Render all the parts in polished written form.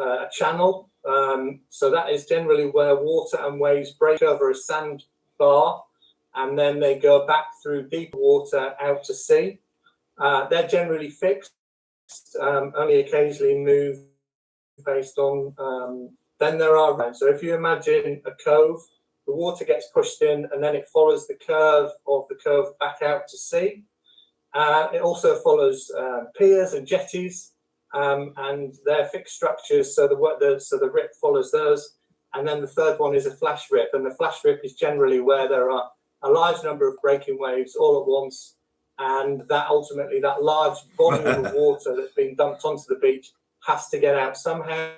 a channel. So that is generally where water and waves break over a sandbar, and then they go back through deep water out to sea. They're generally fixed, only occasionally move based on. Then there are, so if you imagine a cove, the water gets pushed in and then it follows the curve of the cove back out to sea. It also follows piers and jetties, and they're fixed structures, so the rip follows those. And then the third one is a flash rip, and the flash rip is generally where there are a large number of breaking waves all at once, and that ultimately that large volume of water that's being dumped onto the beach has to get out somehow,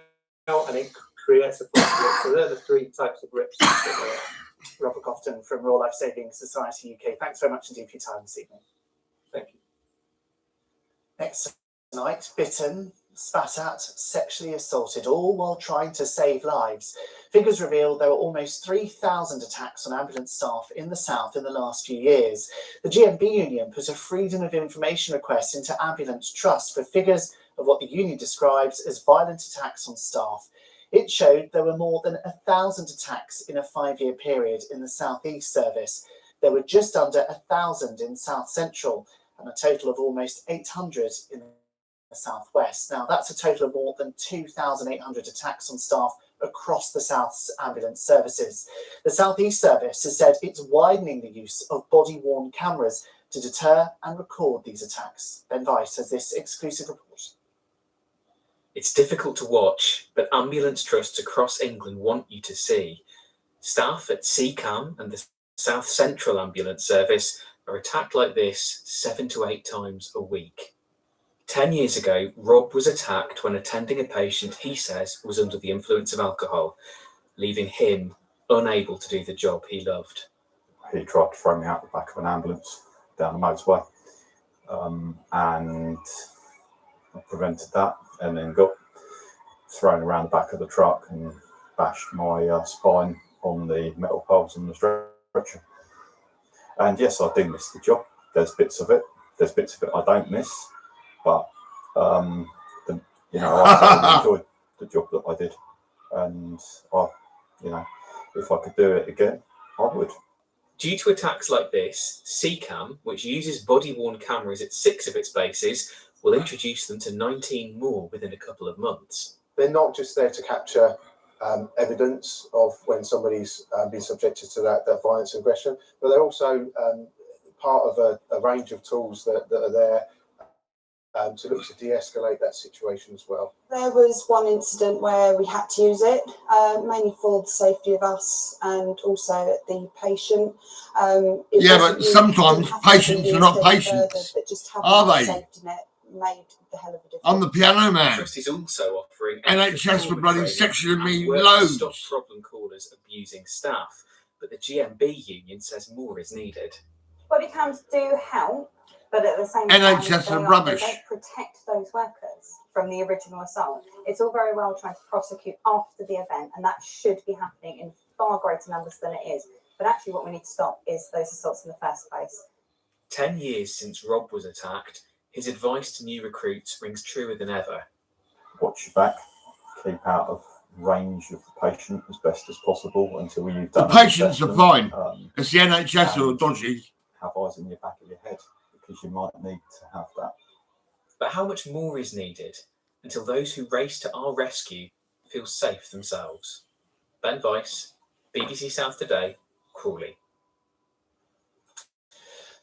and it creates a flash rip. So they're the three types of rips. Robert Cofton from Royal Life Saving Society UK. Thanks very much indeed for your time this evening. Thank you. Next night, bitten, spat at, sexually assaulted, all while trying to save lives. Figures reveal there were almost 3,000 attacks on ambulance staff in the south in the last few years. The GMB union put a freedom of information request into Ambulance Trust for figures of what the union describes as violent attacks on staff. It showed there were more than 1,000 attacks in a 5-year period in the South East service. There were just under 1,000 in South Central, and a total of almost 800 in the Southwest. Now, that's a total of more than 2,800 attacks on staff across the South's ambulance services. The South East service has said it's widening the use of body-worn cameras to deter and record these attacks. Ben Weiss has this exclusive report. It's difficult to watch, but ambulance trusts across England want you to see. Staff at CCAM and the South Central Ambulance Service are attacked like this 7 to 8 times a week. 10 years ago, Rob was attacked when attending a patient he says was under the influence of alcohol, leaving him unable to do the job he loved. He tried to throw me out the back of an ambulance down the motorway, and I prevented that, and then got thrown around the back of the truck and bashed my spine on the metal poles on the stretcher. And yes, I do miss the job. There's bits of it I don't miss, but I enjoyed the job that I did, and if I could do it again, I would. Due to attacks like this, CCAM, which uses body-worn cameras at 6 of its bases, will introduce them to 19 more within a couple of months. They're not just there to capture evidence of when somebody's been subjected to that violence and aggression, but they're also part of a range of tools that are there to look to de-escalate that situation as well. There was one incident where we had to use it, mainly for the safety of us and also the patient. But sometimes patients are not patients, are they? Safety net made the hell of a difference. I'm the piano man. Trust is also offering NHS for bloody sexually mean to loads. stop problem callers abusing staff, but the GMB union says more is needed. Body cams do help, but at the same time, NHS are rubbish. They don't protect those workers from the original assault. It's all very well trying to prosecute after the event, and that should be happening in far greater numbers than it is. But actually what we need to stop is those assaults in the first place. 10 years since Rob was attacked, his advice to new recruits rings truer than ever. Watch your back, keep out of range of the patient as best as possible until you've done the patients are fine. It's the NHS who are dodgy. Have eyes in your back of your head, because you might need to have that. But how much more is needed until those who race to our rescue feel safe themselves? Ben Weiss, BBC South Today, Crawley.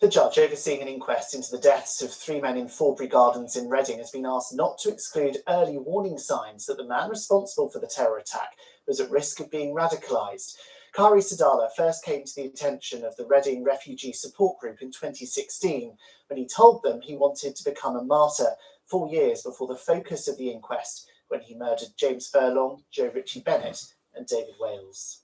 The judge overseeing an inquest into the deaths of 3 men in Forbury Gardens in Reading has been asked not to exclude early warning signs that the man responsible for the terror attack was at risk of being radicalised. Kari Sadala first came to the attention of the Reading Refugee Support Group in 2016 when he told them he wanted to become a martyr 4 years before the focus of the inquest, when he murdered James Furlong, Joe Ritchie Bennett and David Wales.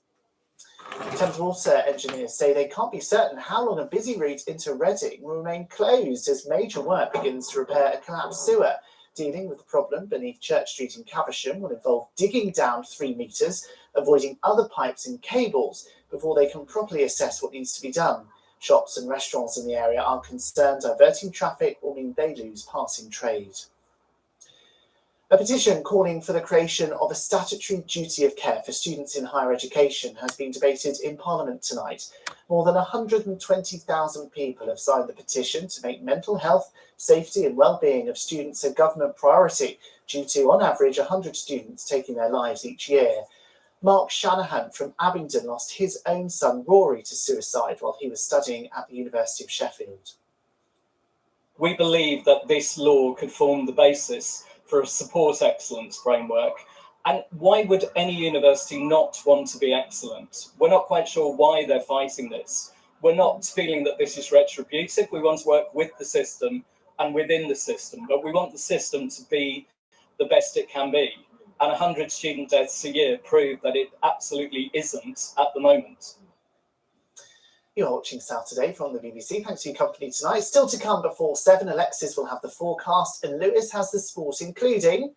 Thames Water engineers say they can't be certain how long a busy route into Reading will remain closed as major work begins to repair a collapsed sewer. Dealing with the problem beneath Church Street in Caversham will involve digging down 3 metres, avoiding other pipes and cables before they can properly assess what needs to be done. Shops and restaurants in the area are concerned diverting traffic will mean they lose passing trade. A petition calling for the creation of a statutory duty of care for students in higher education has been debated in Parliament tonight. More than 120,000 people have signed the petition to make mental health, safety and well-being of students a government priority, due to, on average, 100 students taking their lives each year. Mark Shanahan from Abingdon lost his own son Rory to suicide while he was studying at the University of Sheffield. We believe that this law could form the basis for a support excellence framework. And why would any university not want to be excellent? We're not quite sure why they're fighting this. We're not feeling that this is retributive. We want to work with the system and within the system, but we want the system to be the best it can be. And 100 student deaths a year prove that it absolutely isn't at the moment. You're watching South Today from the BBC. Thanks for your company tonight. Still to come before 7, Alexis will have the forecast and Lewis has the sport, including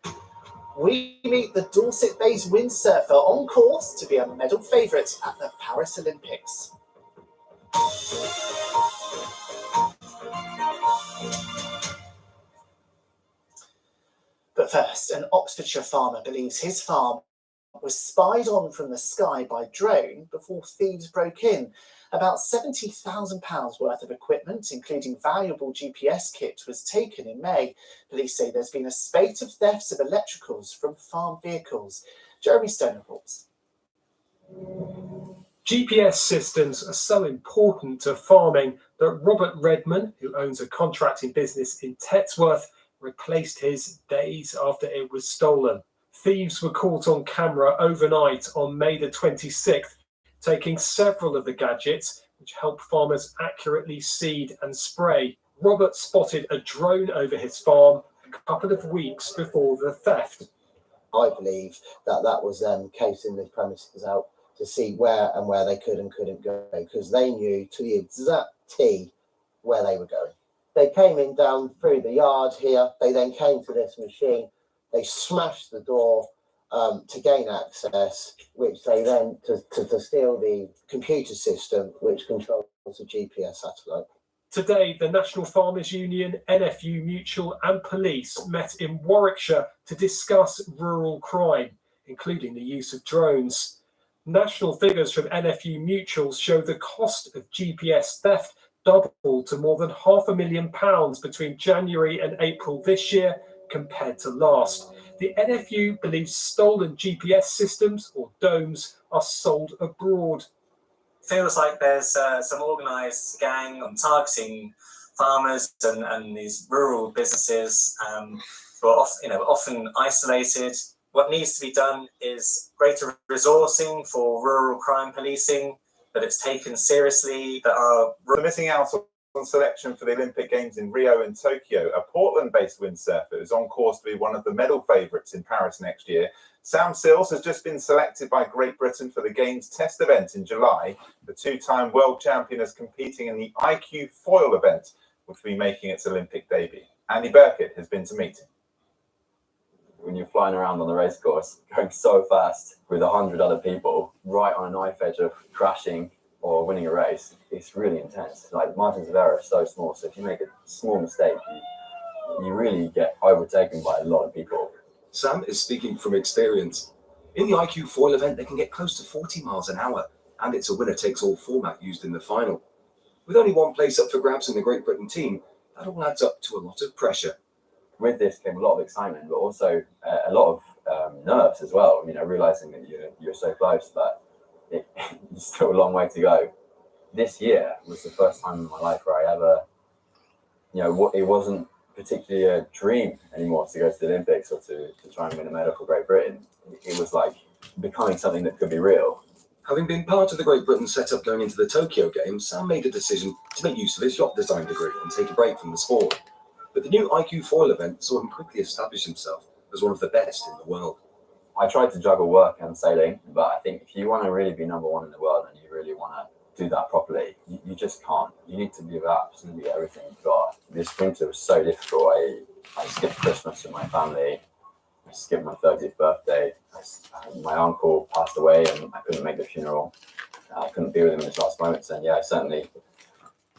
we meet the Dorset-based windsurfer on course to be a medal favourite at the Paris Olympics. But first, an Oxfordshire farmer believes his farm was spied on from the sky by drone before thieves broke in. About £70,000 worth of equipment, including valuable GPS kit, was taken in May. Police say there's been a spate of thefts of electricals from farm vehicles. Jeremy Stone reports. GPS systems are so important to farming that Robert Redman, who owns a contracting business in Tetsworth, replaced his days after it was stolen. Thieves were caught on camera overnight on May the 26th, taking several of the gadgets which help farmers accurately seed and spray. Robert spotted a drone over his farm a couple of weeks before the theft. I believe that was them casing the premises out to see where they could and couldn't go, because they knew to the exact T where they were going. They came in down through the yard here. They then came to this machine. They smashed the door to gain access, which they then to steal the computer system which controls the GPS satellite. Today, the National Farmers Union, NFU Mutual and police met in Warwickshire to discuss rural crime, including the use of drones. National figures from NFU Mutuals show the cost of GPS theft doubled to more than £500,000 between January and April this year compared to last. The NFU believes stolen GPS systems, or DOMES, are sold abroad. Feels like there's some organised gang on targeting farmers and these rural businesses who are often isolated. What needs to be done is greater resourcing for rural crime policing, that it's taken seriously, that are missing out on selection for the Olympic Games in Rio and Tokyo. A Portland-based windsurfer is on course to be one of the medal favourites in Paris next year. Sam Sills has just been selected by Great Britain for the Games test event in July. The two-time world champion is competing in the IQ foil event, which will be making its Olympic debut. Andy Burkitt has been to meet him. When you're flying around on the race course, going so fast with 100 other people, right on a knife edge of crashing or winning a race, it's really intense. Like, the margins of error are so small, so if you make a small mistake, you really get overtaken by a lot of people. Sam is speaking from experience. In the IQ foil event, they can get close to 40 miles an hour, and it's a winner-takes-all format used in the final. With only one place up for grabs in the Great Britain team, that all adds up to a lot of pressure. With this came a lot of excitement, but also a lot of nerves as well. You know, realizing that you're so close, but it's still a long way to go. This year was the first time in my life where I ever, it wasn't particularly a dream anymore to go to the Olympics or to try and win a medal for Great Britain. It was like becoming something that could be real. Having been part of the Great Britain setup going into the Tokyo Games, Sam made a decision to make use of his yacht design degree and take a break from the sport. But the new IQ foil event saw him quickly establish himself as one of the best in the world. I tried to juggle work and sailing, but I think if you want to really be number one in the world and you really want to do that properly, you just can't. You need to give absolutely everything you've got. This winter was so difficult. I skipped Christmas with my family. I skipped my 30th birthday. My uncle passed away and I couldn't make the funeral. I couldn't be with him in his last moments. And yeah, I certainly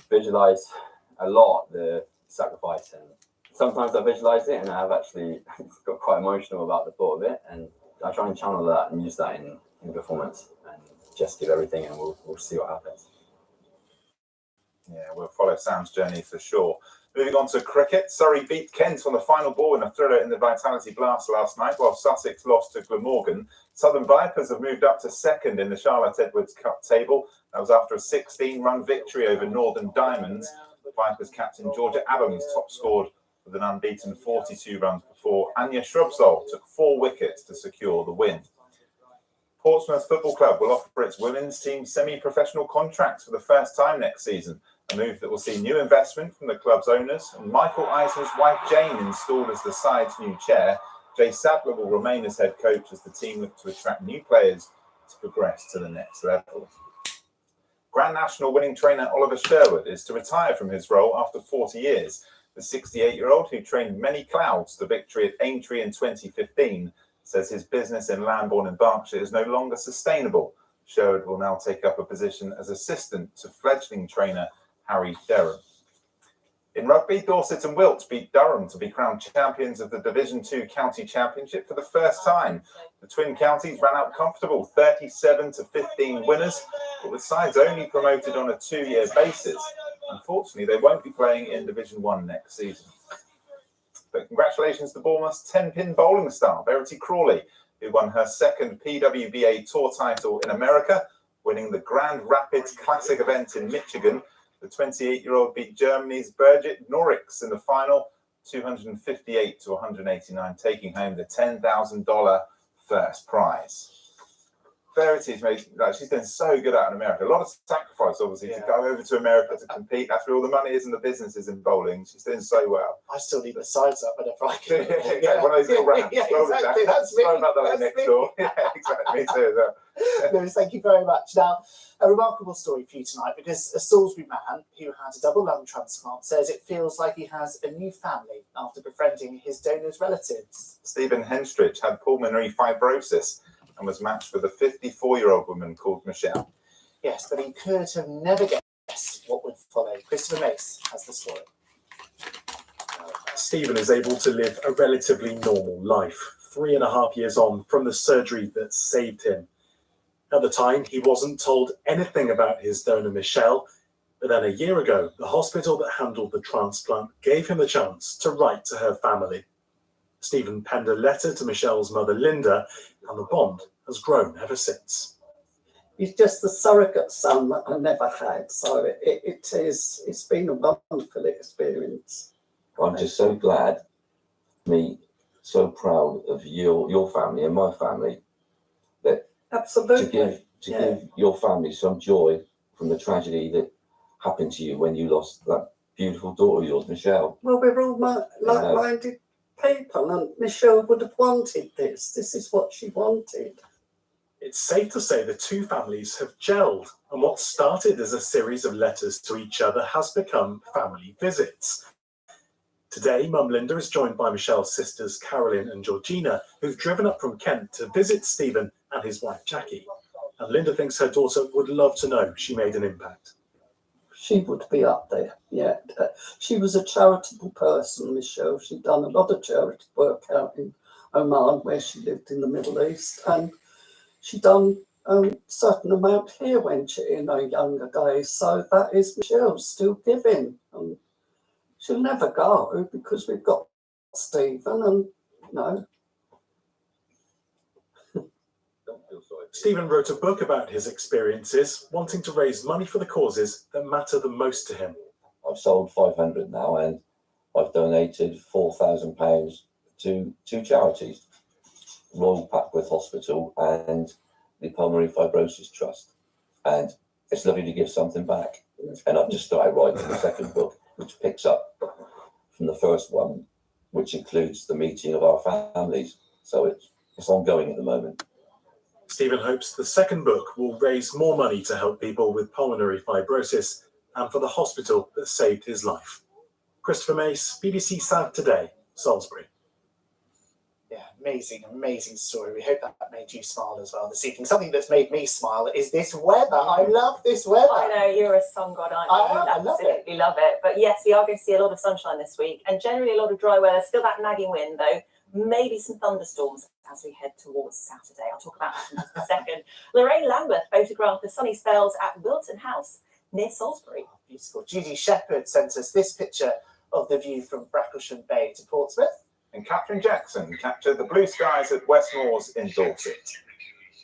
visualised a lot the sacrifice and sometimes I visualize it, and I've actually got quite emotional about the thought of it, and I try and channel that and use that in performance and just give everything, and we'll see what happens. Yeah, we'll follow Sam's journey for sure. Moving on to cricket, Surrey beat Kent on the final ball in a thriller in the Vitality Blast last night, while Sussex lost to Glamorgan. Southern Vipers have moved up to second in the Charlotte Edwards Cup table. That was after a 16-run victory over Northern Diamonds. Vipers captain Georgia Adams top scored with an unbeaten 42 runs before Anya Shrubsole took 4 wickets to secure the win. Portsmouth Football Club will offer its women's team semi-professional contracts for the first time next season, a move that will see new investment from the club's owners, and Michael Eisner's wife Jane installed as the side's new chair. Jay Sadler will remain as head coach as the team look to attract new players to progress to the next level. Grand National winning trainer Oliver Sherwood is to retire from his role after 40 years. The 68-year-old, who trained many clouds to victory at Aintree in 2015, says his business in Lambourne in Berkshire is no longer sustainable. Sherwood will now take up a position as assistant to fledgling trainer Harry Derham. In rugby, Dorset and Wilts beat Durham to be crowned champions of the Division 2 County Championship for the first time. The twin counties ran out comfortable 37-15 winners, but with sides only promoted on a 2-year basis. Unfortunately, they won't be playing in Division 1 next season. But congratulations to Bournemouth's 10-pin bowling star, Verity Crawley, who won her second PWBA Tour title in America, winning the Grand Rapids Classic event in Michigan. The 28-year-old beat Germany's Birgit Norix in the final, 258-189, taking home the $10,000 first prize. Verity's made, like, she's done so good out in America. A lot of sacrifice, obviously, to go over to America to compete. That's where all the money is and the business is in bowling. She's doing so well. I still need the sides up whenever I can. One of those little ramps. Yeah, exactly. That's me. Sorry about that That's next me. door. Yeah, exactly. Me too. Lewis, thank you very much. Now, a remarkable story for you tonight, because a Salisbury man who had a double lung transplant says it feels like he has a new family after befriending his donor's relatives. Stephen Henstridge had pulmonary fibrosis and was matched with a 54-year-old woman called Michelle. Yes, but he could have never guessed what would follow. Christopher Mace has the story. Stephen is able to live a relatively normal life, 3.5 years on from the surgery that saved him. At the time, he wasn't told anything about his donor, Michelle, but then a year ago, the hospital that handled the transplant gave him the chance to write to her family. Stephen penned a letter to Michelle's mother, Linda, and the bond has grown ever since. He's just the surrogate son that I never had, so it's been a wonderful experience. I'm just so glad, so proud of your family and my family, that absolutely to give your family some joy from the tragedy that happened to you when you lost that beautiful daughter of yours, Michelle. Well, we're all like-minded people, and Michelle would have wanted this. This is what she wanted. It's safe to say the two families have gelled, and what started as a series of letters to each other has become family visits. Today, Mum Linda is joined by Michelle's sisters Carolyn and Georgina, who've driven up from Kent to visit Stephen and his wife Jackie. And Linda thinks her daughter would love to know she made an impact. She would be up there, yeah. She was a charitable person, Michelle. She'd done a lot of charity work out in Oman, where she lived in the Middle East, and she'd done a certain amount here when she in her younger days. So that is Michelle still giving. She'll never go because we've got Stephen, and Stephen wrote a book about his experiences, wanting to raise money for the causes that matter the most to him. I've sold 500 now, and I've donated £4,000 to two charities, Royal Papworth Hospital and the Pulmonary Fibrosis Trust. And it's lovely to give something back. And I've just started writing the second book, which picks up from the first one, which includes the meeting of our families. So it's ongoing at the moment. Stephen hopes the second book will raise more money to help people with pulmonary fibrosis and for the hospital that saved his life. Christopher Mace, BBC South Today, Salisbury. Yeah, amazing story. We hope that made you smile as well this evening. Something that's made me smile is this weather. I love this weather. I know, you're a sun god, aren't you? I love it. Absolutely love it. But yes, we are going to see a lot of sunshine this week, and generally a lot of dry weather. Still that nagging wind, though. Maybe some thunderstorms as we head towards Saturday. I'll talk about that in just a second. Lorraine Lambeth photographed the sunny spells at Wilton House near Salisbury. Oh, beautiful. Judy Shepherd sent us this picture of the view from Bracklesham Bay to Portsmouth. And Catherine Jackson captured the blue skies at Westmoors in Dorset.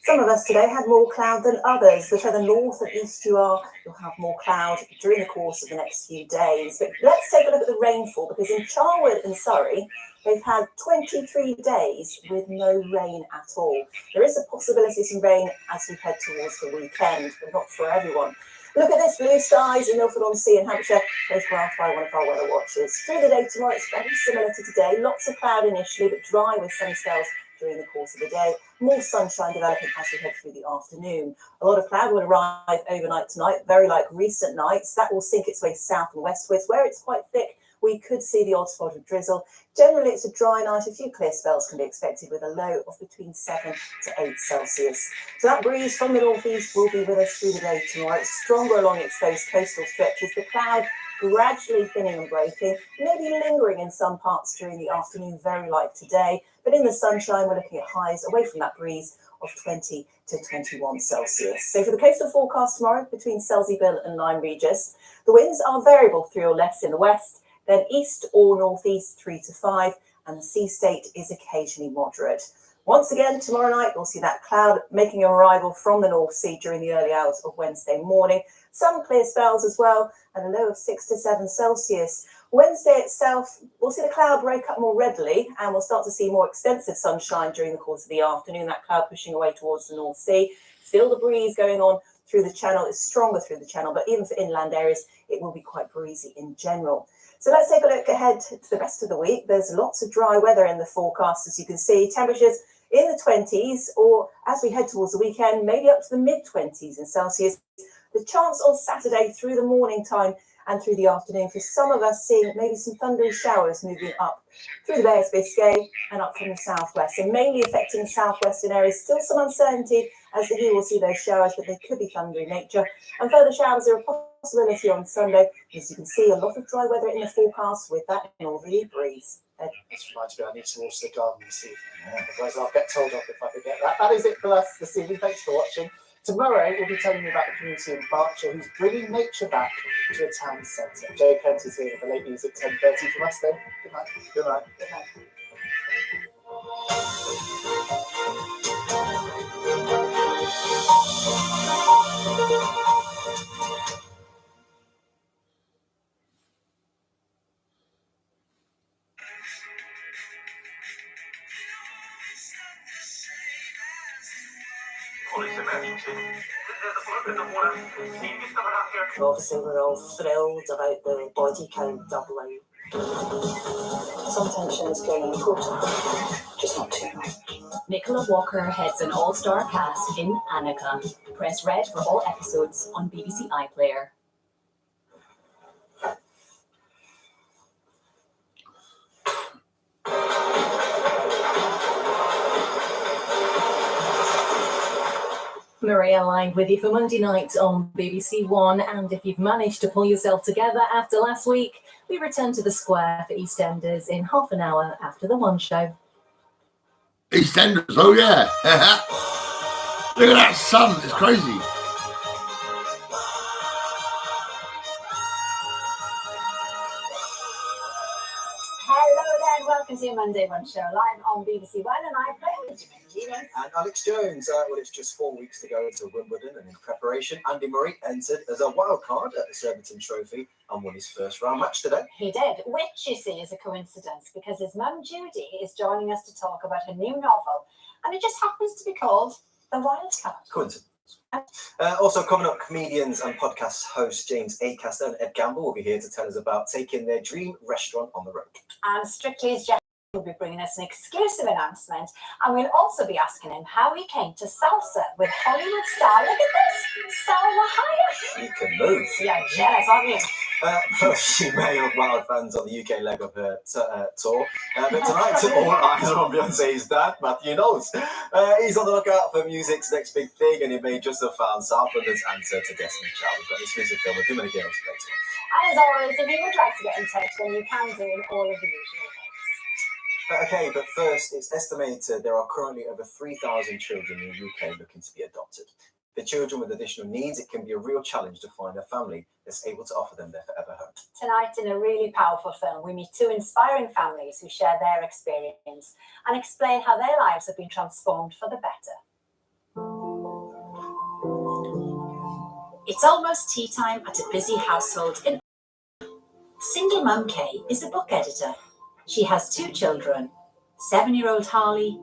Some of us today had more cloud than others. The further north and east you are, you'll have more cloud during the course of the next few days. But let's take a look at the rainfall, because in Charwood and Surrey, they've had 23 days with no rain at all. There is a possibility of some rain as we head towards the weekend, but not for everyone. Look at this, blue skies in Milford-on-Sea in Hampshire, photographed by one of our weather watchers. Through the day tomorrow, it's very similar to today. Lots of cloud initially, but dry with sunny spells during the course of the day. More sunshine developing as we head through the afternoon. A lot of cloud will arrive overnight tonight, very like recent nights. That will sink its way south and westwards. Where it's quite thick, we could see the odd spot of drizzle. Generally, it's a dry night. A few clear spells can be expected with a low of between 7 to 8 Celsius. So that breeze from the northeast will be with us through the day tomorrow. It's stronger along exposed coastal stretches. The cloud gradually thinning and breaking, maybe lingering in some parts during the afternoon, very like today. But in the sunshine, we're looking at highs away from that breeze of 20 to 21 Celsius. So for the coastal forecast tomorrow, between Selseybill and Lyme Regis, the winds are variable 3 or less in the west, then east or northeast 3 to 5, and the sea state is occasionally moderate. Once again, tomorrow night, we'll see that cloud making an arrival from the North Sea during the early hours of Wednesday morning. Some clear spells as well, and a low of 6 to 7 Celsius. Wednesday itself, we'll see the cloud break up more readily, and we'll start to see more extensive sunshine during the course of the afternoon, that cloud pushing away towards the North Sea. Still the breeze going on through the channel. It's stronger through the channel, but even for inland areas, it will be quite breezy in general. So let's take a look ahead to the rest of the week. There's lots of dry weather in the forecast, as you can see. Temperatures in the 20s, or as we head towards the weekend, maybe up to the mid-20s in Celsius. The chance on Saturday through the morning time and through the afternoon for some of us seeing maybe some thundery showers moving up through the Bay of Biscay and up from the southwest, and mainly affecting southwestern areas. Still some uncertainty as to who will see those showers, but they could be thundery in nature. And further showers are a possibility on Sunday. As you can see, a lot of dry weather in the forecast with that northerly breeze. This reminds me, I need to water the garden this evening. Otherwise, I'll get told off if I forget that. That is it for us this evening. Thanks for watching. Tomorrow, we'll be telling you about the community in Berkshire who's bringing nature back to a town centre. Joe Kent is here with the late news at 10:30 from us then. Good night. Good night. Good night. Obviously, we're all thrilled about the body count doubling. Some tension is going important, just not too much. Nicola Walker heads an all-star cast in Annika. Press red for all episodes on BBC iPlayer. Maria Lang with you for Monday night on BBC One, and if you've managed to pull yourself together after last week, we return to the square for EastEnders in half an hour after the One Show. EastEnders, oh yeah. Look at that sun, it's crazy. Hello there, welcome to your Monday One Show live on BBC One, and I play with Jimmy and Alex Jones. Well, it's just 4 weeks to go to Wimbledon, and in preparation, Andy Murray entered as a wild card at the Surbiton Trophy and won his first round match today. He did, which you see is a coincidence because his mum Judy is joining us to talk about her new novel, and it just happens to be called The Wild Card. Coincidence. Also coming up, comedians and podcast hosts James Acaster and Ed Gamble will be here to tell us about taking their dream restaurant on the road. And Strictly as Jeff will be bringing us an exclusive announcement, and we'll also be asking him how he came to salsa with Hollywood star, look at this, Salma Hayek. She can move. Yeah, jealous, aren't you? She may have wowed fans on the UK leg of her tour, but tonight all eyes are on Beyonce's dad, Matthew Knowles. He's on the lookout for music's next big thing, and he may just have found South London's answer to Destiny's Child. We've got this music film with him and a girls later on. And as always, if you would like to get in touch, then you can do in all of the usual ways. Okay, but first, it's estimated there are currently over 3,000 children in the UK looking to be adopted. For children with additional needs, it can be a real challenge to find a family that's able to offer them their forever home. Tonight, in a really powerful film, we meet two inspiring families who share their experience and explain how their lives have been transformed for the better. It's almost tea time at a busy household in Single mum Kay is a book editor. She has two children, 7-year-old Harley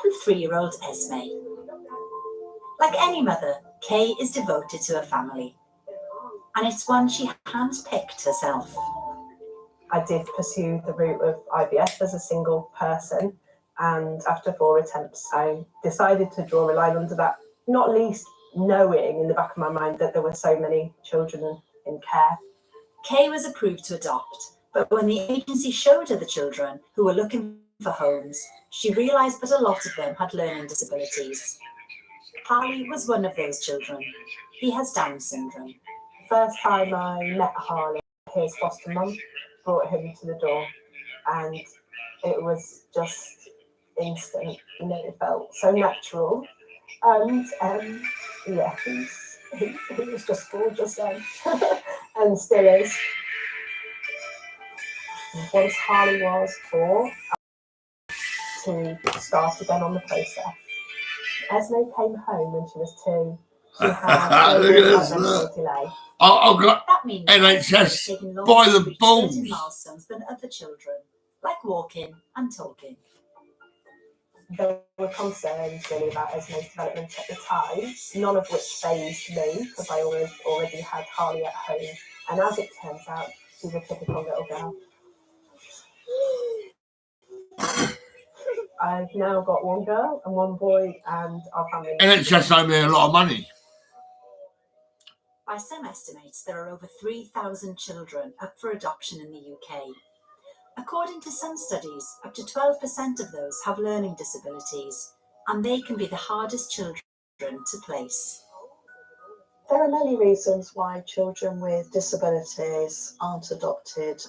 and 3-year-old Esme. Like any mother, Kay is devoted to her family, and it's one she handpicked herself. I did pursue the route of IVF as a single person, and after 4 attempts, I decided to draw a line under that, not least knowing in the back of my mind that there were so many children in care. Kay was approved to adopt, but when the agency showed her the children who were looking for homes, she realised that a lot of them had learning disabilities. Harley was one of those children. He has Down syndrome. First time I met Harley, his foster mum brought him to the door, and it was just instant. You know, it felt so natural, and yeah, he was just gorgeous then, and still is. Once Harley was 4, to start again on the process. Esme came home when she was 2. She had Look at this, look. delay. I've got That means NHS by the balls. certain milestones than other children, like walking and talking. There were concerns really about Esme's development at the time, none of which fazed me because I already had Harley at home. And as it turns out, she's a typical little girl. I've now got 1 girl and 1 boy, and our family. NHS owe me a lot of money. By some estimates, there are over 3,000 children up for adoption in the UK. According to some studies, up to 12% of those have learning disabilities, and they can be the hardest children to place. There are many reasons why children with disabilities aren't adopted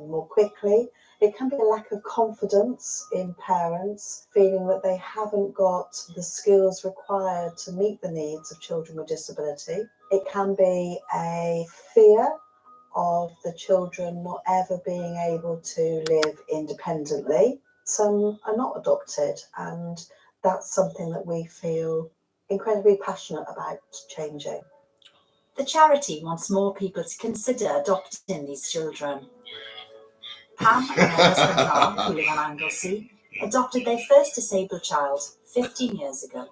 more quickly. It can be a lack of confidence in parents, feeling that they haven't got the skills required to meet the needs of children with disability. It can be a fear of the children not ever being able to live independently. Some are not adopted, and that's something that we feel incredibly passionate about changing. The charity wants more people to consider adopting these children. Pam and her husband Mark, who live on Anglesey, adopted their first disabled child 15 years ago.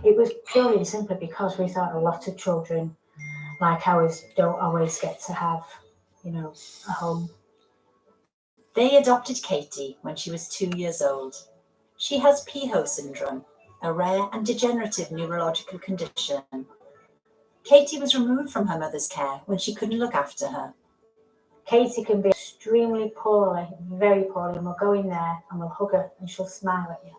It was purely and simply because we thought a lot of children like ours don't always get to have, a home. They adopted Katie when she was 2 years old. She has PIHO syndrome, a rare and degenerative neurological condition. Katie was removed from her mother's care when she couldn't look after her. Katie can be extremely poorly, very poorly, and we'll go in there and we'll hug her and she'll smile at you.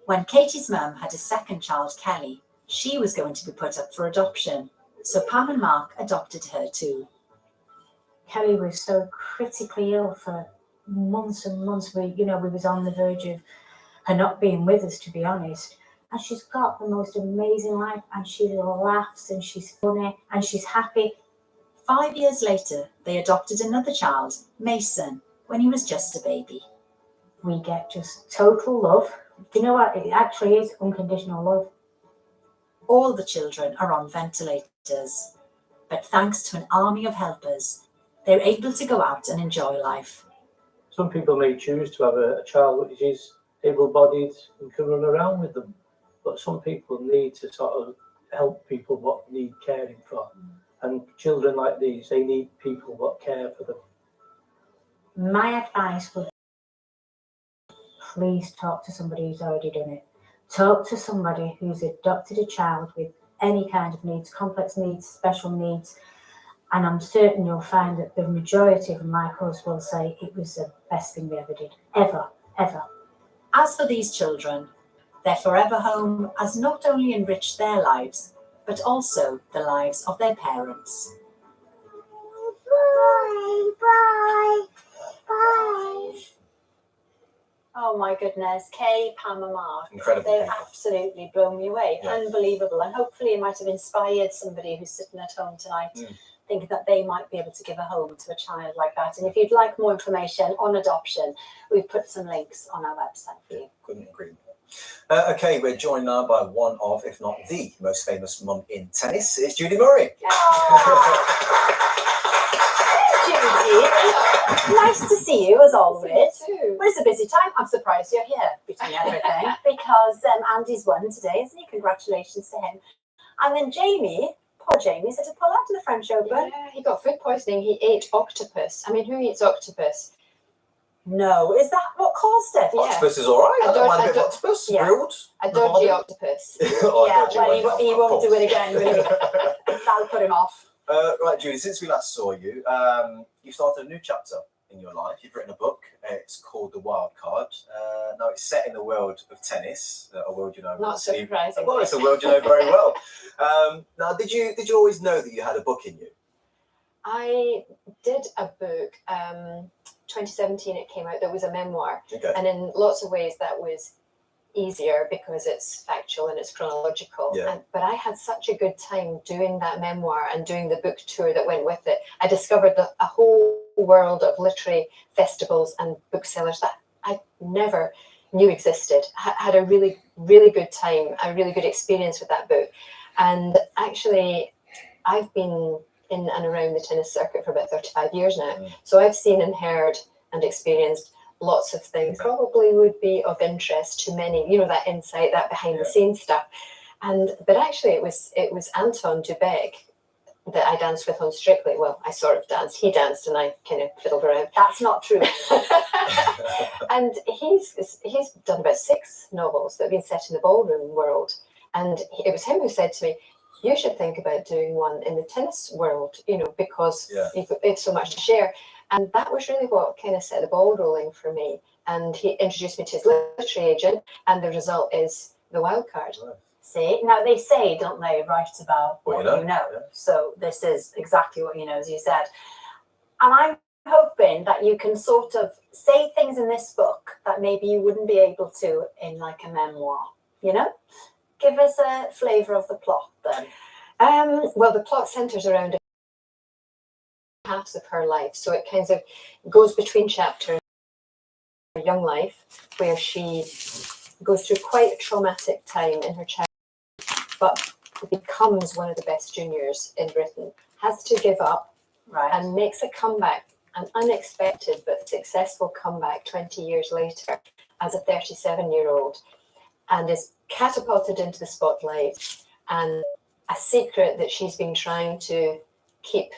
When Katie's mum had a second child, Kelly, she was going to be put up for adoption, so Pam and Mark adopted her too. Kelly was so critically ill for months and months. We was on the verge of her not being with us, to be honest. And she's got the most amazing life, and she laughs and she's funny and she's happy. 5 years later, they adopted another child, Mason, when he was just a baby. We get just total love. Do you know what? It actually is unconditional love. All the children are on ventilators, but thanks to an army of helpers, they're able to go out and enjoy life. Some people may choose to have a child which is able-bodied and can run around with them, but some people need to sort of help people what need caring for. And children like these, they need people that care for them. My advice would be, please talk to somebody who's already done it. Talk to somebody who's adopted a child with any kind of needs, complex needs, special needs, And I'm certain you'll find that the majority of Michaels will say it was the best thing they ever did. Ever, ever. As for these children, their forever home has not only enriched their lives, but also the lives of their parents. Oh my goodness, Kay, Pam and Mark. Incredible They've people. absolutely blown me away. Yeah. Unbelievable. And hopefully it might have inspired somebody who's sitting at home tonight, thinking that they might be able to give a home to a child like that. And if you'd like more information on adoption, we've put some links on our website for you. Couldn't agree more. Okay, we're joined now by one of, if not the most famous mum in tennis. It's Judy Murray. Judy, nice to see you as always. too. Well, it's a busy time. I'm surprised you're here between everything because Andy's won today, isn't he? Congratulations to him. And then Jamie, poor Jamie, said to pull out to the French Open. Yeah, he got food poisoning. He ate octopus. I mean, who eats octopus? No, is that what caused it? Yeah. Octopus is all right. I don't mind a bit of octopus. yeah. Grilled. A dodgy octopus. Oh, Yeah, dodgy well, one, he of won't course. do it again, will he? That'll put him off. Right, Judy, since we last saw you, you've started a new chapter in your life. You've written a book. It's called The Wild Card. Now, it's set in the world of tennis, a world you know. Not surprising. Well, it's a world you know very well. Now, did you always know that you had a book in you? I did a book, 2017 it came out, that was a memoir. Okay. And in lots of ways that was easier because it's factual and it's chronological. Yeah. But I had such a good time doing that memoir and doing the book tour that went with it. I discovered a whole world of literary festivals and booksellers that I never knew existed. Had a really, really good time, a really good experience with that book. And actually, I've been in and around the tennis circuit for about 35 years now. So I've seen and heard and experienced lots of things probably would be of interest to many, you know, that insight, that behind the scenes stuff. But actually it was Anton Dubek that I danced with on Strictly. Well, I sort of danced. He danced and I kind of fiddled around. That's not true. And he's done about 6 novels that have been set in the ballroom world. And it was him who said to me, you should think about doing one in the tennis world, you know, because you've so much to share. And that was really what kind of set the ball rolling for me. And he introduced me to his literary agent, and the result is The Wild Card. See, now they say, don't they, write about what you know. Yeah. So this is exactly what you know, as you said. And I'm hoping that you can sort of say things in this book that maybe you wouldn't be able to in like a memoir, you know? Give us a flavour of the plot then. Well, the plot centres around halves of her life. So it kind of goes between chapters. Her young life, where she goes through quite a traumatic time in her childhood, but becomes one of the best juniors in Britain, has to give up and makes a comeback, an unexpected but successful comeback 20 years later as a 37-year-old, and is catapulted into the spotlight, and a secret that she's been trying to keep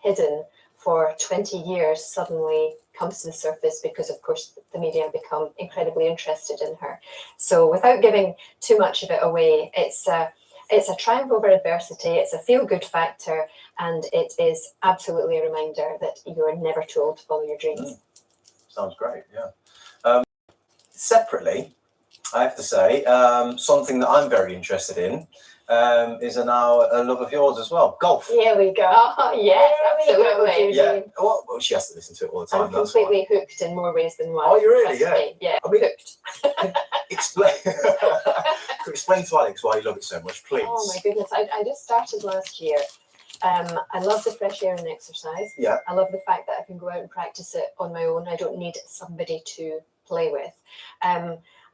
hidden for 20 years suddenly comes to the surface because, of course, the media become incredibly interested in her. So without giving too much of it away, it's a triumph over adversity, it's a feel-good factor, and it is absolutely a reminder that you are never too old to follow your dreams. Sounds great, yeah. Separately, I have to say, something that I'm very interested in is now a love of yours as well, golf. Here we go. Yes, absolutely. Yeah. Well, she has to listen to it all the time. I'm completely hooked in more ways than one. Oh, you really? Trust me. Yeah, I mean, hooked. Explain to Alex why you love it so much, please. Oh my goodness, I just started last year. I love the fresh air and exercise. Yeah. I love the fact that I can go out and practice it on my own. I don't need somebody to play with.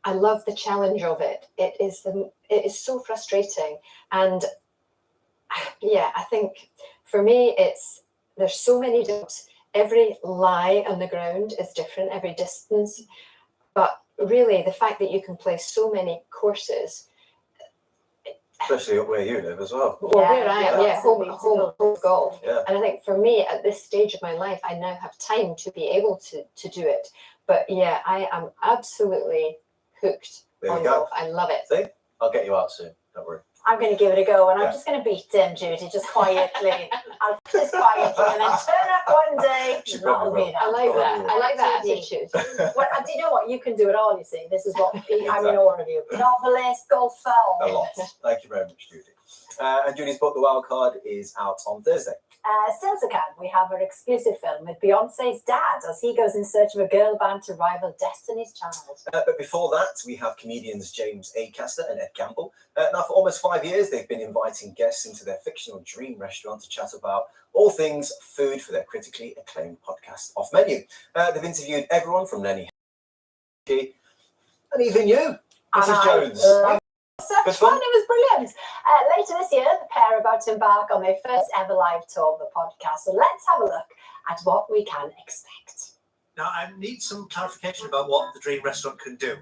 I love the challenge of it. It is so frustrating, and yeah, I think for me there's so many dogs. Every lie on the ground is different, every distance, but really the fact that you can play so many courses, especially up where you live as well. well, where I am, home golf. Yeah. And I think for me at this stage of my life, I now have time to be able to do it. But yeah, I am absolutely hooked There on you go. golf. I love it. See, I'll get you out soon. Don't worry. I'm going to give it a go, and I'm Yeah. just going to beat Judy just quietly. I'll just quietly, and then turn up one day. She That'll probably be will. that. I like that. I like that Judy. attitude. Well, do you know what? You can do it all, you see. This is what I mean, Exactly. all of you. Novelist, golfer. A lot. Thank you very much, Judy. And Judy's book, The Wild Card, is out on Thursday. Still to come, we have our exclusive film with Beyonce's dad as he goes in search of a girl band to rival Destiny's Child. But before that, we have comedians James Acaster and Ed Campbell. Now, for almost 5 years, they've been inviting guests into their fictional dream restaurant to chat about all things food for their critically acclaimed podcast, Off Menu. They've interviewed everyone from Lenny and even you, Mrs. Jones. Such Good fun, fun. it was brilliant. Later this year, the pair are about to embark on their first ever live tour of the podcast. So let's have a look at what we can expect. Now, I need some clarification about what the Dream Restaurant can do.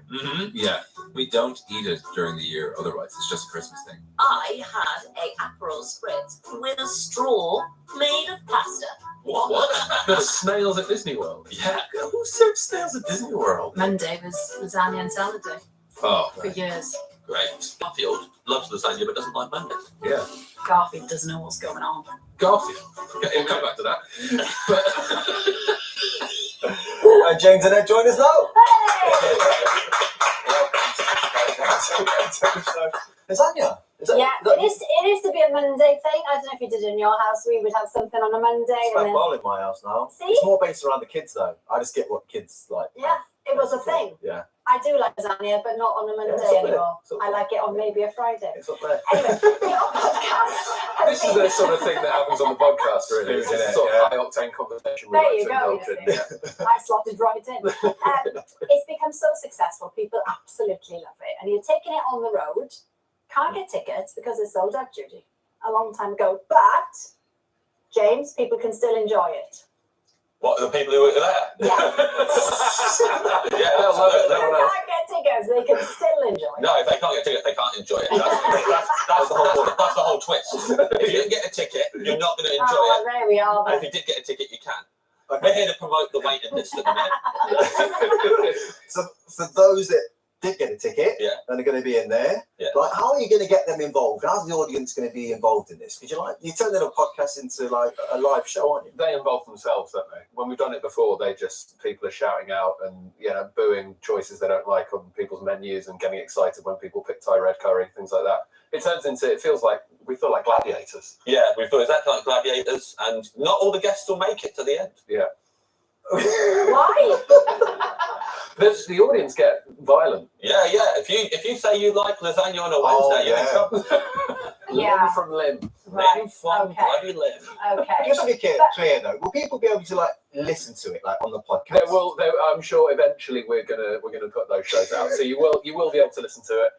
Yeah, we don't eat it during the year otherwise. It's just a Christmas thing. I had a Aperol spritz with a straw made of pasta. What? The snails at Disney World? Yeah, who serves snails at Disney World? Monday was lasagna and salad day Oh, for years. great. Garfield loves lasagna but doesn't like Monday. Yeah. Garfield doesn't know what's going on. Garfield. Okay, we'll come back to that. And James and Ed join us now. Lasagna. Yeah, it is to be a Monday thing. I don't know if you did it in your house. We would have something on a Monday. It's and like then, well in my house now. See? It's more based around the kids though. I just get what kids like. yeah, it was a thing. Yeah. I do like lasagna, but not on a Monday it's up there. anymore. It's up I like it on maybe a Friday. It's up there. Anyway, your podcast. This is the sort of thing that happens on the podcast, really. It's Food, a innit? sort of Yeah. high octane conversation we There like you to go. indulge in. You I slotted right in. It's become so successful. People absolutely love it. And you're taking it on the road. Can't get tickets because it's sold out, Judy, a long time ago. But, James, people can still enjoy it. What, the people who are there? Yeah. Yeah, they'll love it. If they can't get tickets, they can still enjoy it. No, if they can't get a ticket, they can't enjoy it. That's the whole twist. If you didn't get a ticket, you're not going to enjoy Oh, it. there we are. And if Then. you did get a ticket, you can. We're here to promote the waiting list at the minute. So for those that did get a ticket Yeah. and are going to be in there, Yeah. like how are you going to get them involved? How's the audience going to be involved in this? Because you're turning a podcast into like a live show, aren't you? They involve themselves, don't they? When we've done it before, people are shouting out and booing choices they don't like on people's menus and getting excited when people pick Thai red curry, things like that. We feel like gladiators. Yeah, we feel exactly like gladiators, and not all the guests will make it to the end. Yeah. Why? The audience get violent. Yeah. If you say you like lasagna on a Wednesday, you're in trouble. Yeah. Limb from limb. Limb from Okay. bloody limb. Okay. Just to be clear though, will people be able to like listen to it like on the podcast? There will. I'm sure eventually we're gonna put those shows out, so you will be able to listen to it.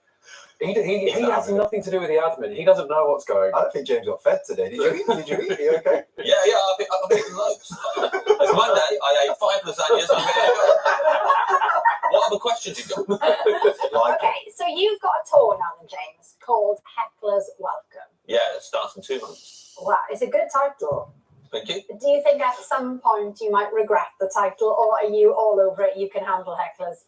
He has nothing to do with the admin. He doesn't know what's going on. I don't think James got fed today. Did you eat? Did you eat? Are you okay? Yeah, I've eaten loads. It's Monday, I ate 5 lasagnas. I'm ready to go. What other questions you got? Okay, so you've got a tour now, then, James, called Heckler's Welcome. Yeah, it starts in 2 months. Wow, it's a good title. Thank you. Do you think at some point you might regret the title, or are you all over it? You can handle hecklers,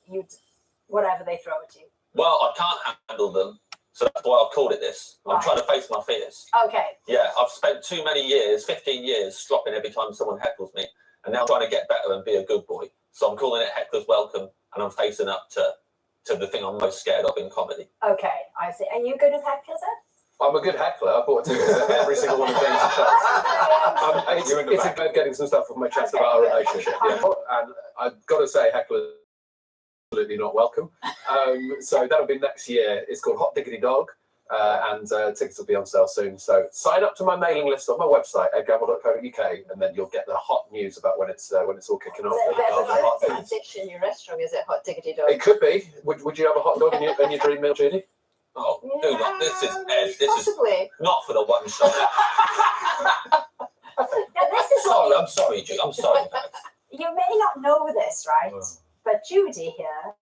whatever they throw at you. Well, I can't handle them, so that's why I've called it this. I'm Right. trying to face my fears. Okay. Yeah, I've spent too many years, 15 years, stropping every time someone heckles me, and now I'm trying to get better and be a good boy. So I'm calling it Heckler's Welcome, and I'm facing up to the thing I'm most scared of in comedy. Okay, I see. Are you good with hecklers, Ed? I'm a good heckler. I bought tickets to every single one of James' shows. It's about getting some stuff off my chest about our relationship. Yeah. And I've got to say, heckler absolutely not welcome. So that'll be next year. It's called Hot Diggity Dog, and tickets will be on sale soon. So sign up to my mailing list on my website, edgamble.co.uk, and then you'll get the hot news about when it's all kicking off. It's a dish in your restaurant, is it? Hot diggity dog. It could be. Would you have a hot dog in your dream meal, Judy? Oh, do not. This is Ed. This Possibly. is not for the one shot. This is Sorry, I'm sorry, Judy. I'm sorry. You may not know this, right? But Judy here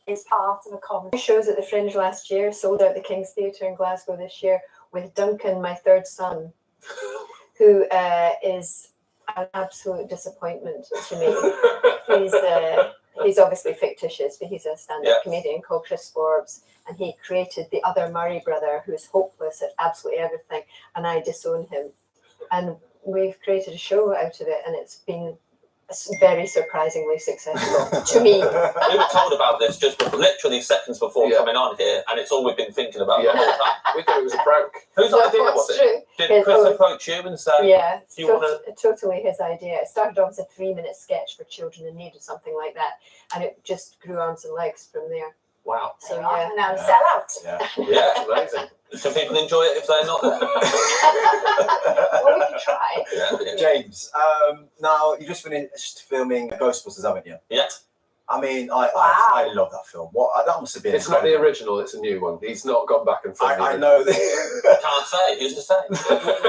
is part of a comedy. Shows at the Fringe last year, sold out the King's Theatre in Glasgow this year with Duncan, my third son, who is an absolute disappointment to me. He's obviously fictitious, but he's a stand-up Yes. comedian called Chris Forbes, and he created the other Murray brother, who is hopeless at absolutely everything, and I disown him. And we've created a show out of it, and it's been very surprisingly successful to me. We were told about this just literally seconds before coming on here, and it's all we've been thinking about the whole time. We thought it was a prank. Whose idea was That's it? true. Did Chris approach you and say, Yeah, do you want to? totally his idea. It started off as a 3-minute sketch for children in need or something like that, and it just grew arms and legs from there. Wow. So They are yeah, now sell out. Yeah, amazing. Some people enjoy it if they're not. Well, we can try. Yeah. James, now you just finished filming Ghostbusters, haven't you? Yeah. I mean, I love that film. What that must have been. It's not the original, it's a new one. He's not gone back and filmed I know. Can't say. Who's to say?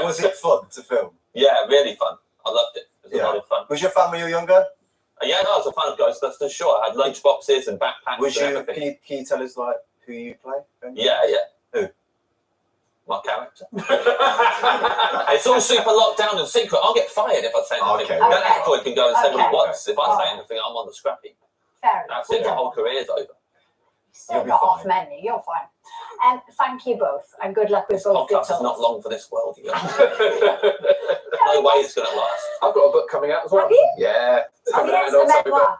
Was it fun to film? Yeah, really fun. I loved it. It was a lot of fun. Was your fan when you were younger? Yeah, no, I was a fan of Ghostbusters. Sure, I had lunch boxes and backpacks. Was and you? everything. Can you tell us like who you play? Yeah. Who? My character. It's all super locked down and secret. I'll get fired if I say anything. Okay. Dan Aykroyd can go and say what he Okay. wants. If I say anything, I'm on the scrappy. Fair enough. That's it. The whole career's over. Still not off menu. You're fine. And thank you both, and good luck with both your Podcast is not talks. long for this world. You know? No way it's going to last. I've got a book coming out as well. Have you? Yeah. It's Oh, coming yes, out in the October. memoir.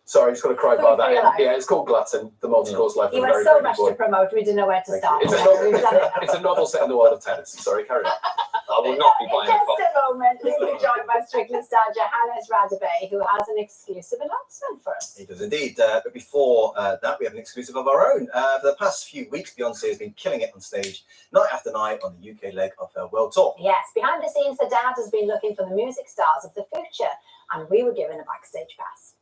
Sorry, I just got to cry Good by for your that. life. Yeah, it's called Glutton, The Multi-Course Life of You a had Very so Brave much Boy. to promote, we didn't know where to start. It's a, We've done it. it's a novel set in the world of tennis. Sorry, carry on. I will not be buying a Just book. a moment, we'll be joined by Strictly Star Johannes Radebe, who has an exclusive announcement for us. He does indeed. But before that, we have an exclusive of our own. For the past few weeks, Beyonce has been killing it on stage, night after night, on the UK leg of her world tour. Yes, behind the scenes, her dad has been looking for the music stars of the future, and we were given a backstage pass.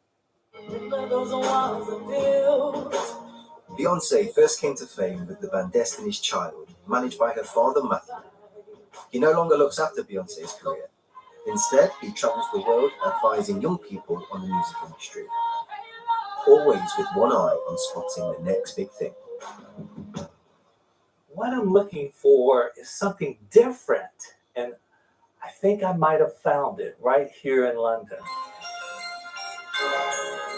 Beyonce first came to fame with the band Destiny's Child, managed by her father Matthew. He no longer looks after Beyonce's career. Instead, he travels the world advising young people on the music industry, always with one eye on spotting the next big thing. What I'm looking for is something different, and I think I might have found it right here in London.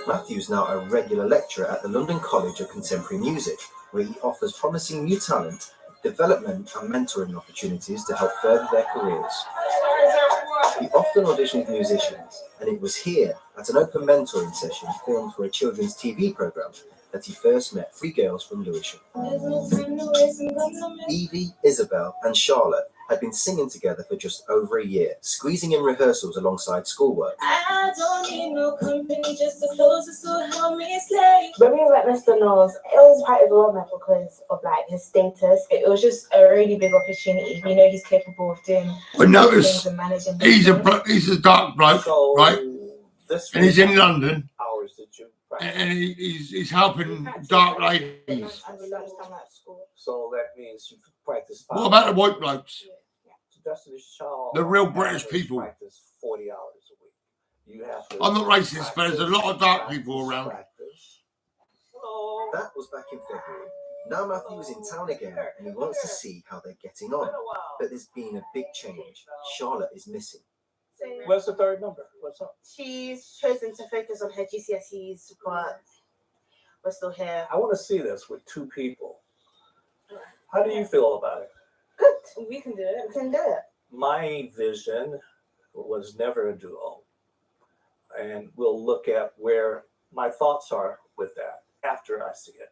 Matthew's now a regular lecturer at the London College of Contemporary Music, where he offers promising new talent, development and mentoring opportunities to help further their careers. He often auditioned musicians, and it was here, at an open mentoring session filmed for a children's TV programme, that he first met 3 girls from Lewisham. Evie, Isabel and Charlotte had been singing together for just over a year, squeezing in rehearsals alongside schoolwork. I don't need no company, just the closest to help me slay. When we met Mr. Knowles, it was quite overwhelming because of like his status. It was just a really big opportunity. You know, he's capable of doing I notice things and managing he's things. he's a dark bloke, right? And he's in London, Hours that you practice. and he's helping dark ladies. And we learned some at school. So that means you practice 5 What about the white blokes? Destiny's Child. The real British people. Practice 40 hours a week. You have to. I'm not racist, but there's a lot of dark people around. That was back in February. Now Matthew is in town again, and he wants to see how they're getting on. But there's been a big change. Charlotte is missing. Where's the third number? What's up? She's chosen to focus on her GCSEs, but we're still here. I want to see this with 2 people. How do you feel about it? Good. We can do it. We can do it. My vision was never a duo. And we'll look at where my thoughts are with that after I see it.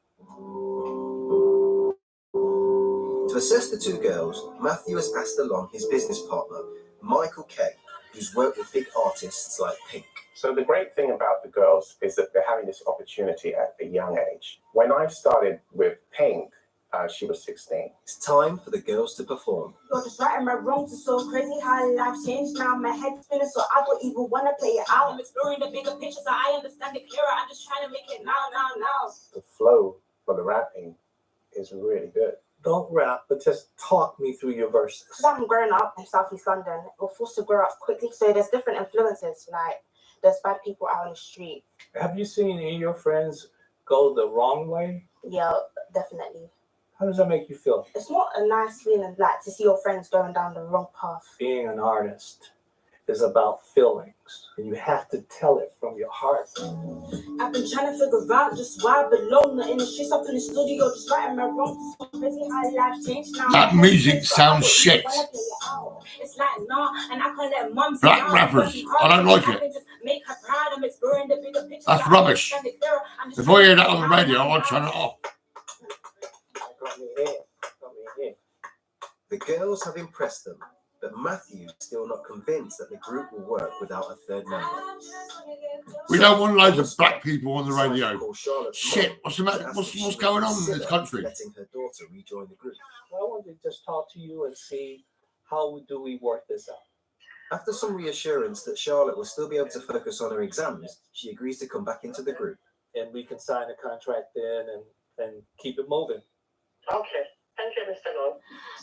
To assess the 2 girls, Matthew has asked along his business partner, Michael Kay, who's worked with big artists like Pink. So the great thing about the girls is that they're having this opportunity at a young age. When I started with Pink, she was 16. It's time for the girls to perform. You're just right in my rooms, it's so crazy how life changed now. My head's spinning, so I don't even want to play it out. I'm exploring the bigger picture, so I understand it clearer. I'm just trying to make it now. The flow for the rapping is really good. Don't rap, but just talk me through your verses. Because I'm growing up in Southeast London, we're forced to grow up quickly, so there's different influences. Like, there's bad people out on the street. Have you seen any of your friends go the wrong way? Yeah, definitely. How does that make you feel? It's not a nice feeling, like, to see your friends going down the wrong path. Being an artist, is about feelings, and you have to tell it from your heart. I've been trying to figure out just why I belong. In the streets, up in the studio, just writing my wrongs. So crazy how life changed now. That music sounds shit. It's like, nah, and I can't let mum Black rappers, I don't like it. Make her proud. I'm exploring the bigger picture. That's rubbish. If I hear that on the radio, I'll turn it off. Got me here. Got me here. The girls have impressed them, but Matthew's still not convinced that the group will work without a third member. We don't want loads of black people on the radio. Shit, what's the matter? What's going on in this country? Letting her daughter rejoin the group. Well, I want to just talk to you and see how do we work this out. After some reassurance that Charlotte will still be able to focus on her exams, she agrees to come back into the group. And we can sign a contract then and keep it moving. Okay. Thank you, Mr. Love.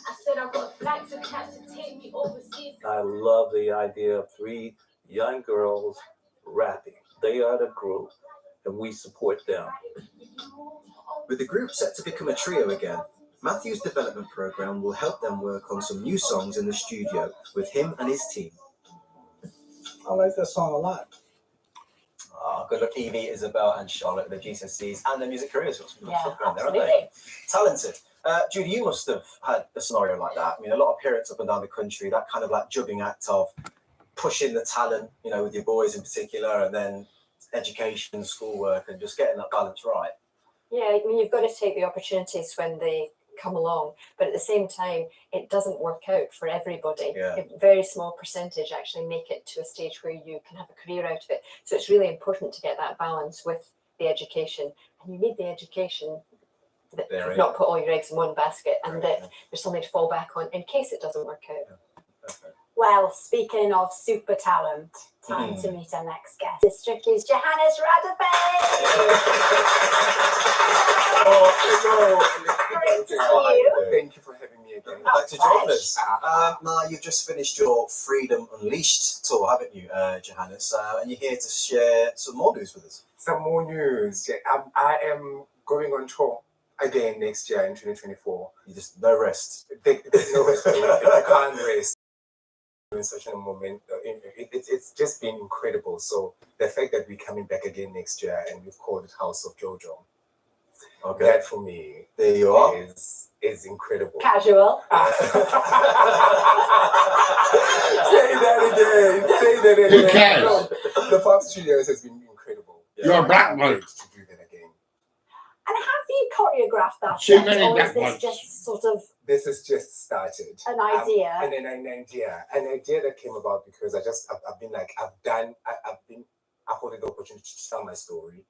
I said I've got flights and cabs to take me overseas. I love the idea of 3 young girls rapping. They are the group, and we support them. With the group set to become a trio again, Matthew's development program will help them work on some new songs in the studio with him and his team. I like that song a lot. Oh, good luck, Evie, Isabel, and Charlotte, the GCSEs and their music careers. Yeah, Aren't they? Talented. Judy, you must have had a scenario like that. I mean, a lot of parents up and down the country, that kind of like juggling act of pushing the talent, you know, with your boys in particular, and then education, schoolwork, and just getting that balance right. Yeah, I mean, you've got to take the opportunities when they come along, but at the same time, it doesn't work out for everybody. Yeah. A very small percentage actually make it to a stage where you can have a career out of it. So it's really important to get that balance with the education, and you need the education. That There, not put all your eggs in one basket, and that there's something to fall back on in case it doesn't work out. Well, speaking of super talent, time to meet our next guest. It's Strictly's Johannes Great to see you. Thank you for having me again. I'd like to join us. Now, you've just finished your Freedom Unleashed tour, haven't you, Johannes? And you're here to share some more news with us. Some more news. I am going on tour again next year in 2024. You just no rest. There's no rest. I can't rest in such a moment. It's just been incredible. So the fact that we're coming back again next year and we've called it House of Jojo, okay, that for me, there you are, is incredible. Casual. Say that again. Say that again. Who cares? No, the past 2 years has been incredible. You're a black bloke. To do that again. And have you choreographed that Too yet, many or is black this blokes. just sort of This has just started. an idea? And then an idea that came about because I've been afforded the opportunity to tell my story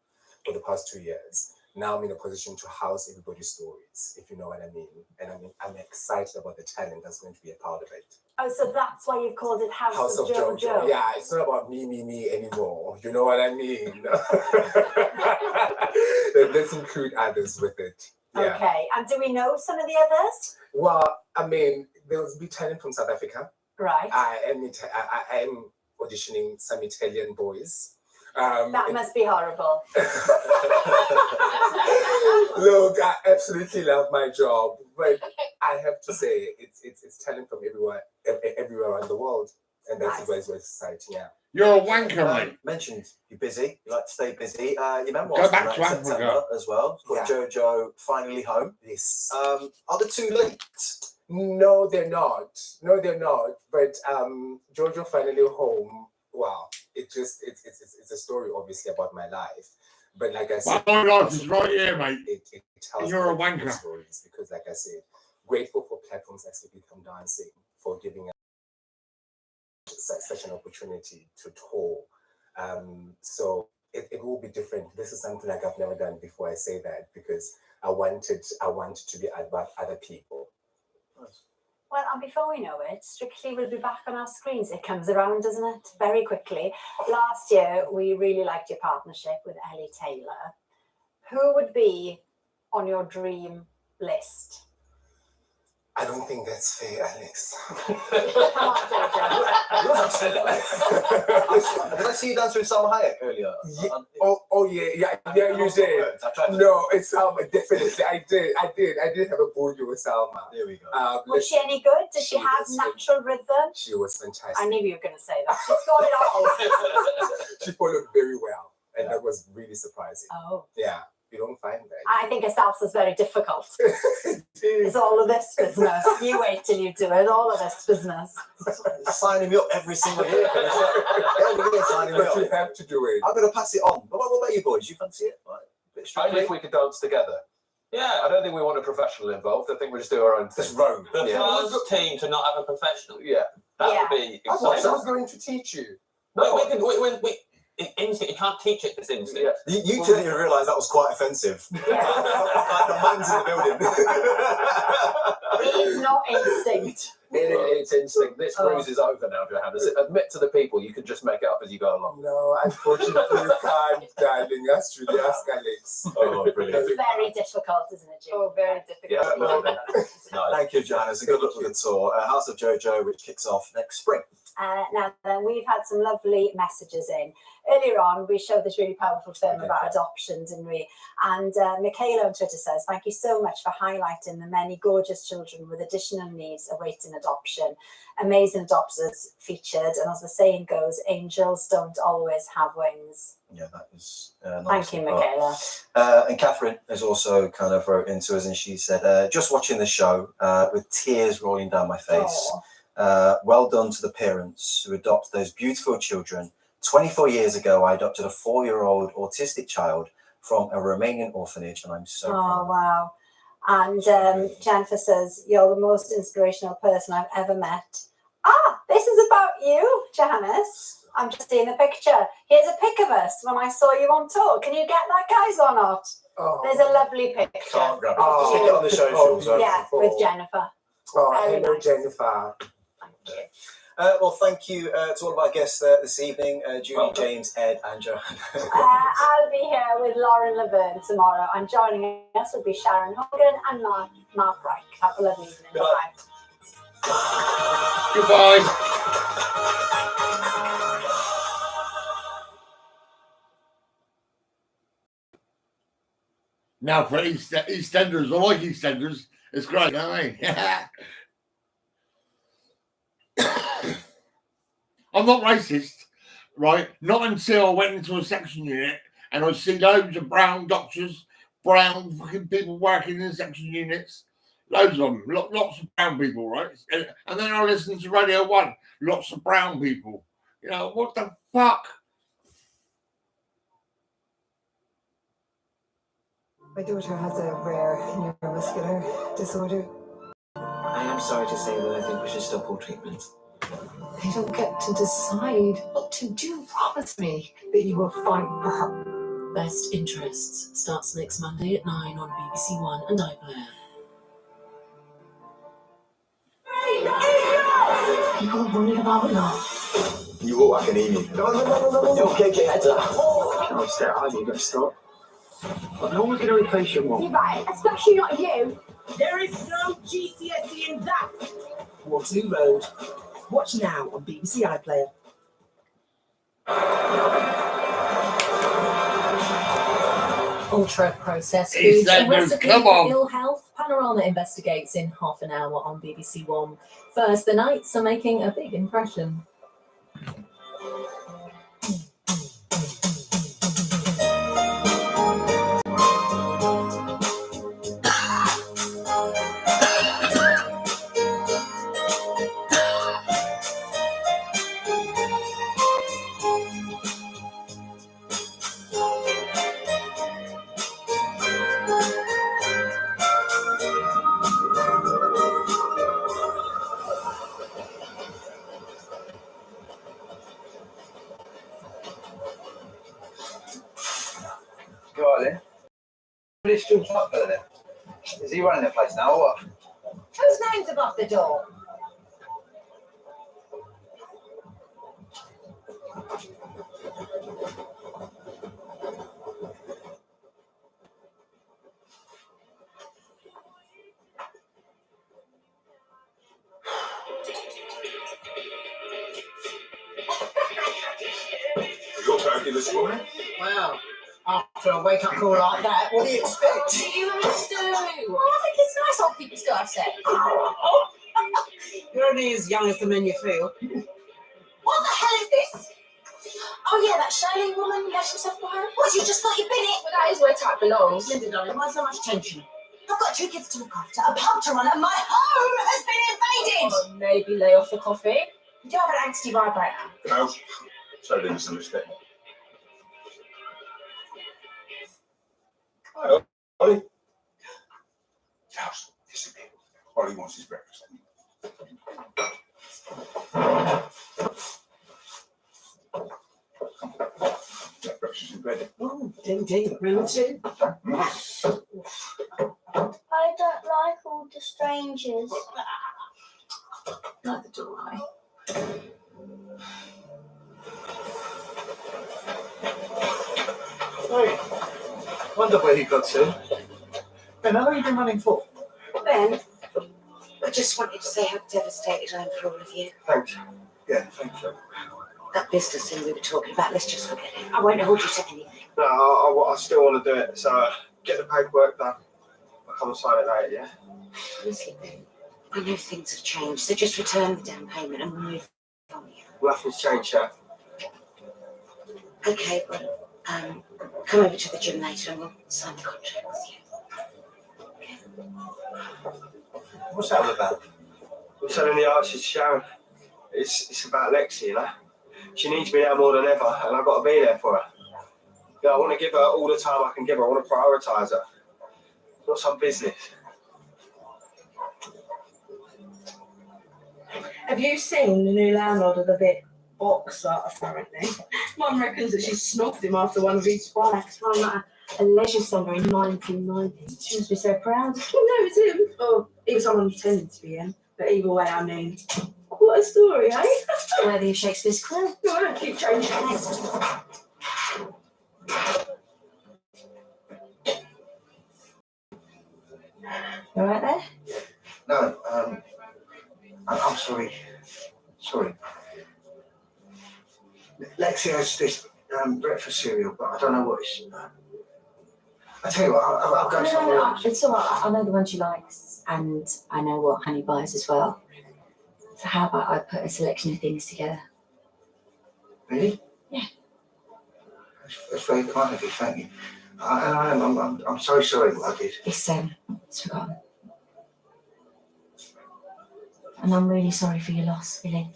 for the past 2 years. Now I'm in a position to house everybody's stories, if you know what I mean. And I'm excited about the talent that's going to be a part of it. Oh, so that's why you've called it House of Jojo. Yeah, it's not about me anymore. You know what I mean? Let's include others with it. Yeah. Okay, and do we know some of the others? Well, I mean, there will be talent from South Africa. Right. I am auditioning some Italian boys. That must be horrible. Look, I absolutely love my job, but I have to say it's talent from everywhere around the world, and that's the way it's exciting. Yeah. You're a wanker, mate. Mentioned you're busy. You like to stay busy. Your memoirs Go back come out to in September Africa. as well. It's called Jojo Finally Home. Yes. Are the two linked? No, they're not. But Jojo Finally Home. Wow, it's a story obviously about my life. But like I said, My life is right here, mate. It tells You're a great wanker. stories because, like I said, grateful for platforms like Sleepy Come Dancing for giving us such an opportunity to tour. So it will be different. This is something like I've never done before. I say that because I wanted to be about other people. Well, and before we know it, Strictly will be back on our screens. It comes around, doesn't it? Very quickly. Last year, we really liked your partnership with Ellie Taylor. Who would be on your dream list? I don't think that's fair, Alex. Did I see you dance with Salma Hayek earlier? Oh, Oh yeah, you did. No, it's Salma. Definitely, I did have a boogie with Salma. There we go. Was she any good? Did she have natural rhythm? She was fantastic. I knew you were going to say that. She got it all. She followed very well, and that was really surprising. Oh. Yeah, you don't find that. I think a salsa is very difficult. It's all of this business. You wait till you do it. All of this business. Signing me up every single year. Every year signing me But up. you have to do it. I'm going to pass it on. What about you boys? You fancy it? Right. Bit Only strictly? if we could dance together. Yeah. I don't think we want a professional involved. I think we just do our own thing. Just roam. The Yeah. first team to not have a professional. Yeah. That Yeah. would be I thought I exciting. was going to teach you. Instinct, you can't teach it, this instinct. Yeah. You didn't even realise that was quite offensive. Like the man's in the building. It is not instinct. It's instinct. This cruise is over now, Johanna. Admit to the people, you can just make it up as you go along. No, unfortunately you can't, darling. That's really escalates. Oh, brilliant. It's very difficult, isn't it, Jim? Oh, very difficult. Yeah, absolutely. Thank you, Johanna. So good luck with the tour. House of Jojo, which kicks off next spring. Now then, we've had some lovely messages in. Earlier on, we showed this really powerful film about adoption, didn't we? And Michaela on Twitter says, thank you so much for highlighting the many gorgeous children with additional needs awaiting adoption. Amazing adopters featured. And as the saying goes, angels don't always have wings. Yeah, that is Thank you, Michaela. And Catherine has also kind of wrote into us and she said, just watching the show with tears rolling down my face. Well done to the parents who adopt those beautiful children. 24 years ago, I adopted a 4-year-old autistic child from a Romanian orphanage, and I'm so proud. Oh, wow. And Jennifer says, you're the most inspirational person I've ever met. Ah, this is about you, Janice. I'm just seeing a picture. Here's a pic of us when I saw you on tour. Can you get that, guys, or not? Oh. There's a lovely picture. Can't grab it. Stick it on the socials. Yeah, with Jennifer. Oh, Very hello, nice. Jennifer. Well, thank you to all of our guests this evening, Julie, James, Ed, and Johanna. I'll be here with Lauren Laverne tomorrow, and joining us will be Sharon Hogan and Mark Reich. Have a lovely evening. Bye. Goodbye. Now for EastEnders, I like EastEnders. It's great, you know what I mean? I'm not racist, right? Not until I went into a section unit and I see loads of brown doctors, brown fucking people working in section units. Loads of them, lots of brown people, right? And then I listen to Radio 1, lots of brown people. You know, what the fuck? My daughter has a rare neuromuscular disorder. I am sorry to say that I think we should stop all treatment. I don't get to decide what to do. Promise me that you will fight for her. Best Interests starts next Monday at 9 on BBC One and iPlayer. People are worried about love. You look like an emu. No. You're okay, heads up. Can I start? How are you going to stop? But no one's going to replace your mum. You're right, especially not you. There is no GCSE in that. Waterloo Road. Watch now on BBC iPlayer. Ultra processed foods, a EastEnders, recipe come for on. ill health. Panorama investigates in half an hour on BBC One. First, the Knights are making a big impression. Go on then. This still up there then? Is he running the place now or what? Whose name's above the door? You're turkey this morning? Well, For a wake-up call like that, what do you expect? What do you do? Well, I think it's nice old people still have sex. You're only as young as the men you feel. What the hell is this? Oh yeah, that Charlene woman left herself behind. What, you just thought you'd been it? Well, that is where type belongs. Linda, darling, why so much tension? I've got 2 kids to look after, a pub to run, and my home has been invaded! Well, maybe lay off the coffee. You do have an angsty vibe right now. No, so they misunderstand. Hi, Ollie. House, disappear. Ollie wants his breakfast. That breakfast in bed. Oh, indeed. Round 2. I don't like all the strangers. Neither do I. Hey, wonder where you got to. Ben, how long have you been running for? Ben, I just wanted to say how devastated I am for all of you. Thanks. Yeah, thank you. That business thing we were talking about, let's just forget it. I won't hold you to anything. No, I still want to do it, so get the paperwork done. I'll come and sign it later, yeah? Honestly, Ben, I know things have changed, so just return the down payment and we'll move on. Nothing's changed, yeah? Okay, well, come over to the gym later and we'll sign the contract with you. What's that all about? I'm selling the arches to Sharon. It's about Lexi, you know? She needs me now more than ever, and I've got to be there for her. Yeah, I want to give her all the time I can give her. I want to prioritise her. It's not some business. Have you seen the new landlord of the bit boxer, apparently? Mum reckons that she snogged him after one of his spikes from a leisure centre in 1990. She must be so proud. No, it's him. Oh, he was someone pretending to be him. But either way, I mean, what a story, eh? Worthy of Shakespeare's quill. No, I don't keep changing. You alright there? No, I'm sorry. Sorry. Lexi has this breakfast cereal, but I don't know what it's. I tell you what, I'll go somewhere else. It's alright. I know the one she likes, and I know what Honey buys as well. So how about I put a selection of things together? Really? Yeah. That's very kind of you, thank you. I'm so sorry what I did. It's forgotten. And I'm really sorry for your loss, Billy.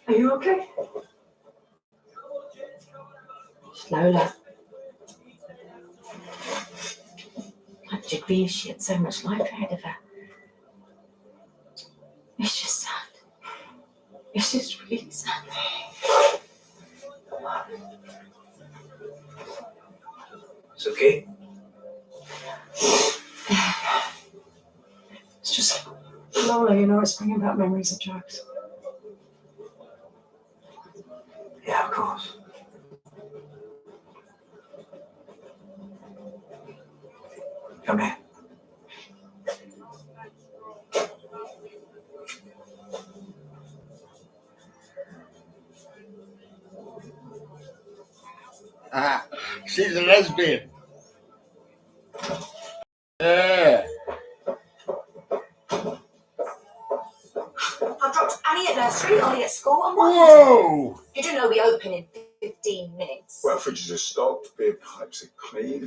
Are you okay? It's Lola. How could you be? She had so much life ahead of her. It's just sad. It's just really sad. It's okay. It's just Lola, you know, it's bringing back memories of Jax. Yeah, of course. Come here. She's a lesbian. Yeah. I dropped Annie at nursery, Ollie at school, and Whoa! You do know we open in 15 minutes. Well, fridges are stocked, beer pipes are clean.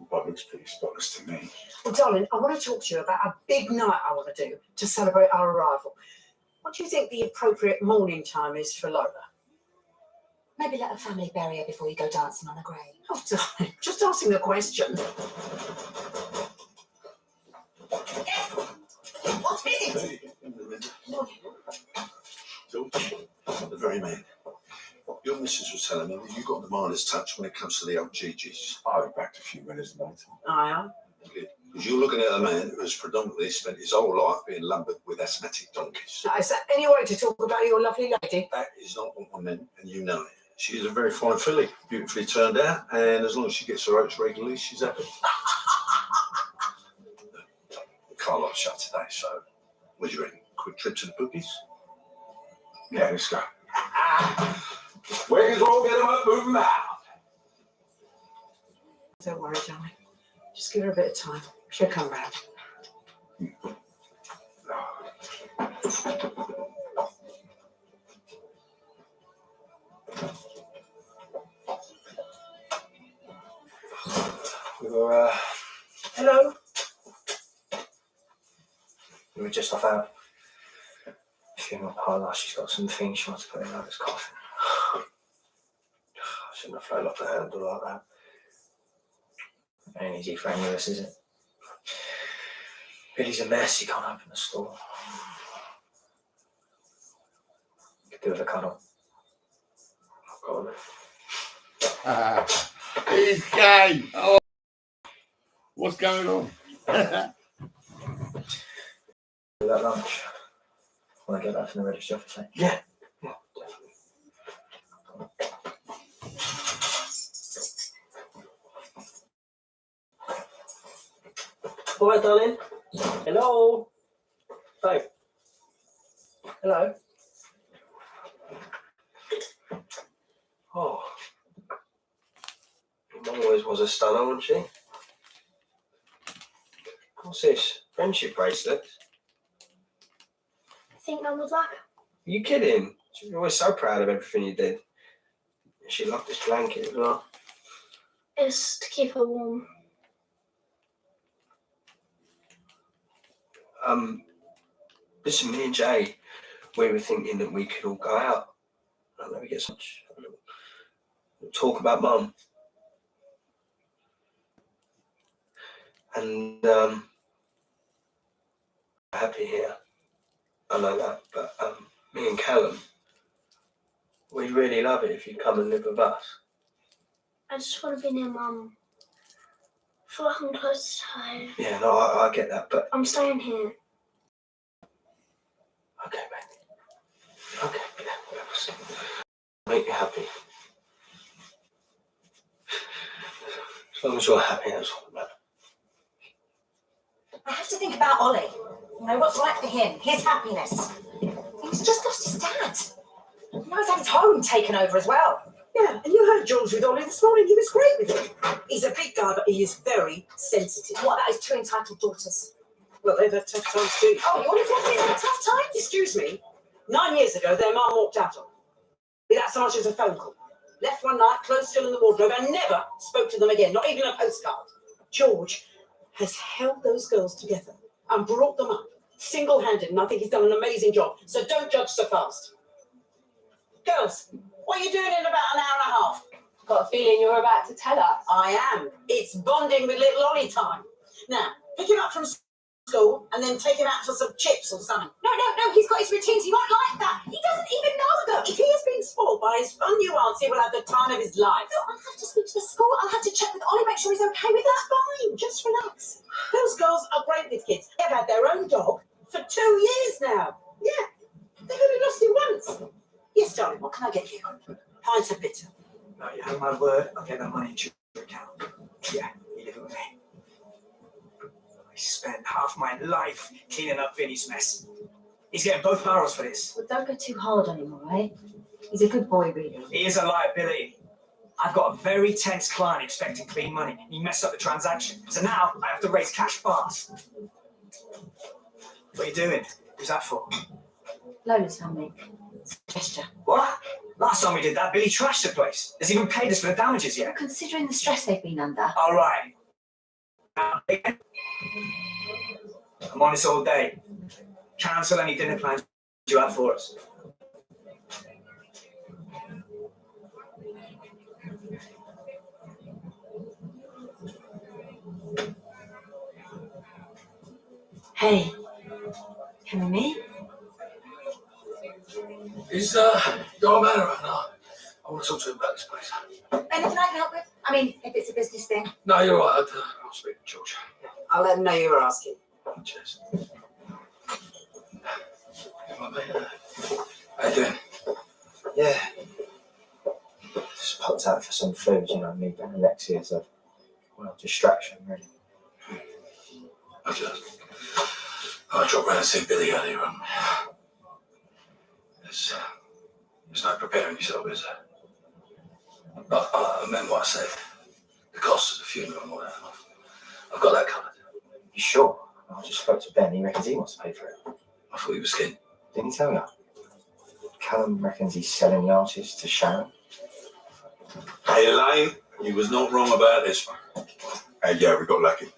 The public's pretty spotless to me. Well, darling, I want to talk to you about a big night I want to do to celebrate our arrival. What do you think the appropriate morning time is for Lola? Maybe let a family bury her before you go dancing on a grave. Oh, darling, just asking the question. What is it? The very man. Your missus was telling me that you got the miner's touch when it comes to the old GGs. I'll be back a few minutes later. I am. Because you're looking at a man who has predominantly spent his whole life being lumbered with asthmatic donkeys. Now, is that any way to talk about your lovely lady? That is not what I meant, and you know it. She's a very fine filly, beautifully turned out, and as long as she gets her oats regularly, she's happy. The car lot's shut today, so what do you reckon? Quick trip to the bookies? Yeah, let's go. Wiggins won't get him up, move him out. Don't worry, darling. Just give her a bit of time. She'll come round. Hello. We were just off out. Funeral parlour. She's got some things she wants to put in Lover's coffin. I shouldn't have flown off the handle like that. Ain't easy for any of us, is it? Billy's a mess. He can't open the store. Could do with a cuddle. I've got him. He's gay. Oh, what's going on? That lunch. When I get back from the registry office. Yeah. Yeah, definitely. All right, darling. Hello. Babe. Hello. Oh. Your mum always was a stunner, wasn't she? What's this? Friendship bracelet? Think Mum would like? Are you kidding? She was always so proud of everything you did. She loved this blanket as well. It's to keep her warm. Listen, me and Jay, we were thinking that we could all go out. And maybe get some talk about Mum. And happy here. I know that, but me and Callum, we'd really love it if you'd come and live with us. I just want to be near Mum. I feel like I'm close to home. Yeah, no, I get that, but I'm staying here. okay, baby. Okay, yeah, whatever. Make you happy. As long as you're happy, that's all that matters. I have to think about Ollie. You know, what's right for him, his happiness. He's just lost his dad. Now he's had his home taken over as well. Yeah, and you heard George with Ollie this morning. He was great with him. He's a big guy, but he is very sensitive. What about his two entitled daughters? Well, they've had tough times too. Oh, your little daughter's had tough times? Excuse me. 9 years ago, their mum walked out on them. Without so much as a phone call. Left one night, clothes still in the wardrobe, and never spoke to them again, not even a postcard. George has held those girls together and brought them up single-handed, and I think he's done an amazing job. So don't judge so fast. Girls, what are you doing in about an hour and a half? Got a feeling you're about to tell us. I am. It's bonding with little Ollie time. Now, pick him up from school and then take him out for some chips or something. No, he's got his routines. He won't like that. He doesn't even know them. If he has been spoiled by his fun new auntie, he will have the time of his life. No, I'll have to speak to the school. I'll have to check with Ollie, make sure he's okay with that. That's fine. Just relax. Those girls are great with kids. They've had their own dog for 2 years now. Yeah. They've only lost him once. Yes, darling, what can I get you? Pints of bitter. No, you have my word. I'll get that money into your account. Yeah, you live with me. I spent half my life cleaning up Vinny's mess. He's getting both barrels for this. Well, don't go too hard on him, all right? He's a good boy, really. He is a liability. I've got a very tense client expecting clean money. He messed up the transaction. So now I have to raise cash fast. What are you doing? Who's that for? Lola's family. It's a gesture. What? Last time we did that, Billy trashed the place. Has he even paid us for the damages yet? Considering the stress they've been under. All right. I'm on this all day. Cancel any dinner plans you had for us. Hey, can we meet? Is your man around now? I want to talk to him about this place. Anything I can help with? I mean, if it's a business thing. No, you're right. I'll speak to George. I'll let him know you were asking. Cheers. Hey, mate. How you doing? Yeah. for some food, you know, me and Lexi as a, well, distraction, really. I dropped round and see Billy earlier on. There's no preparing yourself, is there? But I remember what I said. The cost of the funeral and all that. I've got that covered. You sure? I just spoke to Ben. He reckons he wants to pay for it. I thought he was skinned. Didn't he tell you? Callum reckons he's selling the artist to Sharon. Hey, Elaine, you was not wrong about this one. Hey, yeah, we got lucky.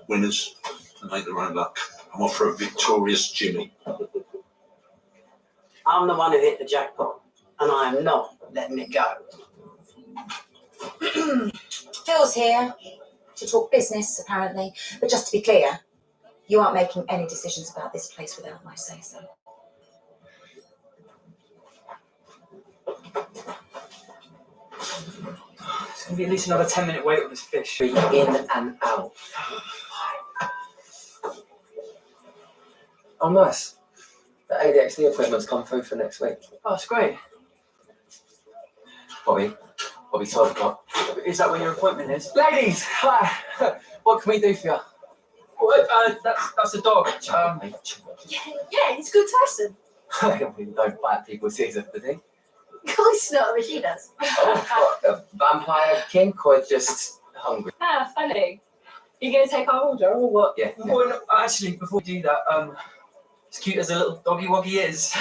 Winners to make their own luck. I'm off for a victorious Jimmy. I'm the one who hit the jackpot, and I am not letting it go. Phil's here to talk business, apparently. But just to be clear, you aren't making any decisions about this place without my say-so. It's going to be at least another 10-minute wait on this fish. Be in and out. Oh, nice. The ADHD appointment's come through for next week. Oh, it's great. Bobby, 12 o'clock. Is that when your appointment is? Ladies, hi. What can we do for you? Well, that's a dog. Yeah, he's good Tyson. We don't bite people's ears off, does he? Of course not, but she does. Oh, what, a vampire kink or just hungry? Ah, funny. You gonna take our order or what? Yeah. Well, no, actually, before we do that, as cute as a little doggy woggy is,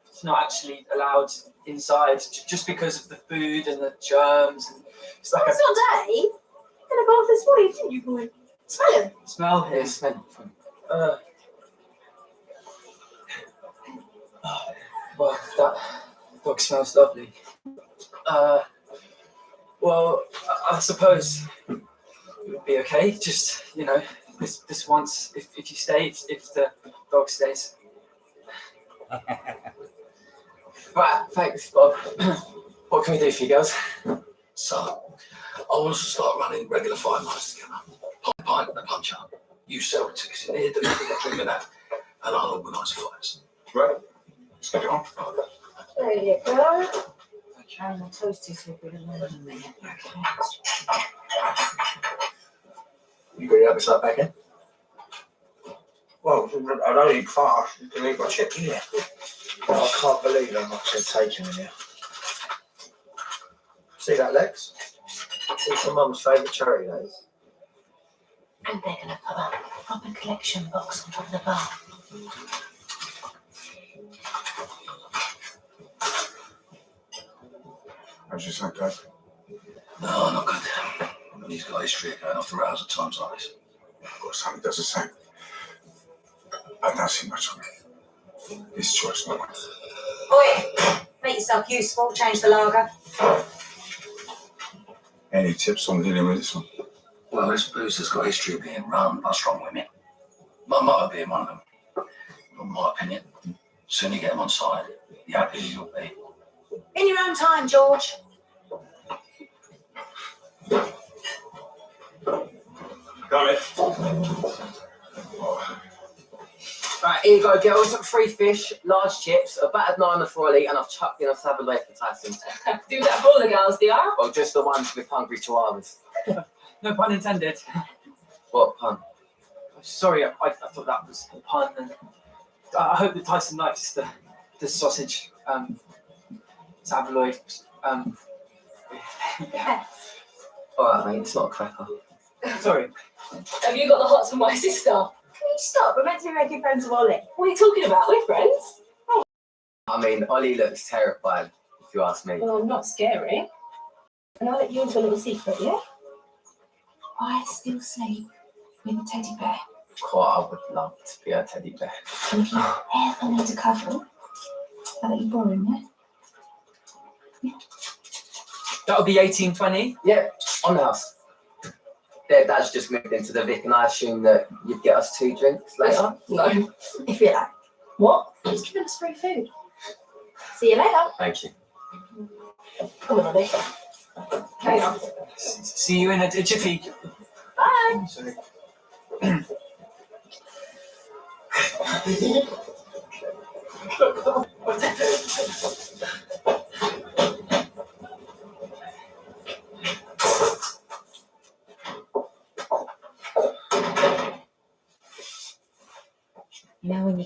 it's not actually allowed inside just because of the food and the germs. And it's like It's not Dave. You're gonna go off this morning, didn't you, boy? Smell him. smell here. It's meant for Well, that dog smells lovely. Well, I suppose it would be okay. Just, you know, this once, if you stay, if the dog stays. Right, thanks, Bob. What can we do for you girls? So, I want us to start running regular fight nights together. Pint and a punch up. You sell the tickets in here, do you that, and I'll organise fights. Right? Let's get it on. There you go. Okay, the toasties will be alone in a minute. Okay. You got your appetite back in? Well, I don't eat fast. You can eat my chicken, yeah. I can't believe how much they're taking in here. See that, Lex? It's my mum's favourite charity days. And they're going to put a proper collection box on top of the bar. How's your son, Dad? No, not good. He's got a history of going off the rails at times like this. Well, Sammy does the same. I don't see much of it. His choice, not mine. Oi! Make yourself useful, change the lager. Any tips on dealing with this one? Well, this booze has got a history of being run by strong women. My mother being one of them. In my opinion, the sooner you get them on side, the happier you'll be. In your own time, George. Come in. Right, here you go, girls. 3 fish, large chips, a battered 9 for Ollie, and I've chucked in a Savile for Tyson. Do that for all the girls, do you? Well, just the ones with hungry chihuahuas. No pun intended. What pun? Sorry, I thought that was a pun. And I hope that Tyson likes the sausage. Tabloid. Yeah. Alright, mate, it's not a cracker. Sorry. Have you got the hots for my sister? Can you stop? We're meant to be making friends with Ollie. What are you talking about? We're friends. I mean, Ollie looks terrified, if you ask me. Well, not scary. And I'll let you into a little secret, yeah? I still sleep with a teddy bear. God, I would love to be a teddy bear. And if you ever need a cuddle, I'll let you borrow him, yeah? That'll be 1820. Yeah, on the house. Their dad's just moved into the Vic, and I assume that you'd get us 2 drinks later. No, if you like. What? He's giving us free food. See you later. Thank you. Come on, Ollie. Hang on. See you in a jiffy. Bye. Sorry.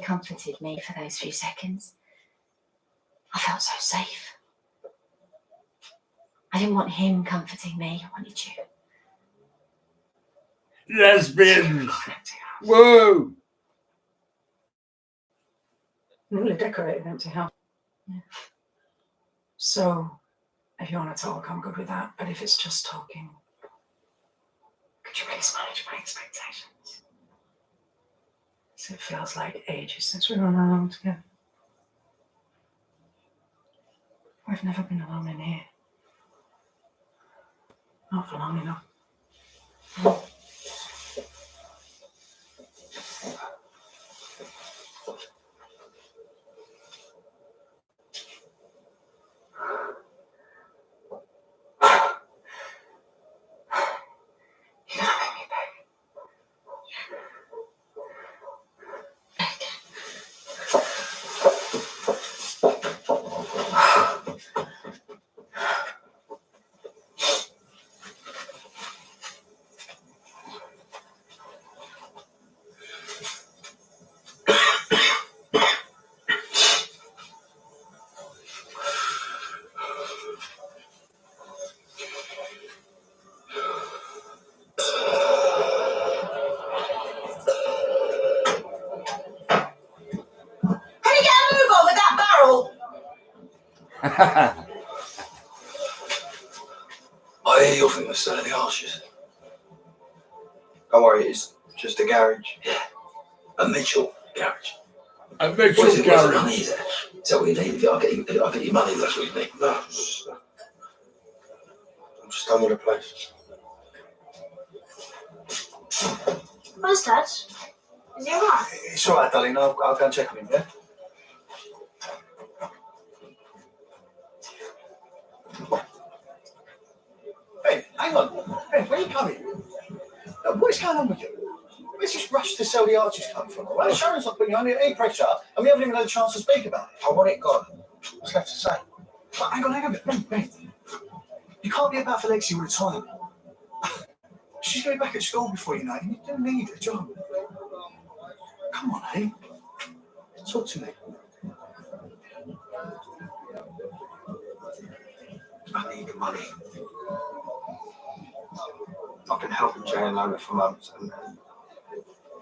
comforted me for those few seconds. I felt so safe. I didn't want him comforting me, I wanted you. Lesbians! Whoa! Newly decorated empty house. Yeah. So, if you want to talk, I'm good with that. But if it's just talking, could you please manage my expectations? So it feels like ages since we were on our own together. We've never been alone in here. Not for long enough. I hear you're thinking of selling the arches. Don't worry, it's just a garage. Yeah, a Mitchell garage. A Mitchell Where's the garage. money there? Is that what you need? I'll get you money if that's what you need. No, I'm just done with the place. Where's Dad? Is he alright? It's all right, darling. I'll go and check on him, yeah? Hey, hang on. Hey, where are you coming? What is going on with you? Where's this rush to sell the arches come from? All right, Sharon's not putting you under any pressure, and we haven't even had a chance to speak about it. I want it gone. What's left to say? But hang on. Hey. You can't be about for Lexi all the time. She's going to be back at school before you know it. You don't need a job. Come on, hey. Talk to me. I need the money. I've been helping Jay and Lola for months, and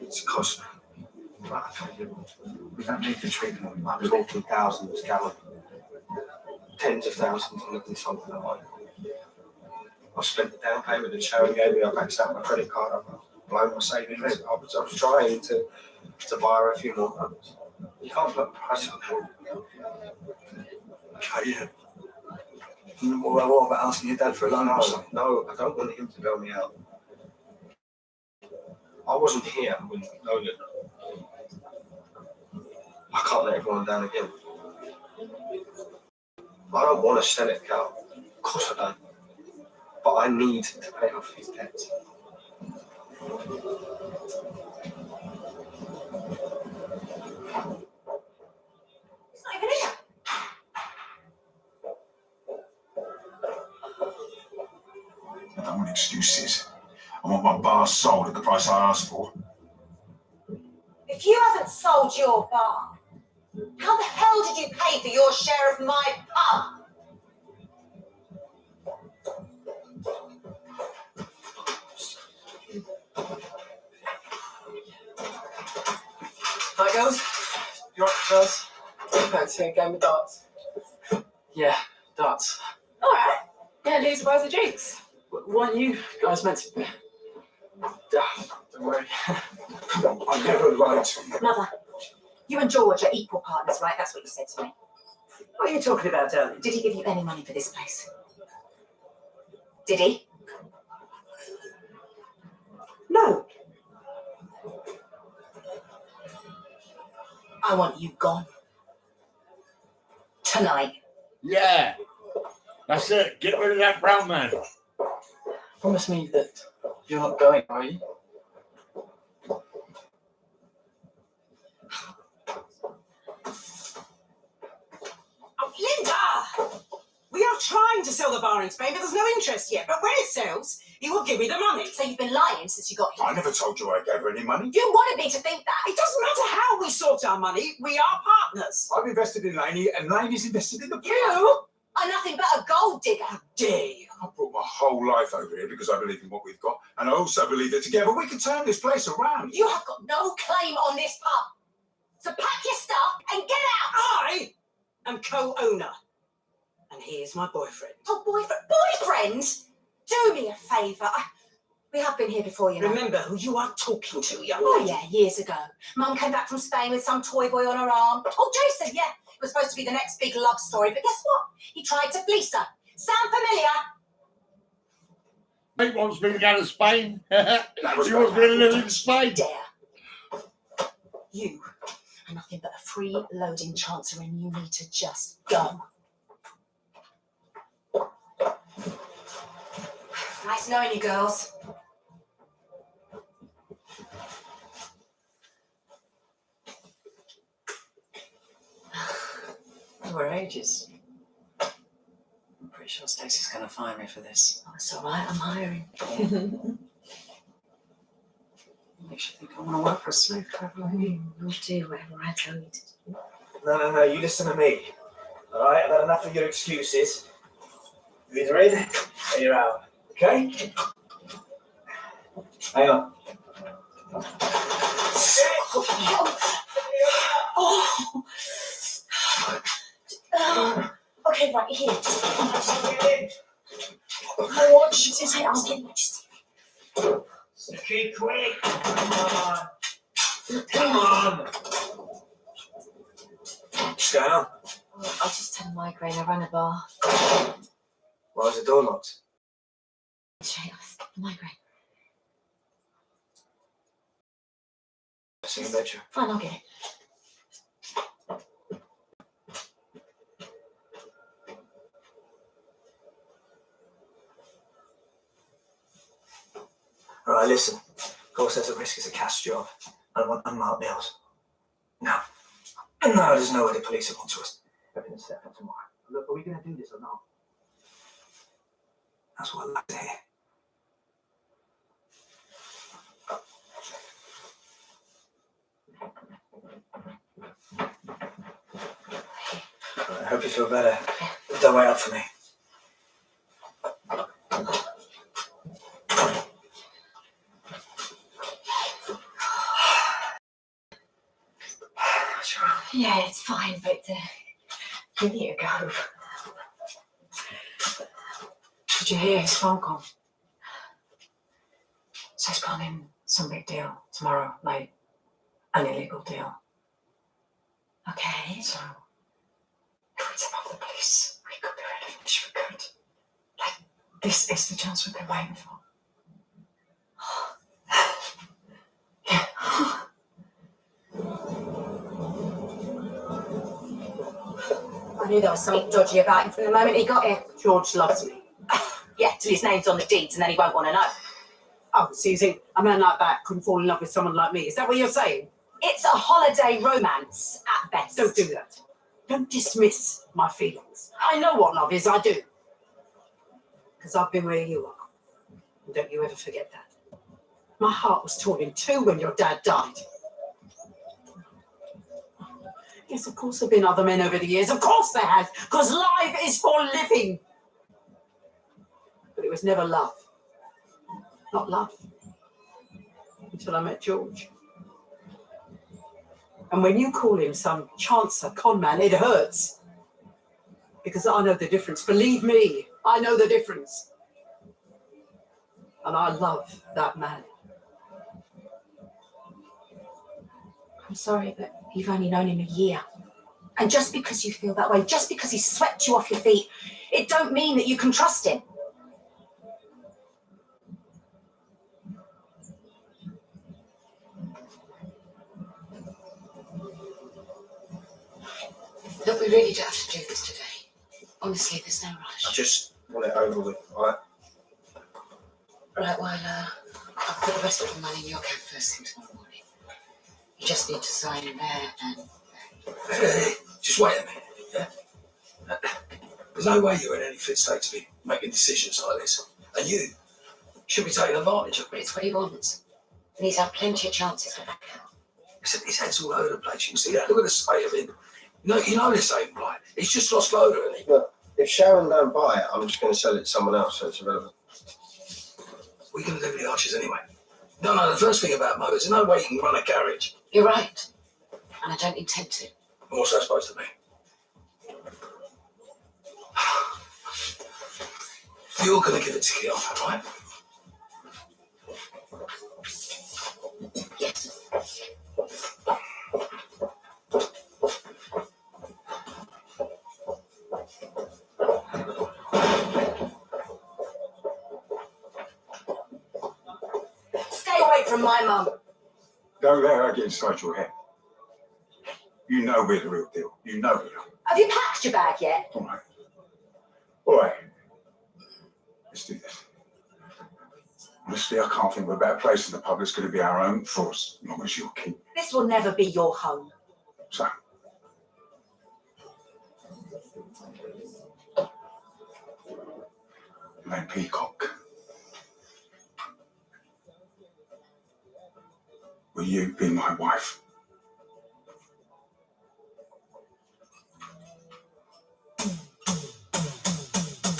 it's cost me. But I tell you, we don't need the treatment. I'm talking thousands, Callum. Tens of thousands on the consultant line. I've spent the down payment that Sharon gave me. I've maxed out my credit card. I've blown my savings. I was trying to buy her a few more months. You can't put a price on that. Okay, yeah. What about asking your dad for a loan or something? No, I don't want him to bail me out. I wasn't here when Lola. I can't let everyone down again. I don't want to sell it, Cal. Of course I don't. But I need to pay off his debts. It's not even here. I don't want excuses. I want my bar sold at the price I asked for. If you haven't sold your bar, how the hell did you pay for your share of my pub? Hi, girls. You right, girls? Fancy a game of darts? Yeah, darts. All right. Yeah, Lisa buys the drinks. Weren't you guys meant to? Don't worry. I never lied to you. Mother, you and George are equal partners, right? That's what you said to me. What are you talking about, darling? Did he give you any money for this place? Did he? No. I want you gone. Tonight. Yeah. That's it. Get rid of that brown man. Promise me that you're not going, are you? Linda! We are trying to sell the bar in Spain, but there's no interest yet. But when it sells, he would give me the money. So you've been lying since you got here. I never told you I gave her any money. You wanted me to think that. It doesn't matter how we sort our money, we are partners. I've invested in Laney, and Laney's invested in the plan. You are nothing but a gold digger. How dare you? I brought my whole life over here because I believe in what we've got, and I also believe that together we can turn this place around. You have got no claim on this pub. So pack your stuff and get out. I am co-owner. And he is my boyfriend. Oh, boyfriend? Do me a favour. We have been here before, you know. Remember who you are talking to, young Oh, lady. yeah, years ago. Mum came back from Spain with some toy boy on her arm. Oh, Jason, yeah. It was supposed to be the next big love story, but guess what? He tried to fleece her. Sound familiar? He wants me to go to Spain. He wants me to live in Spain. Dare. You are nothing but a free-loading chancer, and you need to just go. Nice knowing you, girls. We're ages. I'm pretty sure Stacey's gonna fire me for this. Oh, it's all right, I'm hiring. Makes you think I want to work for a slave traveller. You'll do whatever I tell you to do. No, you listen to me. All right, I've had enough of your excuses. You're either in or you're out, okay? Hang on. Okay, right, here. I want you to say I'll get you. Just Keep quick. Come on. What's going on? Oh, I just had a migraine. I ran a bar. Why was the door locked? Migraine. Sing a bedroom. Fine, I'll get it. All right, listen. Of course, there's a risk it's a cash job. I want unmarked meals. No. And no, there's no way the police are onto us. Everything's set for tomorrow. Look, are we going to do this or not? That's what I like to hear. I hope you feel better. Don't wait up for me. Yeah, it's fine, but give it a go. Did you hear his phone call? Says planning some big deal tomorrow, like an illegal deal. Okay. So, if we tip off the police, we could be rid of him. We could. Like, this is the chance we've been waiting for. I knew there was something dodgy about him from the moment he got here. George loves me. Yeah, till his name's on the deeds, and then he won't want to know. Oh, so you think a man like that couldn't fall in love with someone like me? Is that what you're saying? It's a holiday romance at best. Don't do that. Don't dismiss my feelings. I know what love is, I do. Because I've been where you are. And don't you ever forget that. My heart was torn in two when your dad died. Yes, of course there have been other men over the years. Of course there has. Because life is for living. But it was never love. Not love. Until I met George. And when you call him some chancer, con man, it hurts. Because I know the difference. Believe me, I know the difference. And I love that man. I'm sorry, but you've only known him a year. And just because you feel that way, just because he swept you off your feet, it don't mean that you can trust him. Look, we really don't have to do this today. Honestly, there's no rush. I just want it over with, all right? Right, well, I'll put the rest of the money in your account first thing tomorrow morning. You just need to sign in there and... Hey, just wait a minute, yeah? There's no way you're in any fit state to be making decisions like this. And you Should be taking advantage of. But it's what he wants. And he's had plenty of chances to back out. His head's all over the place. You can see that. Look at the state of him. You know this ain't right. He's just lost load of it. Look, if Sharon don't buy it, I'm just going to sell it to someone else, so it's irrelevant. What are you going to do with the Archers anyway? No, the first thing about motors, there's no way you can run a garage. You're right. And I don't intend to. What's that supposed to mean? You're going to give it to Keoff, right? Yes. Stay away from my mum. Don't let her get inside your head. You know we're the real deal. You know we are. Have you packed your bag yet? All right. All right. Let's do this. Honestly, I can't think of a better place in the pub that's going to be our own for as long as you'll keep. This will never be your home. So. Lane Peacock. Will you be my wife?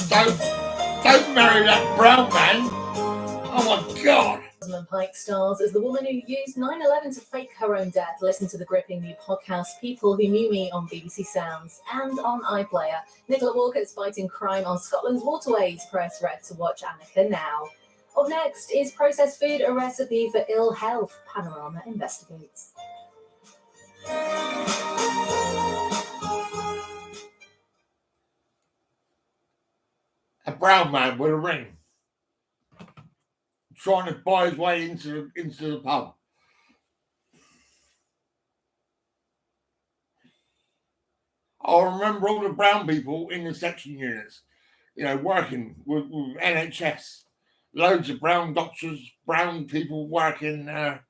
Don't marry that brown man. Oh my God. Rosamund Pike stars as the woman who used 9/11 to fake her own death. Listen to the gripping new podcast People Who Knew Me on BBC Sounds and on iPlayer. Nicola Walker's fighting crime on Scotland's waterways. Press red to watch Annika now. Up next is processed food, a recipe for ill health. Panorama investigates. A brown man with a ring, trying to buy his way into the pub. I remember all the brown people in the section units, working with NHS. Loads of brown doctors, brown people working there.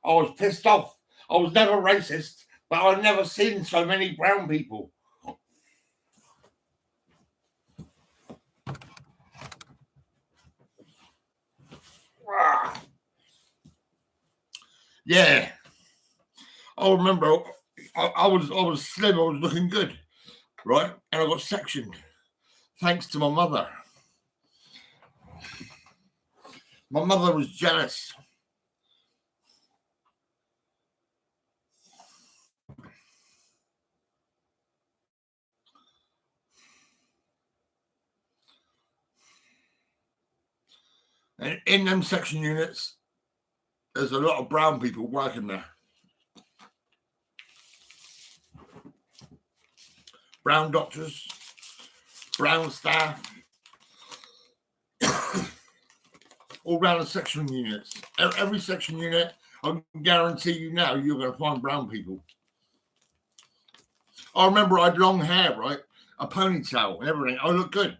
I was pissed off. I was never racist, but I've never seen so many brown people. Yeah, I remember I was slim, I was looking good, right? And I got sectioned, thanks to my mother. My mother was jealous. And in them section units, there's a lot of brown people working there. Brown doctors, brown staff, all around the section units. Every section unit, I can guarantee you now, you're going to find brown people. I remember I had long hair, right? A ponytail and everything. I looked good.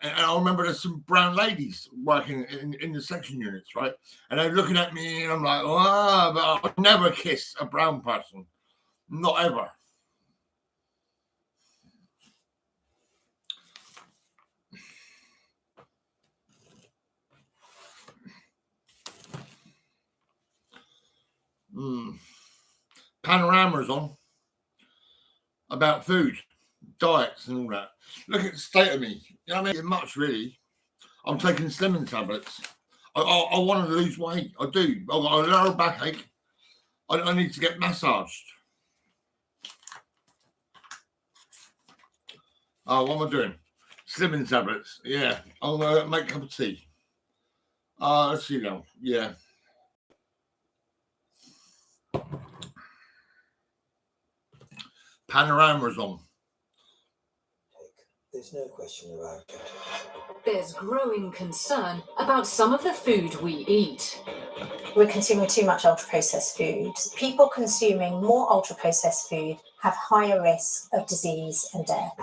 And I remember there's some brown ladies working in the section units, right? And they're looking at me and I'm like, oh, but I'll never kiss a brown person. Not ever. Panorama's on about food, diets and all that. Look at the state of me. You know what I mean? Much really. I'm taking slimming tablets. I want to lose weight. I do. I've got a lower backache. I need to get massaged. Oh, what am I doing? Slimming tablets. Yeah. I'm going to make a cup of tea. Let's see now. Yeah. Panorama's on. There's no question about it. There's growing concern about some of the food we eat. We're consuming too much ultra-processed food. People consuming more ultra-processed food have higher risk of disease and death.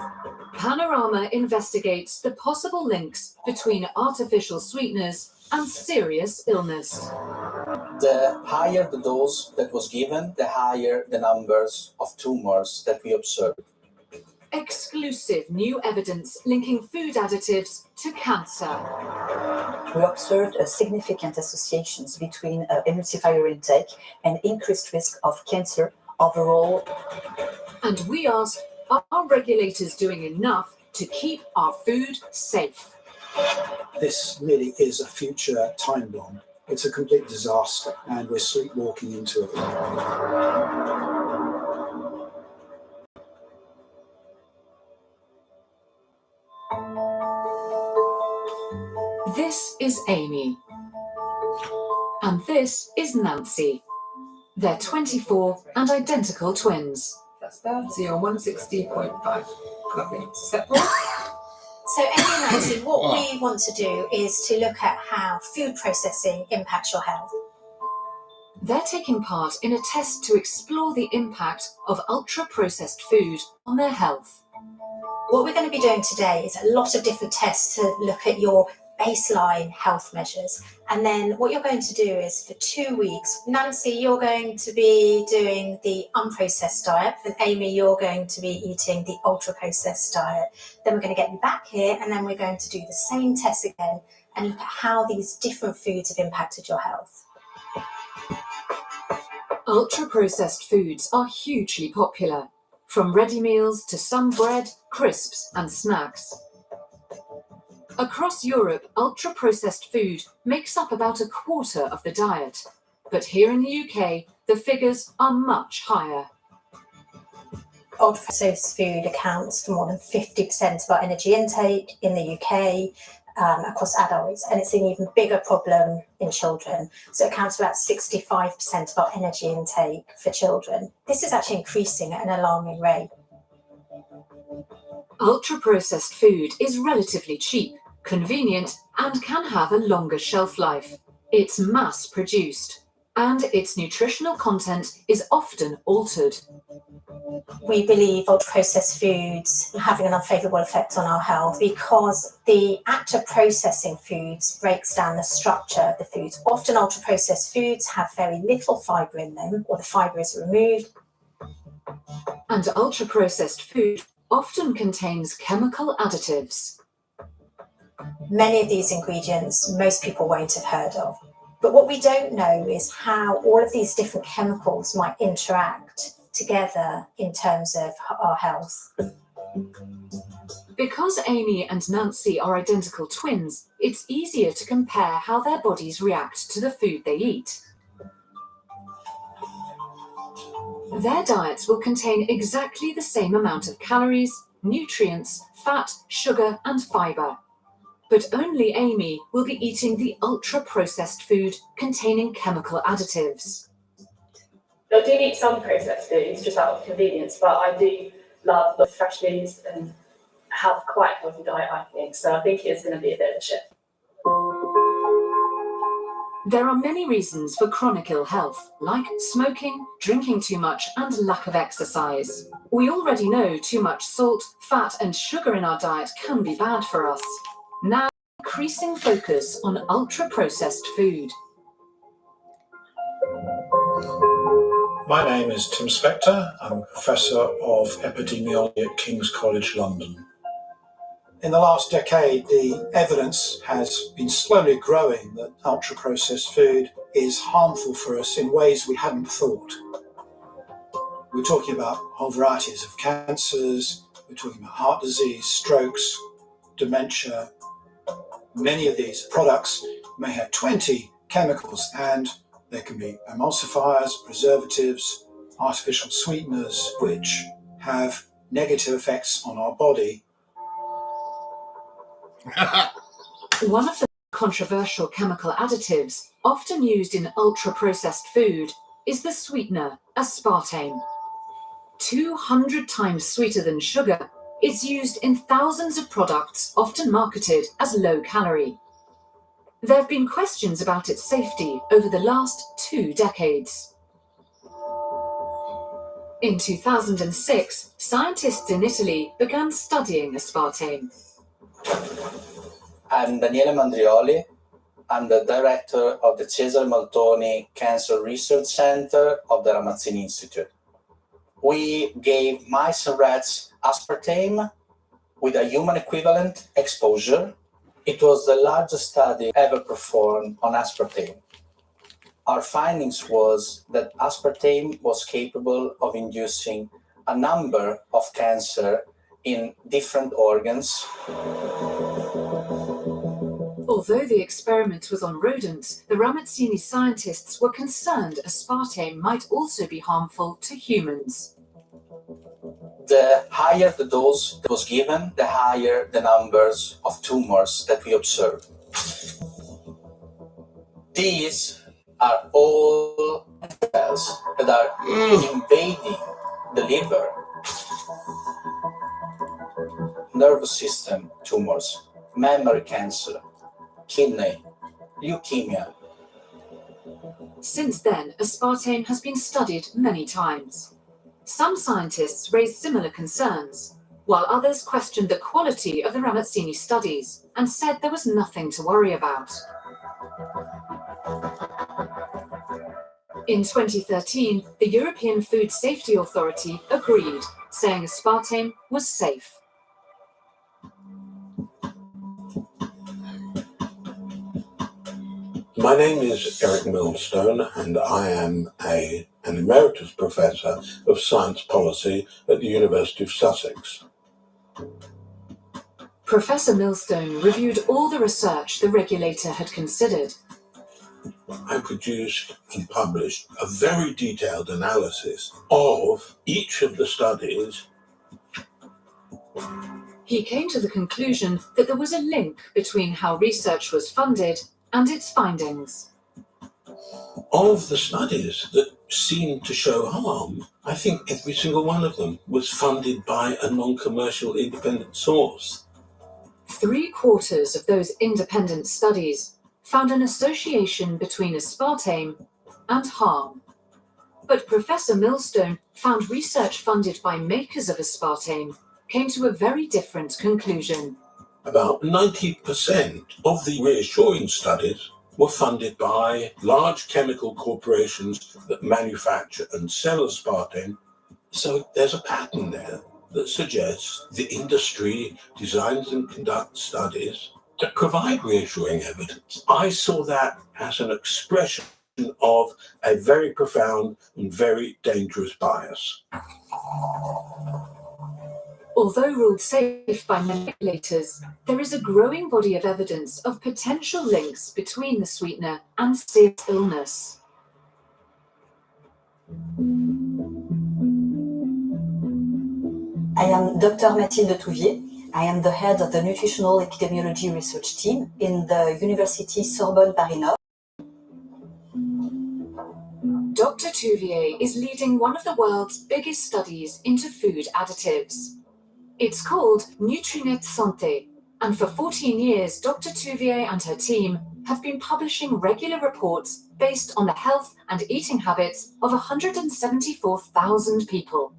Panorama investigates the possible links between artificial sweeteners and serious illness. The higher the dose that was given, the higher the numbers of tumors that we observed. exclusive new evidence linking food additives to cancer. We observed significant associations between emulsifier intake and increased risk of cancer overall. And we asked, are regulators doing enough to keep our food safe? This really is a future time bomb. It's a complete disaster, and we're sleepwalking into it. This is Amy. And this is Nancy. They're 24 and identical twins. That's there. So you're 160.5. Lovely. Step forward. So, Amy and Nancy, what we want to do is to look at how food processing impacts your health. They're taking part in a test to explore the impact of ultra-processed food on their health. What we're going to be doing today is a lot of different tests to look at your baseline health measures. And then what you're going to do is for 2 weeks, Nancy, you're going to be doing the unprocessed diet, and Amy, you're going to be eating the ultra-processed diet. Then we're going to get you back here, and then we're going to do the same test again and look at how these different foods have impacted your health. Ultra-processed foods are hugely popular, from ready meals to some bread, crisps and snacks. Across Europe, ultra-processed food makes up about a quarter of the diet, but here in the UK, the figures are much higher. Ultra-processed food accounts for more than 50% of our energy intake in the UK across adults, and it's an even bigger problem in children. So it accounts for about 65% of our energy intake for children. This is actually increasing at an alarming rate. Ultra-processed food is relatively cheap, convenient, and can have a longer shelf life. It's mass-produced, and its nutritional content is often altered. We believe ultra-processed foods are having an unfavourable effect on our health because the act of processing foods breaks down the structure of the foods. Often ultra-processed foods have very little fibre in them, or the fibre is removed. And ultra-processed food often contains chemical additives. Many of these ingredients most people won't have heard of. But what we don't know is how all of these different chemicals might interact together in terms of our health. Because Amy and Nancy are identical twins, it's easier to compare how their bodies react to the food they eat. Their diets will contain exactly the same amount of calories, nutrients, fat, sugar, and fibre. But only Amy will be eating the ultra-processed food containing chemical additives. I do eat some processed foods just out of convenience, but I do love the fresh foods and have quite a healthy diet, I think. So I think it's going to be a bit of a shift. There are many reasons for chronic ill health, like smoking, drinking too much, and lack of exercise. We already know too much salt, fat, and sugar in our diet can be bad for us. Now, increasing focus on ultra-processed food. My name is Tim Spector. I'm a Professor of Epidemiology at King's College London. In the last decade, the evidence has been slowly growing that ultra-processed food is harmful for us in ways we hadn't thought. We're talking about whole varieties of cancers, we're talking about heart disease, strokes, dementia. Many of these products may have 20 chemicals, and there can be emulsifiers, preservatives, artificial sweeteners, which have negative effects on our body. One of the controversial chemical additives often used in ultra-processed food is the sweetener aspartame. 200 times sweeter than sugar, it's used in thousands of products often marketed as low-calorie. There have been questions about its safety over the last 2 decades. In 2006, scientists in Italy began studying aspartame. I'm Daniele Mandrioli. I'm the director of the Cesare Maltoni Cancer Research Center of the Ramazzini Institute. We gave mice and rats aspartame with a human equivalent exposure. It was the largest study ever performed on aspartame. Our findings was that aspartame was capable of inducing a number of cancer in different organs. Although the experiment was on rodents, the Ramazzini scientists were concerned aspartame might also be harmful to humans. The higher the dose that was given, the higher the numbers of tumors that we observed. These are all cells that are invading the liver, nervous system tumors, mammary cancer, kidney, leukemia. Since then, aspartame has been studied many times. Some scientists raised similar concerns, while others questioned the quality of the Ramazzini studies and said there was nothing to worry about. In 2013, the European Food Safety Authority agreed, saying aspartame was safe. My name is Eric Millstone, and I am an emeritus professor of science policy at the University of Sussex. Professor Millstone reviewed all the research the regulator had considered. I produced and published a very detailed analysis of each of the studies. He came to the conclusion that there was a link between how research was funded and its findings. Of the studies that seemed to show harm, I think every single one of them was funded by a non-commercial independent source. 3/4 of those independent studies found an association between aspartame and harm. But Professor Millstone found research funded by makers of aspartame came to a very different conclusion. About 90% of the reassuring studies were funded by large chemical corporations that manufacture and sell aspartame. So there's a pattern there that suggests the industry designs and conducts studies that provide reassuring evidence. I saw that as an expression of a very profound and very dangerous bias. Although ruled safe by manipulators, there is a growing body of evidence of potential links between the sweetener and serious illness. I am Dr. Mathilde Touvier. I am the head of the Nutritional Epidemiology Research Team in the University Sorbonne Paris Nord. Dr. Touvier is leading one of the world's biggest studies into food additives. It's called Nutrinet Santé, and for 14 years, Dr. Touvier and her team have been publishing regular reports based on the health and eating habits of 174,000 people.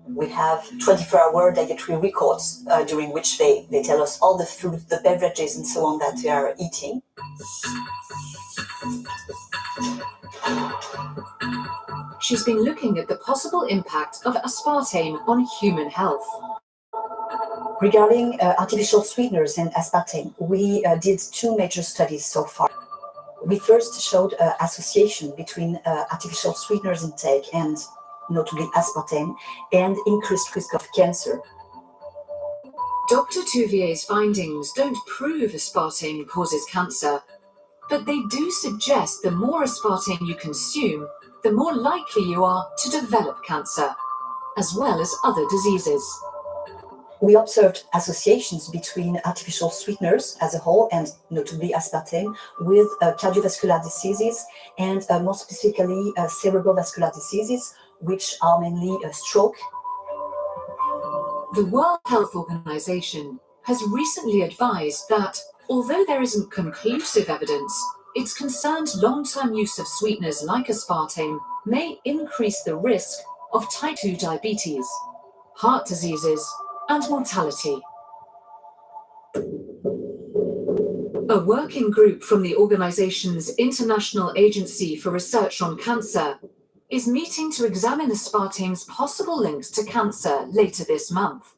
We have 24-hour dietary records during which they tell us all the food, the beverages and so on that they are eating. She's been looking at the possible impact of aspartame on human health. Regarding artificial sweeteners and aspartame, we did 2 major studies so far. We first showed an association between artificial sweeteners intake and notably aspartame and increased risk of cancer. Dr. Touvier's findings don't prove aspartame causes cancer, but they do suggest the more aspartame you consume, the more likely you are to develop cancer, as well as other diseases. We observed associations between artificial sweeteners as a whole, and notably aspartame, with cardiovascular diseases and more specifically cerebral vascular diseases, which are mainly stroke. The World Health Organization has recently advised that, although there isn't conclusive evidence, it's concerned long-term use of sweeteners like aspartame may increase the risk of type 2 diabetes, heart diseases, and mortality. A working group from the organization's International Agency for Research on Cancer is meeting to examine aspartame's possible links to cancer later this month.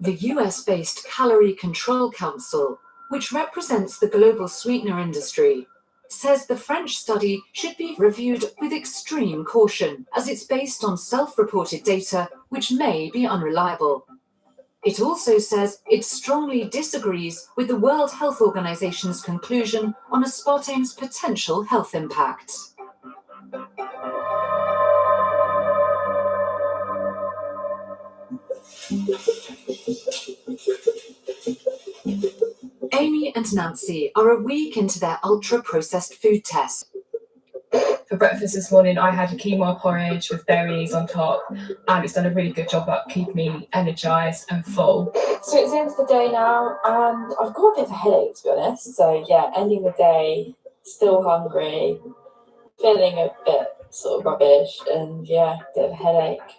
The US-based Calorie Control Council, which represents the global sweetener industry, says the French study should be reviewed with extreme caution as it's based on self-reported data which may be unreliable. It also says it strongly disagrees with the World Health Organization's conclusion on aspartame's potential health impacts. Amy and Nancy are a week into their ultra-processed food test. For breakfast this morning, I had a quinoa porridge with berries on top, and it's done a really good job at keeping me energised and full. So it's the end of the day now, and I've got a bit of a headache, to be honest. So yeah, ending the day, still hungry, feeling a bit sort of rubbish, and yeah, a bit of a headache.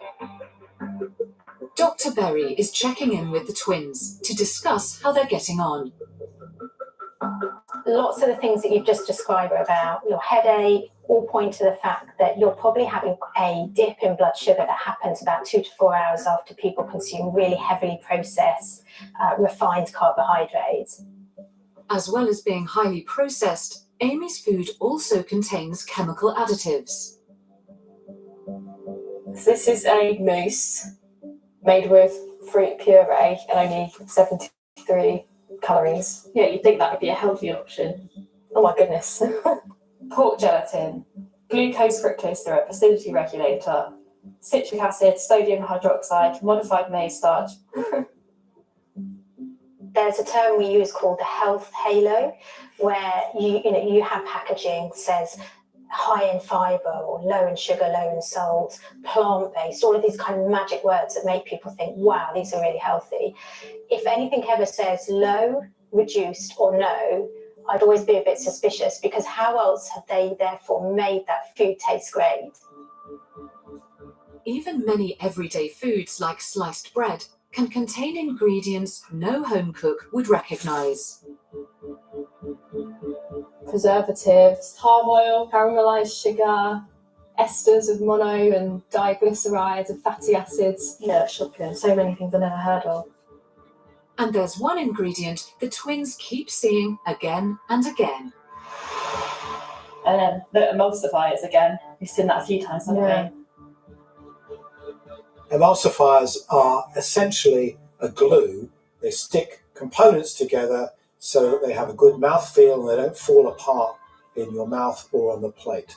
Dr. Berry is checking in with the twins to discuss how they're getting on. Lots of the things that you've just described about your headache all point to the fact that you're probably having a dip in blood sugar that happens about 2 to 4 hours after people consume really heavily processed, refined carbohydrates. As well as being highly processed, Amy's food also contains chemical additives. So this is a mousse made with fruit puree and only 73 calories. Yeah, you'd think that would be a healthy option. Oh my goodness. Pork gelatin, glucose fructose syrup, acidity regulator, citric acid, sodium hydroxide, modified maize starch. There's a term we use called the health halo, where you have packaging says high in fibre or low in sugar, low in salt, plant-based, all of these kind of magic words that make people think, wow, these are really healthy. If anything ever says low, reduced or no, I'd always be a bit suspicious, because how else have they therefore made that food taste great? Even many everyday foods like sliced bread can contain ingredients no home cook would recognise. Preservatives, palm oil, caramelised sugar, esters of mono and diglycerides and fatty acids. Yeah, shocking. So many things I've never heard of. And there's one ingredient the twins keep seeing again and again. And then the emulsifiers again. We've seen that a few times, haven't we? Emulsifiers are essentially a glue. They stick components together so that they have a good mouthfeel and they don't fall apart in your mouth or on the plate.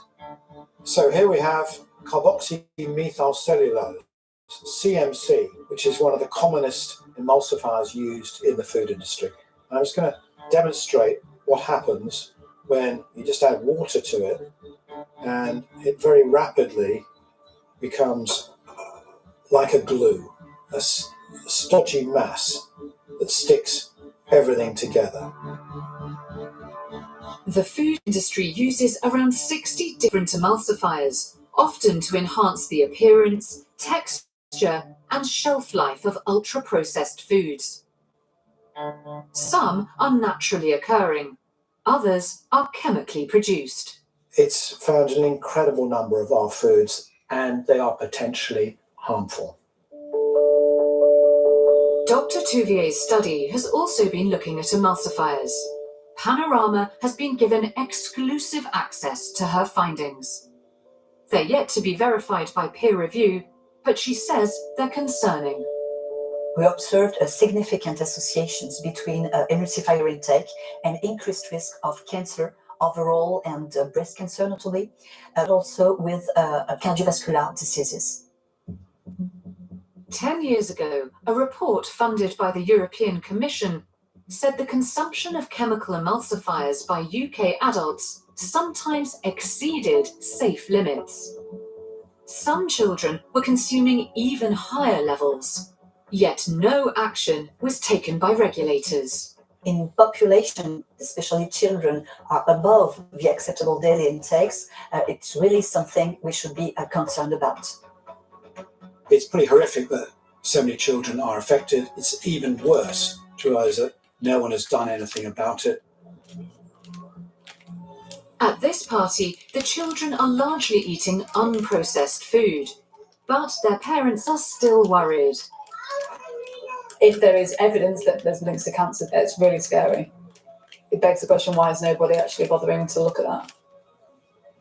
So here we have carboxymethylcellulose, CMC, which is one of the commonest emulsifiers used in the food industry. And I'm just going to demonstrate what happens when you just add water to it, and it very rapidly becomes like a glue, a stodgy mass that sticks everything together. The food industry uses around 60 different emulsifiers, often to enhance the appearance, texture, and shelf life of ultra-processed foods. Some are naturally occurring, others are chemically produced. It's found in an incredible number of our foods, and they are potentially harmful. Dr. Touvier's study has also been looking at emulsifiers. Panorama has been given exclusive access to her findings. They're yet to be verified by peer review, but she says they're concerning. We observed significant associations between emulsifier intake and increased risk of cancer overall and breast cancer notably, but also with cardiovascular diseases. 10 years ago, a report funded by the European Commission said the consumption of chemical emulsifiers by UK adults sometimes exceeded safe limits. Some children were consuming even higher levels, yet no action was taken by regulators. In population, especially children, are above the acceptable daily intakes. It's really something we should be concerned about. It's pretty horrific that so many children are affected. It's even worse to realise that no one has done anything about it. At this party, the children are largely eating unprocessed food, but their parents are still worried. If there is evidence that there's links to cancer, it's really scary. It begs the question, why is nobody actually bothering to look at that?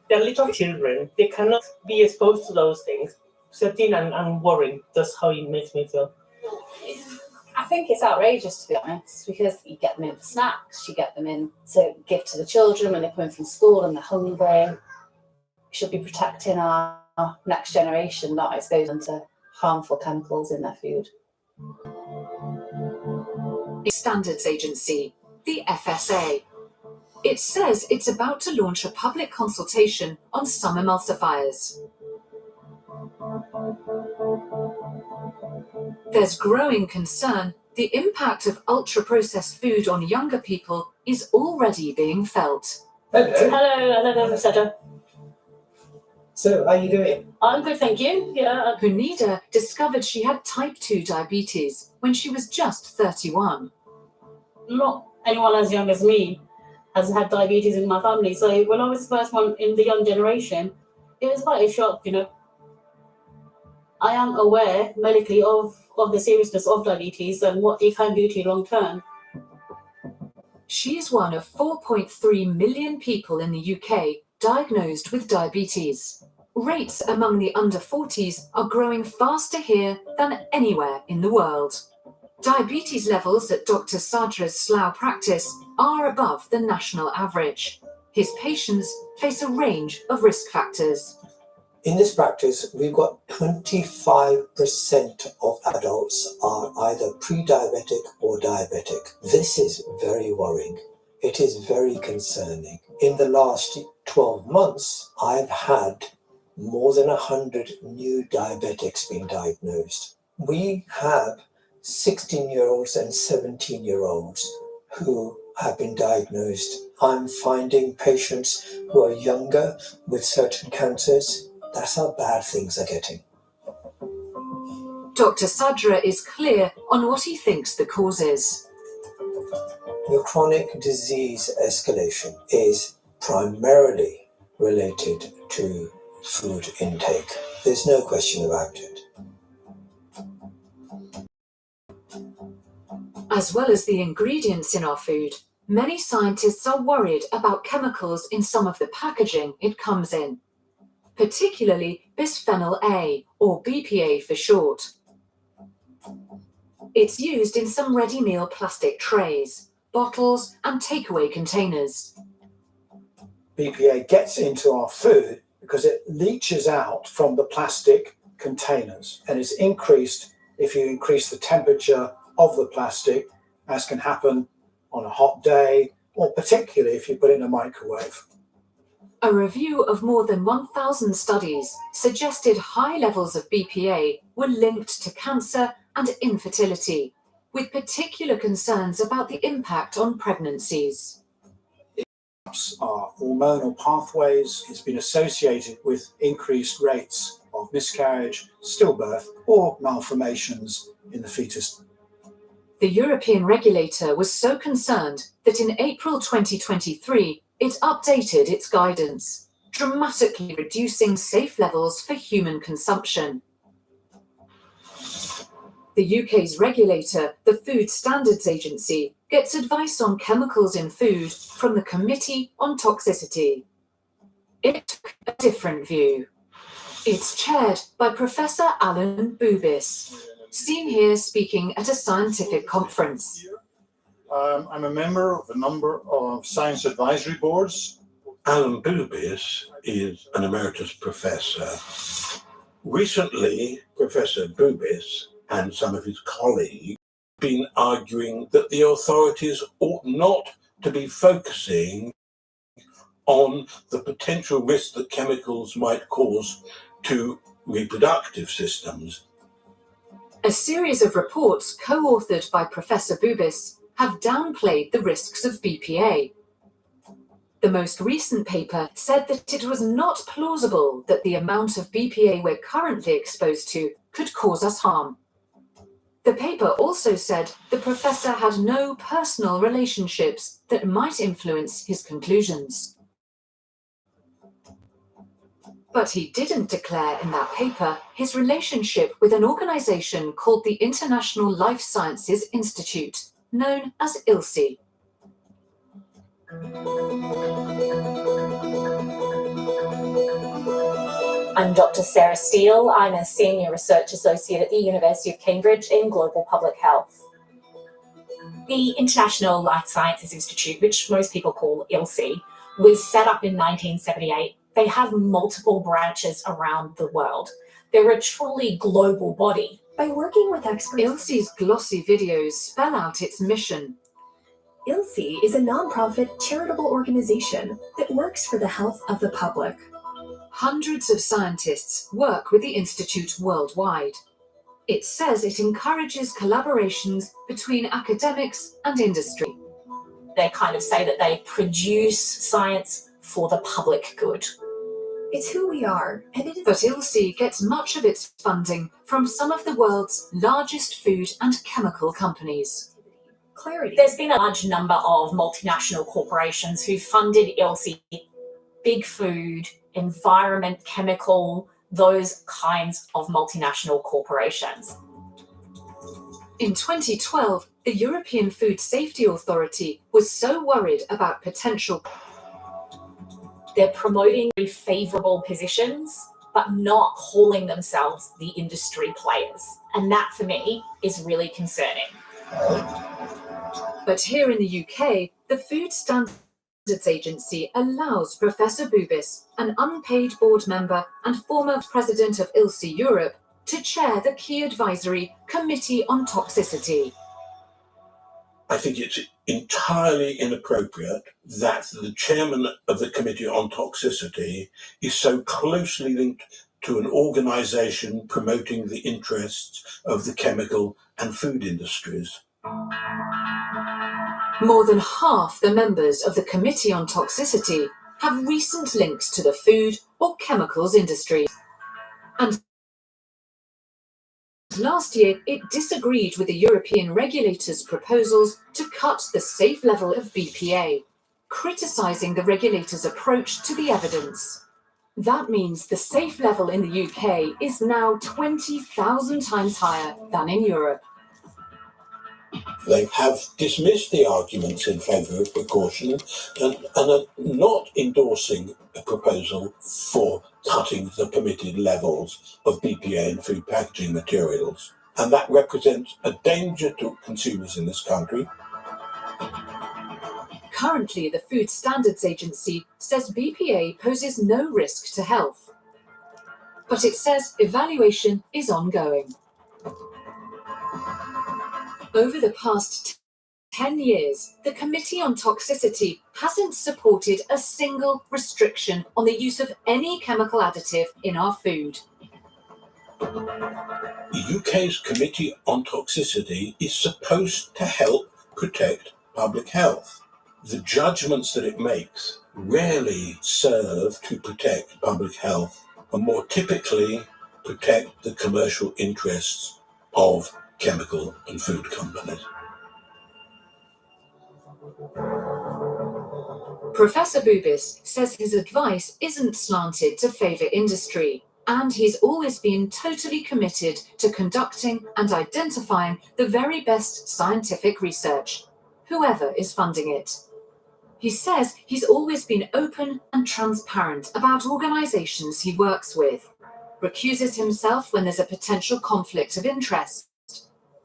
They're little children. They cannot be exposed to those things. 13 and I'm worried. That's how it makes me feel. I think it's outrageous, to be honest, because you get them in for snacks, you get them in to give to the children when they're coming from school and they're hungry. We should be protecting our next generation, not exposing them to harmful chemicals in their food. Standards Agency, the FSA. It says it's about to launch a public consultation on some emulsifiers. There's growing concern the impact of ultra-processed food on younger people is already being felt. Hello, Sandra. So, how are you doing? I'm good, thank you. Yeah. Hunida discovered she had type 2 diabetes when she was just 31. Not anyone as young as me has had diabetes in my family. So when I was the first one in the young generation, it was quite a shock, you know. I am aware medically of the seriousness of diabetes and what it can do to you long term. She is one of 4.3 million people in the UK diagnosed with diabetes. Rates among the under 40s are growing faster here than anywhere in the world. Diabetes levels at Dr. Sadra's Slough practice are above the national average. His patients face a range of risk factors. In this practice, we've got 25% of adults are either pre-diabetic or diabetic. This is very worrying. It is very concerning. In the last 12 months, I've had more than 100 new diabetics being diagnosed. We have 16-year-olds and 17-year-olds who have been diagnosed. I'm finding patients who are younger with certain cancers. That's how bad things are getting. Dr. Sadra is clear on what he thinks the cause is. The chronic disease escalation is primarily related to food intake. There's no question about it. As well as the ingredients in our food, many scientists are worried about chemicals in some of the packaging it comes in, particularly bisphenol A, or BPA for short. It's used in some ready meal plastic trays, bottles, and takeaway containers. BPA gets into our food because it leaches out from the plastic containers and is increased if you increase the temperature of the plastic, as can happen on a hot day, or particularly if you put it in a microwave. A review of more than 1,000 studies suggested high levels of BPA were linked to cancer and infertility, with particular concerns about the impact on pregnancies. Our hormonal pathways has been associated with increased rates of miscarriage, stillbirth, or malformations in the fetus. The European regulator was so concerned that in April 2023, it updated its guidance, dramatically reducing safe levels for human consumption. The UK's regulator, the Food Standards Agency, gets advice on chemicals in food from the Committee on Toxicity. It took a different view. It's chaired by Professor Alan Bubis, seen here speaking at a scientific conference. I'm a member of a number of science advisory boards. Alan Bubis is an emeritus professor. Recently, Professor Bubis and some of his colleagues have been arguing that the authorities ought not to be focusing on the potential risk that chemicals might cause to reproductive systems. A series of reports co-authored by Professor Bubis have downplayed the risks of BPA. The most recent paper said that it was not plausible that the amount of BPA we're currently exposed to could cause us harm. The paper also said the professor had no personal relationships that might influence his conclusions. But he didn't declare in that paper his relationship with an organisation called the International Life Sciences Institute, known as ILSI. I'm Dr. Sarah Steele. I'm a Senior Research Associate at the University of Cambridge in Global Public Health. The International Life Sciences Institute, which most people call ILSI, was set up in 1978. They have multiple branches around the world. They're a truly global body. By working with experts, ILSI's glossy videos spell out its mission. ILSI is a non-profit charitable organization that works for the health of the public. Hundreds of scientists work with the Institute worldwide. It says it encourages collaborations between academics and industry. They kind of say that they produce science for the public good. It's who we are, and it is. But ILSI gets much of its funding from some of the world's largest food and chemical companies. Clarity. There's been a large number of multinational corporations who funded ILSI, big food, environment, chemical, those kinds of multinational corporations. In 2012, the European Food Safety Authority was so worried about potential. They're promoting very favourable positions, but not calling themselves the industry players. And that, for me, is really concerning. But here in the UK, the Food Standards Agency allows Professor Bubis, an unpaid board member and former president of ILSI Europe, to chair the key advisory Committee on Toxicity. I think it's entirely inappropriate that the chairman of the Committee on Toxicity is so closely linked to an organisation promoting the interests of the chemical and food industries. More than half the members of the Committee on Toxicity have recent links to the food or chemicals industry. And last year, it disagreed with the European regulators' proposals to cut the safe level of BPA, criticising the regulators' approach to the evidence. That means the safe level in the UK is now 20,000 times higher than in Europe. They have dismissed the arguments in favour of precaution and are not endorsing a proposal for cutting the permitted levels of BPA in food packaging materials. And that represents a danger to consumers in this country. Currently, the Food Standards Agency says BPA poses no risk to health. But it says evaluation is ongoing. Over the past 10 years, the Committee on Toxicity hasn't supported a single restriction on the use of any chemical additive in our food. The UK's Committee on Toxicity is supposed to help protect public health. The judgments that it makes rarely serve to protect public health, and more typically protect the commercial interests of chemical and food companies. Professor Bubis says his advice isn't slanted to favour industry, and he's always been totally committed to conducting and identifying the very best scientific research, whoever is funding it. He says he's always been open and transparent about organisations he works with, recuses himself when there's a potential conflict of interest,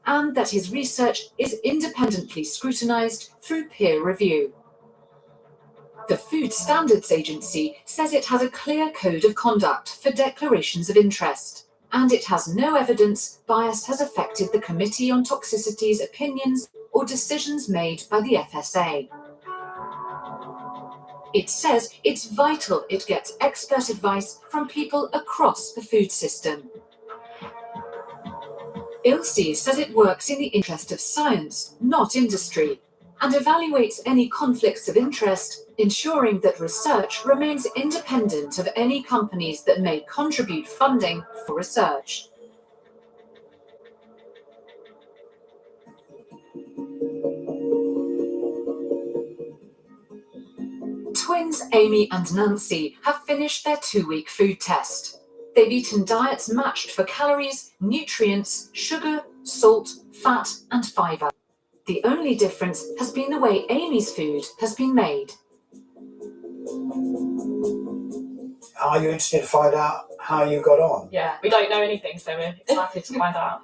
and that his research is independently scrutinised through peer review. The Food Standards Agency says it has a clear code of conduct for declarations of interest, and it has no evidence bias has affected the Committee on Toxicity's opinions or decisions made by the FSA. It says it's vital it gets expert advice from people across the food system. ILSI says it works in the interest of science, not industry, and evaluates any conflicts of interest, ensuring that research remains independent of any companies that may contribute funding for research. Twin Twins Amy and Nancy have finished their 2-week food test. They've eaten diets matched for calories, nutrients, sugar, salt, fat, and fibre. The only difference has been the way Amy's food has been made. Are you interested to find out how you got on? Yeah, we don't know anything, so we're excited to find out.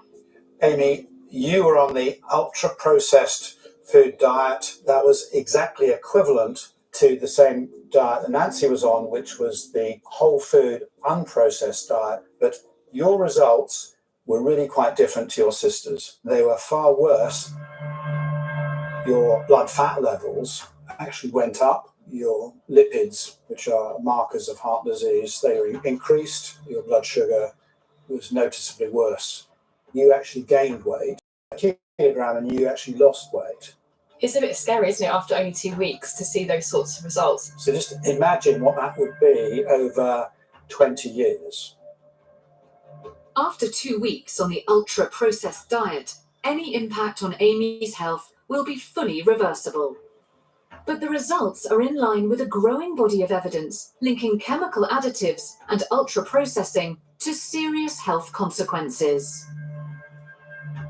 Amy, you were on the ultra-processed food diet that was exactly equivalent to the same diet that Nancy was on, which was the whole food unprocessed diet. But your results were really quite different to your sisters. They were far worse. Your blood fat levels actually went up. Your lipids, which are markers of heart disease, they were increased. Your blood sugar was noticeably worse. You actually gained weight, a kilogram, and you actually lost weight. It's a bit scary, isn't it, after only 2 weeks to see those sorts of results? So just imagine what that would be over 20 years. After 2 weeks on the ultra-processed diet, any impact on Amy's health will be fully reversible. But the results are in line with a growing body of evidence linking chemical additives and ultra-processing to serious health consequences.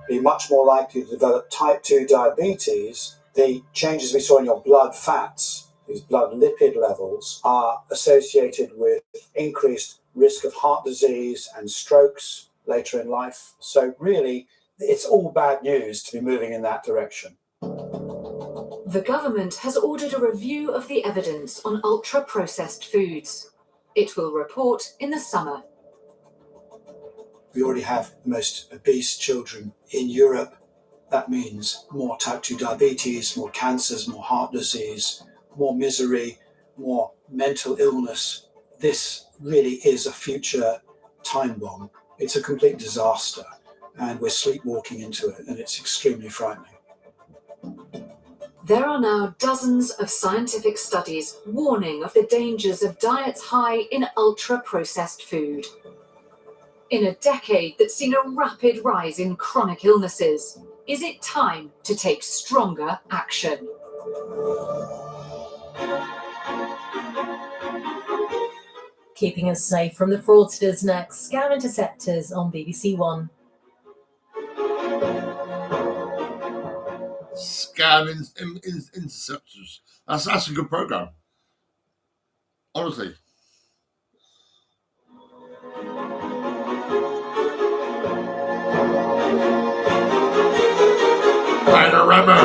Be much more likely to develop type 2 diabetes. The changes we saw in your blood fats, these blood lipid levels, are associated with increased risk of heart disease and strokes later in life. So really, it's all bad news to be moving in that direction. The government has ordered a review of the evidence on ultra-processed foods. It will report in the summer. We already have the most obese children in Europe. That means more type 2 diabetes, more cancers, more heart disease, more misery, more mental illness. This really is a future time bomb. It's a complete disaster, and we're sleepwalking into it, and it's extremely frightening. There are now dozens of scientific studies warning of the dangers of diets high in ultra-processed food. In a decade that's seen a rapid rise in chronic illnesses, is it time to take stronger action? Keeping us safe from the fraudsters next. Scam Interceptors on BBC One. Scam Interceptors. That's a good program. Honestly. Panorama.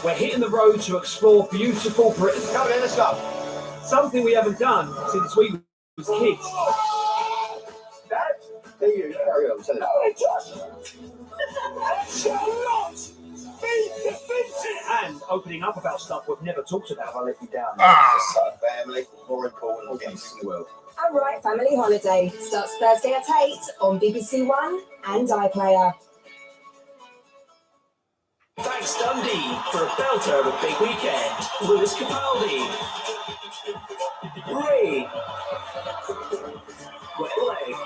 We're hitting the road to explore beautiful Britain. Come in, let's go. Something we haven't done since we was kids. Dad, there you carry on. Tell it. And opening up about stuff we've never talked about. I let you down. Family, more important than anything in the world. All right, Family Holiday starts Thursday at 8 on BBC One and iPlayer. Thanks Dundee for a belter of a big weekend. Lewis Capaldi, Ray, Wet Leg,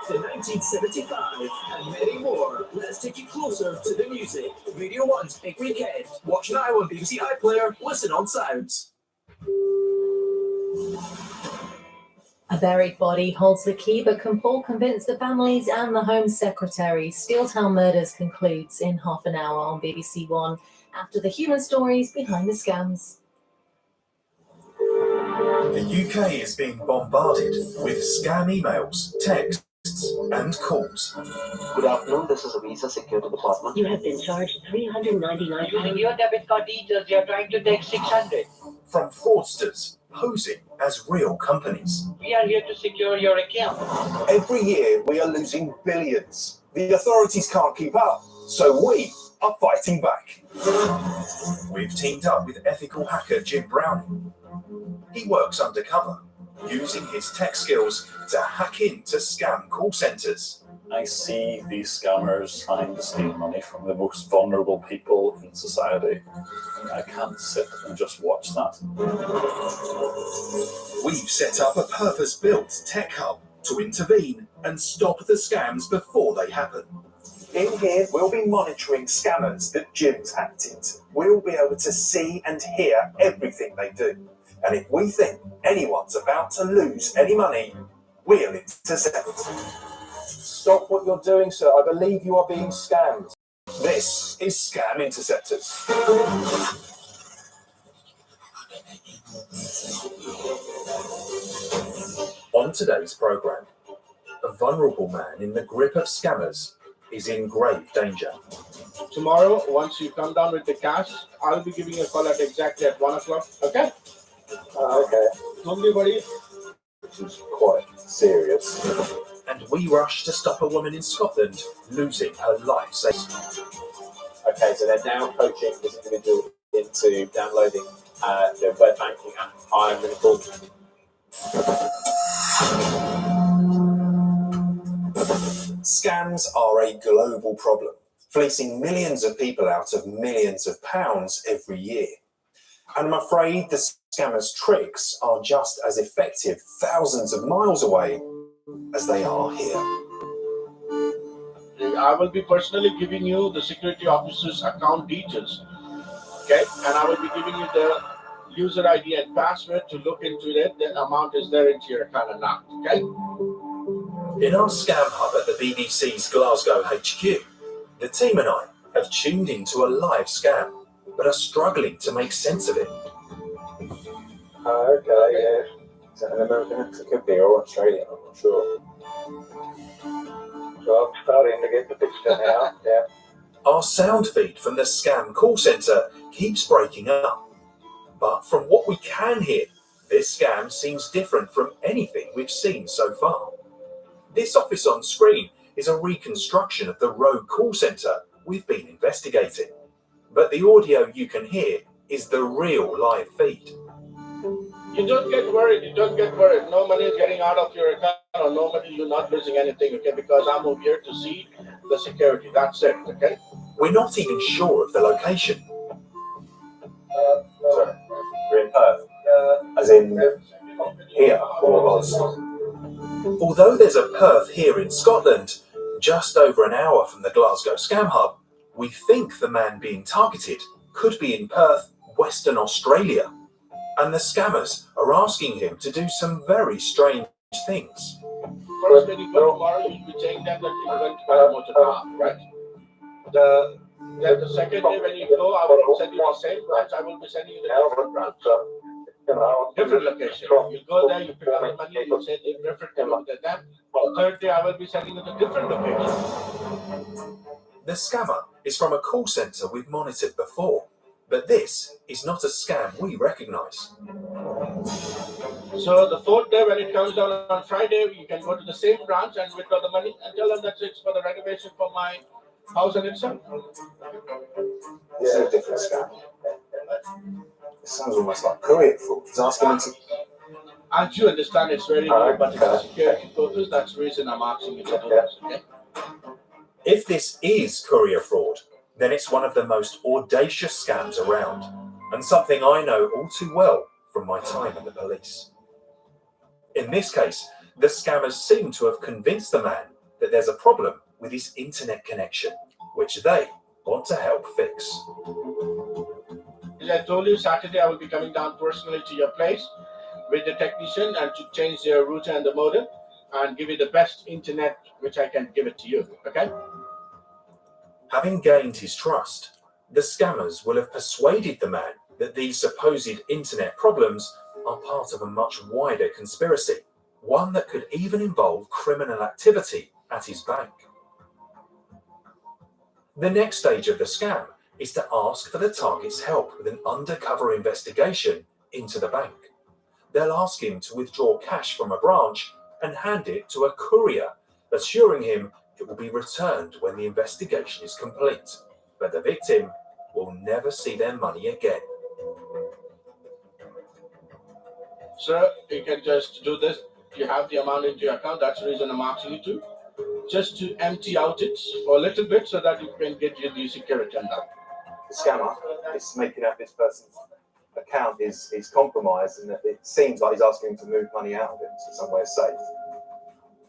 the 1975, and many more. Let's take you closer to the music. Radio 1's Big Weekend. Watch now on BBC iPlayer. Listen on Sounds. A buried body holds the key, but can Paul convince the families and the Home Secretary? Steeltown Murders concludes in half an hour on BBC One after the human stories behind the scams. The UK is being bombarded with scam emails, texts, and calls. Good afternoon, this is a Visa Security Department. You have been charged $399. Using your debit card details, you're trying to take 600. From fraudsters posing as real companies. We are here to secure your account. Every year we are losing billions. The authorities can't keep up, so we are fighting back. We've teamed up with ethical hacker Jim Browning. He works undercover, using his tech skills to hack into scam call centres. I see these scammers trying to steal money from the most vulnerable people in society. I can't sit and just watch that. We've set up a purpose-built tech hub to intervene and stop the scams before they happen. In here, we'll be monitoring scammers that Jim's hacked into. We'll be able to see and hear everything they do. And if we think anyone's about to lose any money, we'll intercept. Stop what you're doing, sir. I believe you are being scammed. This is Scam Interceptors. On today's programme, a vulnerable man in the grip of scammers is in grave danger. Tomorrow, once you come down with the cash, I'll be giving you a call at exactly at 1 o'clock. Okay? Okay. Don't be worried. This is quite serious. And we rush to stop a woman in Scotland losing her life savings. Okay, so they're now coaching this individual into downloading their web banking app. I'm going to call. Scams are a global problem, fleecing millions of people out of millions of pounds every year. And I'm afraid the scammers' tricks are just as effective thousands of miles away as they are here. I will be personally giving you the security officer's account details. Okay? And I will be giving you the user ID and password to look into it. The amount is there into your account or not. Okay? In our scam hub at the BBC's Glasgow HQ, the team and I have tuned into a live scam, but are struggling to make sense of it. Okay, yeah. Is that an American accent? Could be, or Australian, I'm not sure. So I'm starting to get the picture now, yeah. Our sound feed from the scam call centre keeps breaking up. But from what we can hear, this scam seems different from anything we've seen so far. This office on screen is a reconstruction of the rogue call centre we've been investigating. But the audio you can hear is the real live feed. You don't get worried. You don't get worried. No money is getting out of your account or no money, you're not losing anything, okay? Because I'm over here to see the security. That's it, okay? We're not even sure of the location. Sorry, we're in Perth. As in here, all of us. Although there's a Perth here in Scotland, just over an hour from the Glasgow Scam Hub, we think the man being targeted could be in Perth, Western Australia. And the scammers are asking him to do some very strange things. First, when you go tomorrow, you'll be saying that you went to Motor Park, right? Then the second day when you go, I will send you the same branch. I will be sending you the different branch. Different location. You go there, you pick up the money, you send it different to them. The third day, I will be sending you to different location. The scammer is from a call centre we've monitored before, but this is not a scam we recognise. So the fourth day, when it comes down on Friday, you can go to the same branch and withdraw the money and tell them that it's for the renovation for my house and itself. This is a different scam. It sounds almost like courier fraud. He's asking them to. And you understand it's very new, but it's a security purpose. That's the reason I'm asking you to do this, okay? If this is courier fraud, then it's one of the most audacious scams around, and something I know all too well from my time in the police. In this case, the scammers seem to have convinced the man that there's a problem with his internet connection, which they want to help fix. As I told you, Saturday I will be coming down personally to your place with the technician and to change the router and the modem and give you the best internet which I can give it to you, okay? Having gained his trust, the scammers will have persuaded the man that these supposed internet problems are part of a much wider conspiracy, one that could even involve criminal activity at his bank. The next stage of the scam is to ask for the target's help with an undercover investigation into the bank. They'll ask him to withdraw cash from a branch and hand it to a courier, assuring him it will be returned when the investigation is complete, but the victim will never see their money again. Sir, you can just do this. You have the amount into your account. That's the reason I'm asking you to. Just to empty out it for a little bit so that you can get you the security on that. The scammer is making out this person's account is compromised, and it seems like he's asking him to move money out of it to somewhere safe,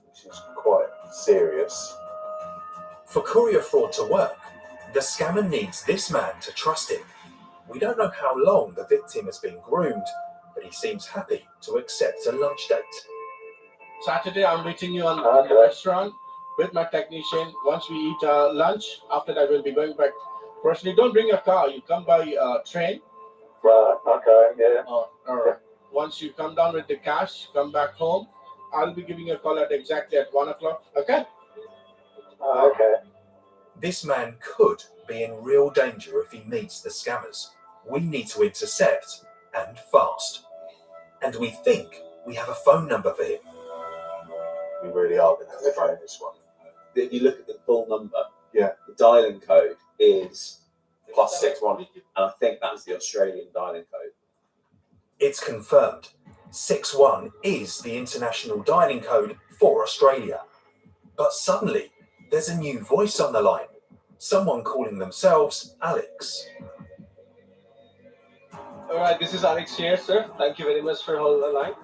which is quite serious. For courier fraud to work, the scammer needs this man to trust him. We don't know how long the victim has been groomed, but he seems happy to accept a lunch date. Saturday, I'm meeting you in the restaurant with my technician. Once we eat lunch, after that, we'll be going back. Personally, don't bring your car. You come by train. Right, okay, yeah. All right. Once you come down with the cash, come back home. I'll be giving you a call exactly at 1 o'clock. Okay? Okay. This man could be in real danger if he meets the scammers. We need to intercept, and fast. And we think we have a phone number for him. We really are going to have to phone this one. If you look at the full number, the dialing code is +61, and I think that's the Australian dialing code. It's confirmed. 61 is the international dialing code for Australia. But suddenly, there's a new voice on the line. Someone calling themselves Alex. All right, this is Alex here, sir. Thank you very much for holding the line.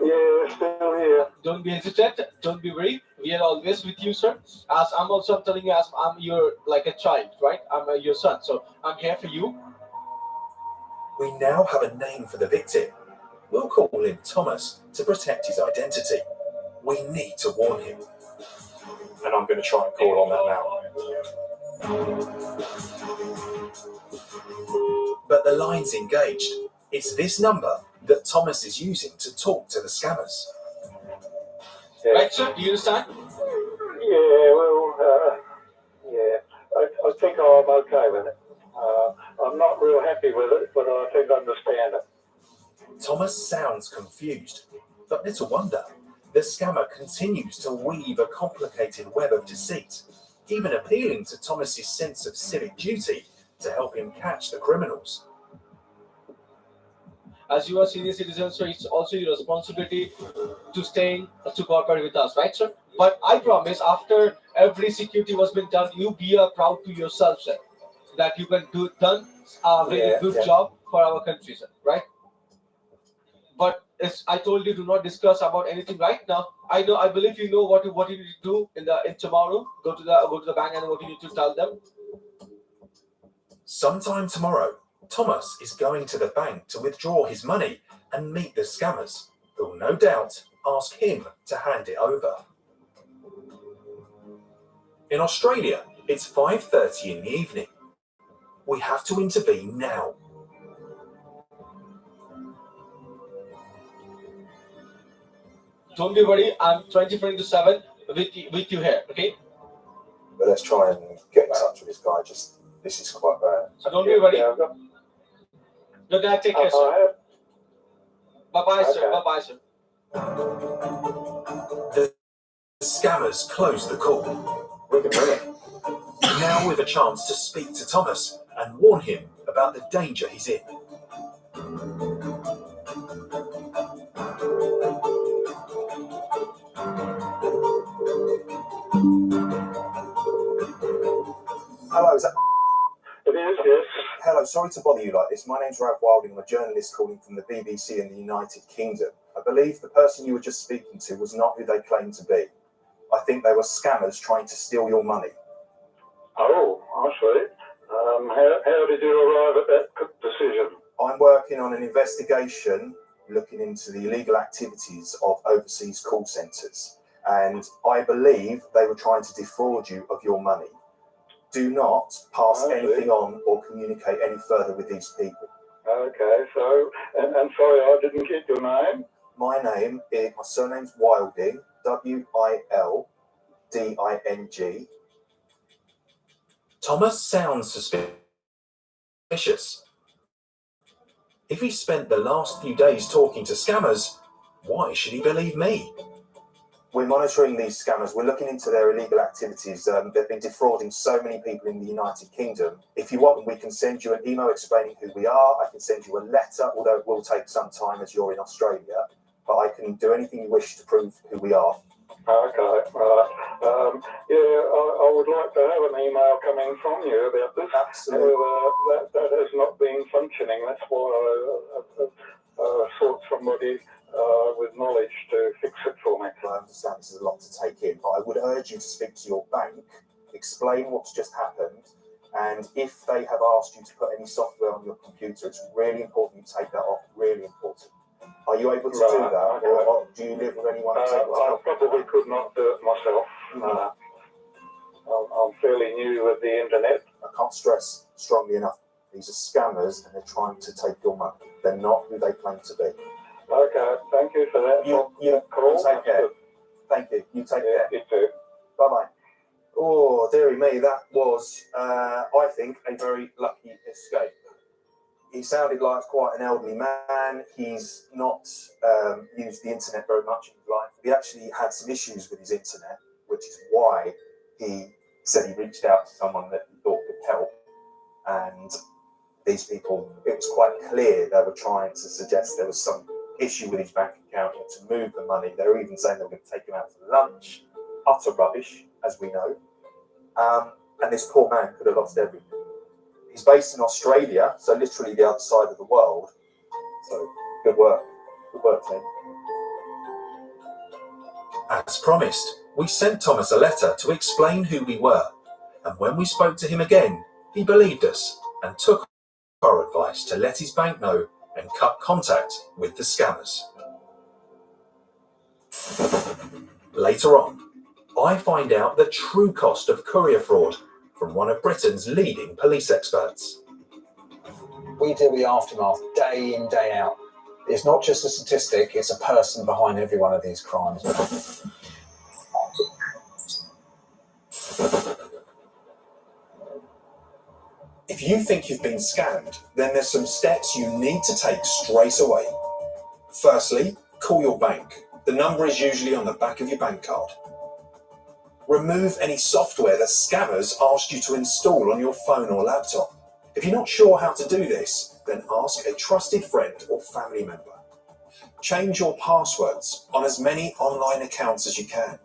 Yeah, still here. Don't be hesitant. Don't be worried. We are always with you, sir. As I'm also telling you, as I'm your like a child, right? I'm your son, so I'm here for you. We now have a name for the victim. We'll call him Thomas to protect his identity. We need to warn him. And I'm going to try and call on that now. But the line's engaged. It's this number that Thomas is using to talk to the scammers. Right, sir? Do you understand? Yeah, well, I think I'm okay with it. I'm not real happy with it, but I think I understand it. Thomas sounds confused, but little wonder. The scammer continues to weave a complicated web of deceit, even appealing to Thomas's sense of civic duty to help him catch the criminals. As you are senior citizens, so it's also your responsibility to cooperate with us, right, sir? But I promise, after every security was been done, you be proud to yourself, sir, that you can done a very good job for our country, sir, right? But as I told you, do not discuss about anything right now. I believe you know what you need to do in tomorrow. Go to the bank and what you need to tell them. Sometime tomorrow, Thomas is going to the bank to withdraw his money and meet the scammers, who'll no doubt ask him to hand it over. In Australia, it's 5:30 in the evening. We have to intervene now. Don't be worried. I'm 24/7 with you here. Okay. But let's try and get in touch with this guy. This is quite bad. So don't be worried. You're gonna take care, sir. Bye-bye, sir. Bye-bye, sir. The scammers close the call. We can win it. Now with a chance to speak to Thomas and warn him about the danger he's in. Hello, is that... It is, yes. Hello, sorry to bother you like this. My name's Ralph Wilding. I'm a journalist calling from the BBC in the United Kingdom. I believe the person you were just speaking to was not who they claimed to be. I think they were scammers trying to steal your money. Oh, I see. How did you arrive at that decision? I'm working on an investigation looking into the illegal activities of overseas call centres, and I believe they were trying to defraud you of your money. Do not pass anything on or communicate any further with these people. Okay, so, and sorry, I didn't get your name. My surname's Wilding, W-I-L-D-I-N-G. Thomas sounds suspicious. If he spent the last few days talking to scammers, why should he believe me? We're monitoring these scammers. We're looking into their illegal activities. They've been defrauding so many people in the United Kingdom. If you want, we can send you an email explaining who we are. I can send you a letter, although it will take some time as you're in Australia. But I can do anything you wish to prove who we are. Okay, right. I would like to have an email coming from you about this. Absolutely. That has not been functioning. That's why I sought somebody with knowledge to fix it for me. I understand this is a lot to take in, but I would urge you to speak to your bank explain what's just happened, and if they have asked you to put any software on your computer, it's really important you take that off. Really important. Are you able to do that, or do you live with anyone? I probably could not do it myself. I'm fairly new with the internet. I can't stress strongly enough. These are scammers, and they're trying to take your money. They're not who they claim to be. Okay, thank you for that. You take care. Thank you. You take care. You too. Bye bye. Oh, dearie me, that was, I think, a very lucky escape. He sounded like quite an elderly man. He's not used the internet very much in his life. He actually had some issues with his internet, which is why he said he reached out to someone that he thought could help. And these people, it was quite clear they were trying to suggest there was some issue with his bank account and to move the money. They were even saying they were going to take him out for lunch. Utter rubbish, as we know. And this poor man could have lost everything. He's based in Australia, so literally the other side of the world. So good work. Good work, team. As promised, we sent Thomas a letter to explain who we were, and when we spoke to him again, he believed us and took our advice to let his bank know and cut contact with the scammers. Later on, I find out the true cost of courier fraud from one of Britain's leading police experts. We deal with the aftermath day in, day out. It's not just a statistic, it's a person behind every one of these crimes. If you think you've been scammed, then there's some steps you need to take straight away. Firstly, call your bank. The number is usually on the back of your bank card. Remove any software that scammers asked you to install on your phone or laptop. If you're not sure how to do this, then ask a trusted friend or family member. Change your passwords on as many online accounts as you can.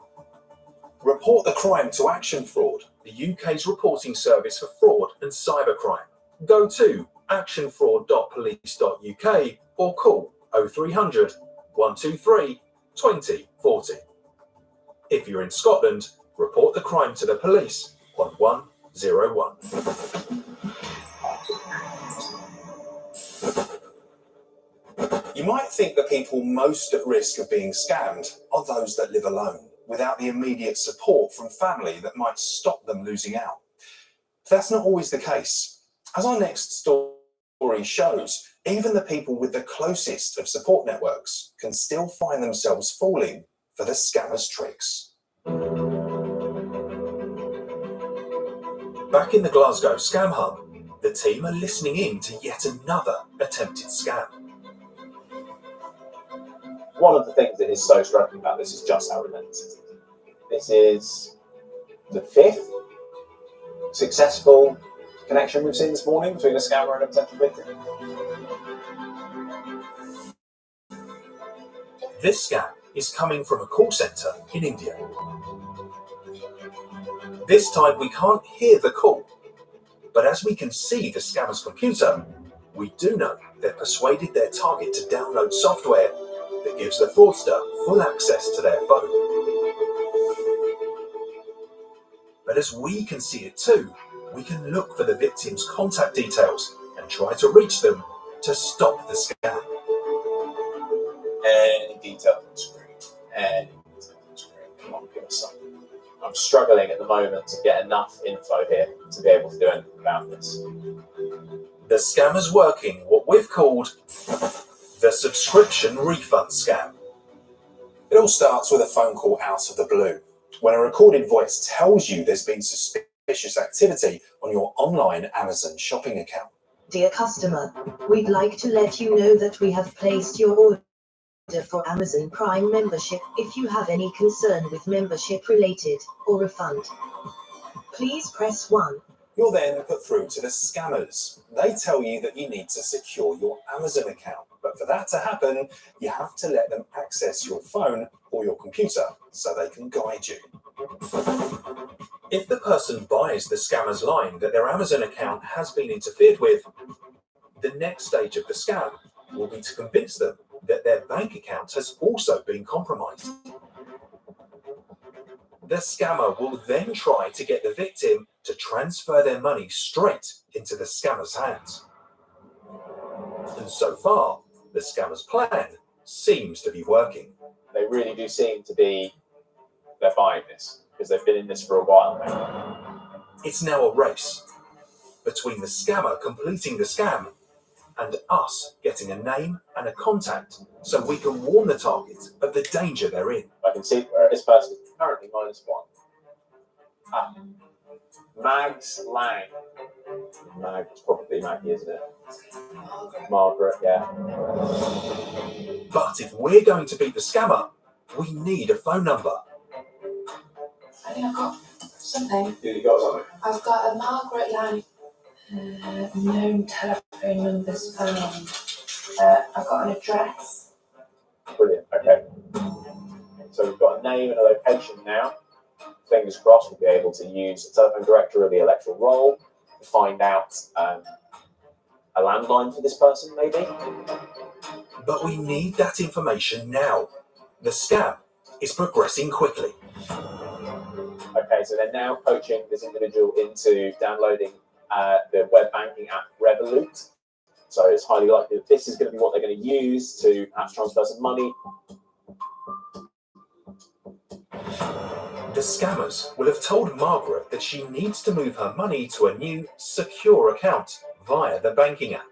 Report the crime to Action Fraud, the UK's reporting service for fraud and cybercrime. Go to actionfraud.police.uk or call 0300 123 2040. If you're in Scotland, report the crime to the police on 101. You might think the people most at risk of being scammed are those that live alone, without the immediate support from family that might stop them losing out. But that's not always the case. As our next story shows, even the people with the closest of support networks can still find themselves falling for the scammers' tricks. Back in the Glasgow Scam Hub, the team are listening in to yet another attempted scam. One of the things that is so striking about this is just how relentless it is. This is the 5th successful connection we've seen this morning between a scammer and a potential victim. This scam is coming from a call centre in India. This time we can't hear the call, but as we can see the scammer's computer, we do know they've persuaded their target to download software that gives the fraudster full access to their phone. But as we can see it too, we can look for the victim's contact details and try to reach them to stop the scam. Any detail on the screen. Any detail on the screen. Come on, give us something. I'm struggling at the moment to get enough info here to be able to do anything about this. The scammer's working what we've called the subscription refund scam. It all starts with a phone call out of the blue, when a recorded voice tells you there's been suspicious activity on your online Amazon shopping account. Dear customer, we'd like to let you know that we have placed your order for Amazon Prime membership. If you have any concern with membership related or refund, please press 1. You're then put through to the scammers. They tell you that you need to secure your Amazon account, but for that to happen, you have to let them access your phone or your computer so they can guide you. If the person buys the scammer's line that their Amazon account has been interfered with, the next stage of the scam will be to convince them that their bank account has also been compromised. The scammer will then try to get the victim to transfer their money straight into the scammer's hands. And so far, the scammer's plan seems to be working. They really do seem to be, they're buying this because they've been in this for a while now. It's now a race between the scammer completing the scam and us getting a name and a contact so we can warn the target of the danger they're in. I can see where this person is currently -1. Ah, Mags Lang. Mag, it's probably Maggie, isn't it? Margaret, yeah. But if we're going to beat the scammer, we need a phone number. I think I've got something. You got something? I've got a Margaret Lang known telephone numbers found. I've got an address. Brilliant, okay. So we've got a name and a location now. Fingers crossed we'll be able to use the telephone director of the electoral roll to find out a landline for this person, maybe. But we need that information now. The scam is progressing quickly. Okay, so they're now coaching this individual into downloading the web banking app Revolut. So it's highly likely that this is going to be what they're going to use to perhaps transfer some money. The scammers will have told Margaret that she needs to move her money to a new secure account via the banking app.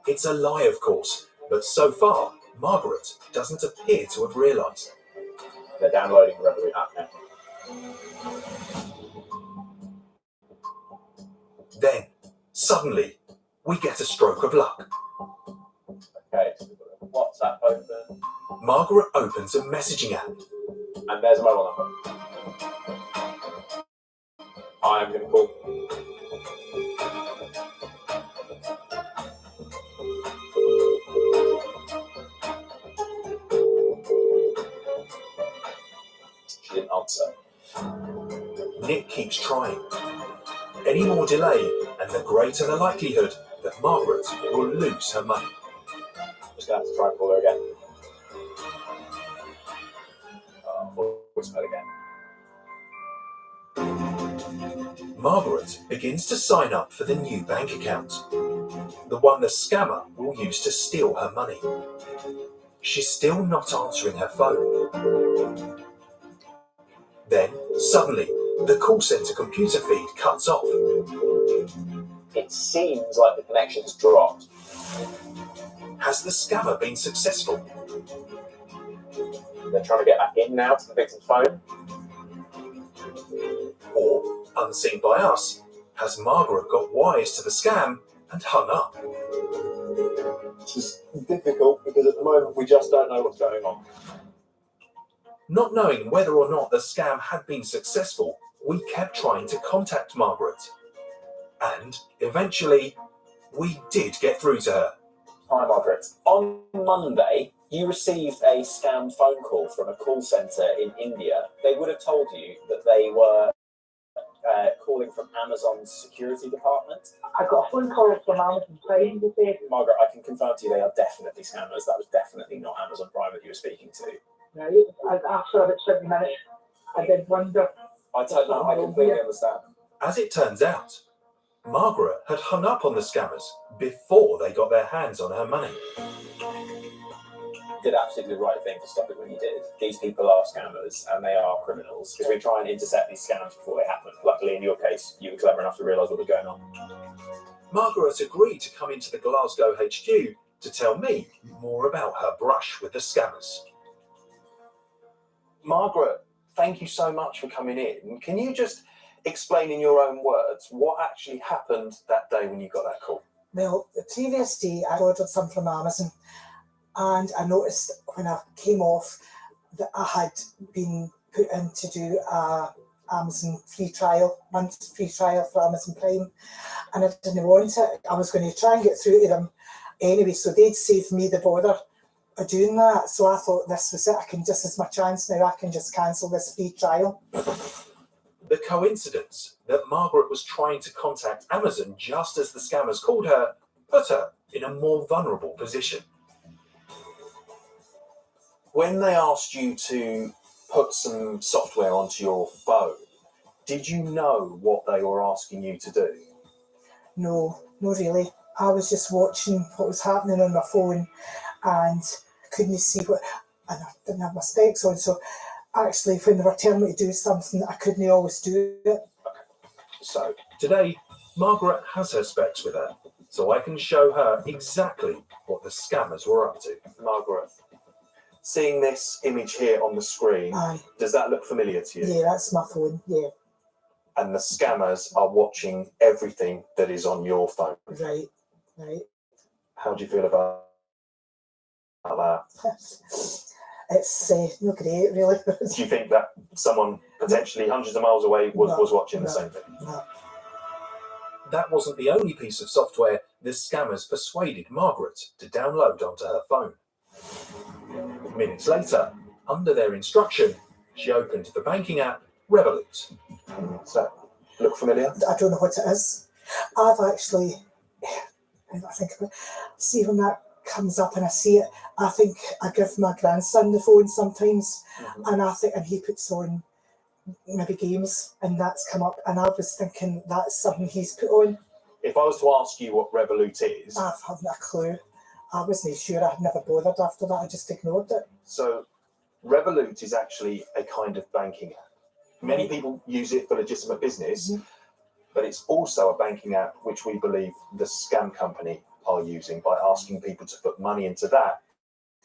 It's a lie, of course, but so far, Margaret doesn't appear to have realised. They're downloading the Revolut app now. Then, suddenly, we get a stroke of luck. Okay, so we've got WhatsApp open. Margaret opens a messaging app. And there's a mobile number. I'm going to call. She didn't answer. Nick keeps trying. Any more delay, and the greater the likelihood that Margaret will lose her money. Just going to have to try and call her again. Voicemail again. Margaret begins to sign up for the new bank account, the one the scammer will use to steal her money. She's still not answering her phone. Then, suddenly, the call centre computer feed cuts off. It seems like the connection's dropped. Has the scammer been successful? They're trying to get back in now to the victim's phone. Or, unseen by us, has Margaret got wise to the scam and hung up? This is difficult because at the moment we just don't know what's going on. Not knowing whether or not the scam had been successful, we kept trying to contact Margaret. And, eventually, we did get through to her. Hi, Margaret. On Monday, you received a scam phone call from a call centre in India. They would have told you that they were calling from Amazon's security department. I got a phone call from Amazon Prime today. Margaret, I can confirm to you they are definitely scammers. That was definitely not Amazon Prime that you were speaking to. Right, after about 7 minutes, I did wonder. I don't know, I completely understand. As it turns out, Margaret had hung up on the scammers before they got their hands on her money. You did absolutely the right thing to stop it when you did. These people are scammers and they are criminals because we try and intercept these scams before they happen. Luckily, in your case, you were clever enough to realise what was going on. Margaret agreed to come into the Glasgow HQ to tell me more about her brush with the scammers. Margaret, thank you so much for coming in. Can you just explain in your own words what actually happened that day when you got that call? Well, the previous day I ordered some from Amazon, and I noticed when I came off that I had been put in to do a Amazon free trial, month's free trial for Amazon Prime, and I didn't want it. I was going to try and get through to them anyway, so they'd save me the bother of doing that. So I thought this was it. This is my chance now. I can just cancel this free trial. The coincidence that Margaret was trying to contact Amazon just as the scammers called her put her in a more vulnerable position. When they asked you to put some software onto your phone. Did you know what they were asking you to do? No, not really. I was just watching what was happening on my phone and couldn't see what, and I didn't have my specs on, so actually when they were telling me to do something, I couldn't always do it. So today, Margaret has her specs with her, so I can show her exactly what the scammers were up to. Margaret, seeing this image here on the screen, does that look familiar to you? Yeah, that's my phone, yeah. And the scammers are watching everything that is on your phone. Right, right. How do you feel about that? It's not great, really. Do you think that someone potentially hundreds of miles away was watching the same thing? No. That wasn't the only piece of software the scammers persuaded Margaret to download onto her phone. Minutes later, under their instruction, she opened the banking app Revolut. Does that look familiar? I don't know what it is. I've actually, I think, see when that comes up and I see it, I think I give my grandson the phone sometimes, and I think, and he puts on maybe games, and that's come up, and I was thinking that's something he's put on. If I was to ask you what Revolut is, I haven't a clue. I wasn't sure. I had never bothered after that. I just ignored it. So, Revolut is actually a kind of banking app. Many people use it for legitimate business, but it's also a banking app which we believe the scam company are using by asking people to put money into that.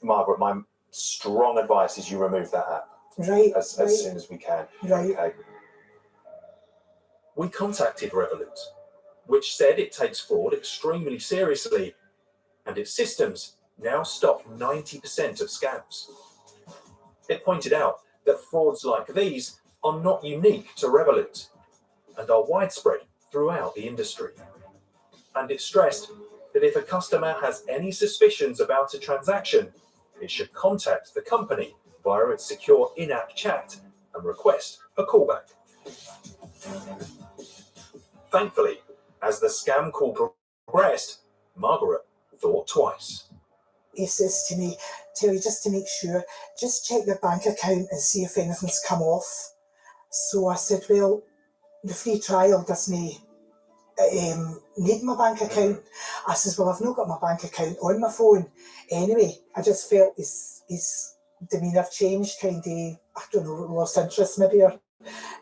Margaret, my strong advice is you remove that app. Right. As soon as we can. Right. Okay. We contacted Revolut, which said it takes fraud extremely seriously, and its systems now stop 90% of scams. It pointed out that frauds like these are not unique to Revolut and are widespread throughout the industry. And it stressed that if a customer has any suspicions about a transaction, it should contact the company via its secure in-app chat and request a callback. Thankfully, as the scam call progressed, Margaret thought twice. He says to me, Terry, just to make sure, just check your bank account and see if anything's come off. So I said, well, the free trial doesn't need my bank account. I says, well, I've not got my bank account on my phone. Anyway, I just felt his demeanour changed, kind of, I don't know, lost interest maybe, or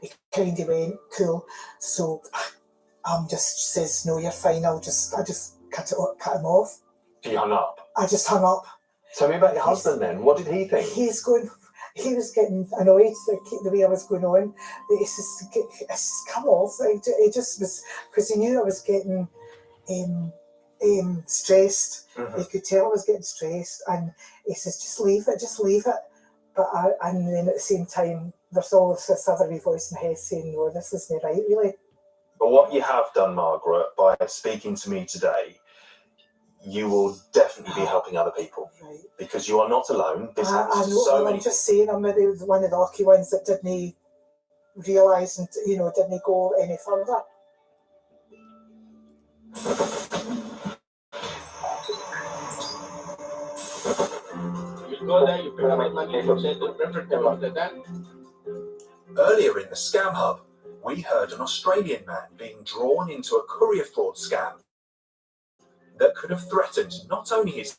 he kind of went cool. So just says, no, you're fine, I just cut him off. So you hung up? I just hung up. Tell me about your husband then. What did he think? He was getting annoyed the way I was going on. He says, come off. He just was, because he knew I was getting stressed. He could tell I was getting stressed, and he says, just leave it. But and then at the same time, there's always this other wee voice in the head saying, no, this isn't right, really. But what you have done, Margaret, by speaking to me today, you will definitely be helping other people, because you are not alone. This happens I to know, so well, many I'm just saying, I'm maybe one of the lucky ones that didn't realise and didn't go any further. You go there, you pick up money, you say the preferred after that. Earlier in the Scam Hub, we heard an Australian man being drawn into a courier fraud scam that could have threatened not only his